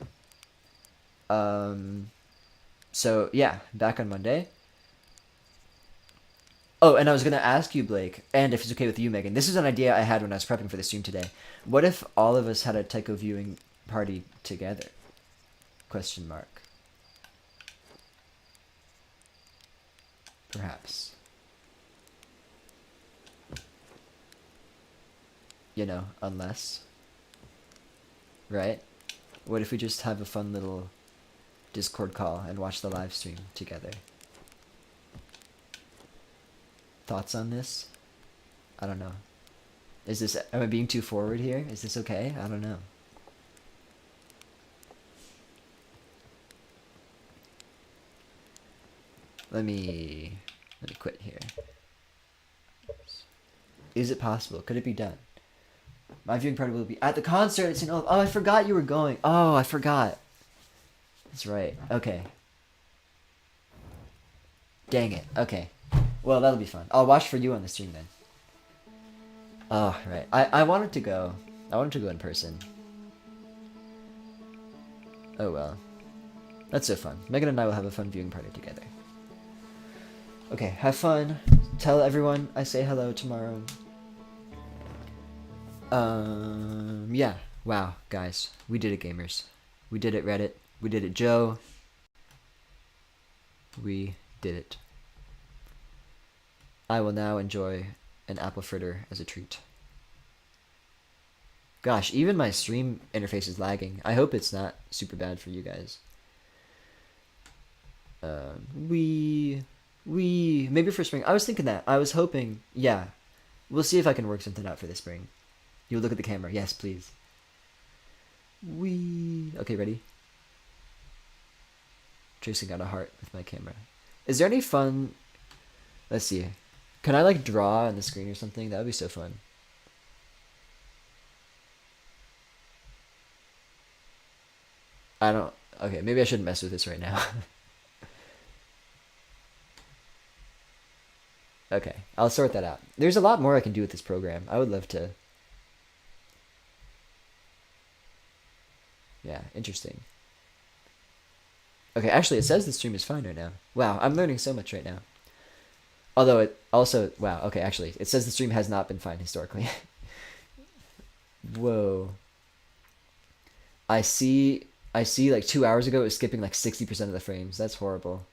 So yeah, back on Monday. Oh, and I was gonna ask you, Blake, and if it's okay with you, Megan. This is an idea I had when I was prepping for the stream today. What if all of us had a Tycho viewing party together? Question mark. Perhaps. You know, unless. Right? What if we just have a fun little Discord call and watch the live stream together? Thoughts on this? I don't know. Am I being too forward here? Is this okay? I don't know. Let me quit here. Is it possible? Could it be done? My viewing party will be at the concert. It's in oh, I forgot you were going. Oh, I forgot. That's right. Okay. Dang it. Okay. Well, that'll be fun. I'll watch for you on the stream then. Oh, right. I wanted to go. I wanted to go in person. Oh well. That's so fun. Megan and I will have a fun viewing party together. Okay, have fun. Tell everyone I say hello tomorrow. Yeah. Wow, guys. We did it, gamers. We did it, Reddit. We did it, Joe. We did it. I will now enjoy an apple fritter as a treat. Gosh, even my stream interface is lagging. I hope it's not super bad for you guys. Maybe for spring. I was thinking that. I was hoping, yeah. We'll see if I can work something out for this spring. You look at the camera. Yes, please. Okay, ready? Tracing out a heart with my camera. Is there any fun... Let's see. Can I like draw on the screen or something? That would be so fun. I don't... Okay, maybe I shouldn't mess with this right now. Okay, I'll sort that out. There's a lot more I can do with this program. I would love to... Yeah, interesting. Okay, actually, it says the stream is fine right now. Wow, I'm learning so much right now. Although it also... Wow, okay, actually, it says the stream has not been fine historically. Whoa. I see like 2 hours ago it was skipping like 60% of the frames. That's horrible.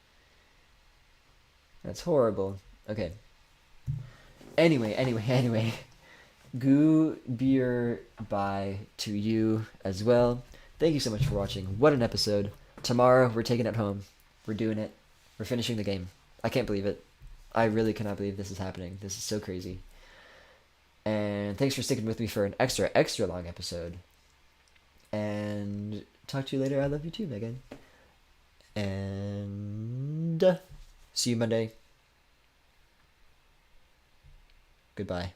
That's horrible. Okay. Anyway. Goo beer bye to you as well. Thank you so much for watching. What an episode. Tomorrow we're taking it home. We're doing it. We're finishing the game. I can't believe it. I really cannot believe this is happening. This is so crazy. And thanks for sticking with me for an extra long episode. And talk to you later. I love you too, Megan. And see you Monday. Goodbye.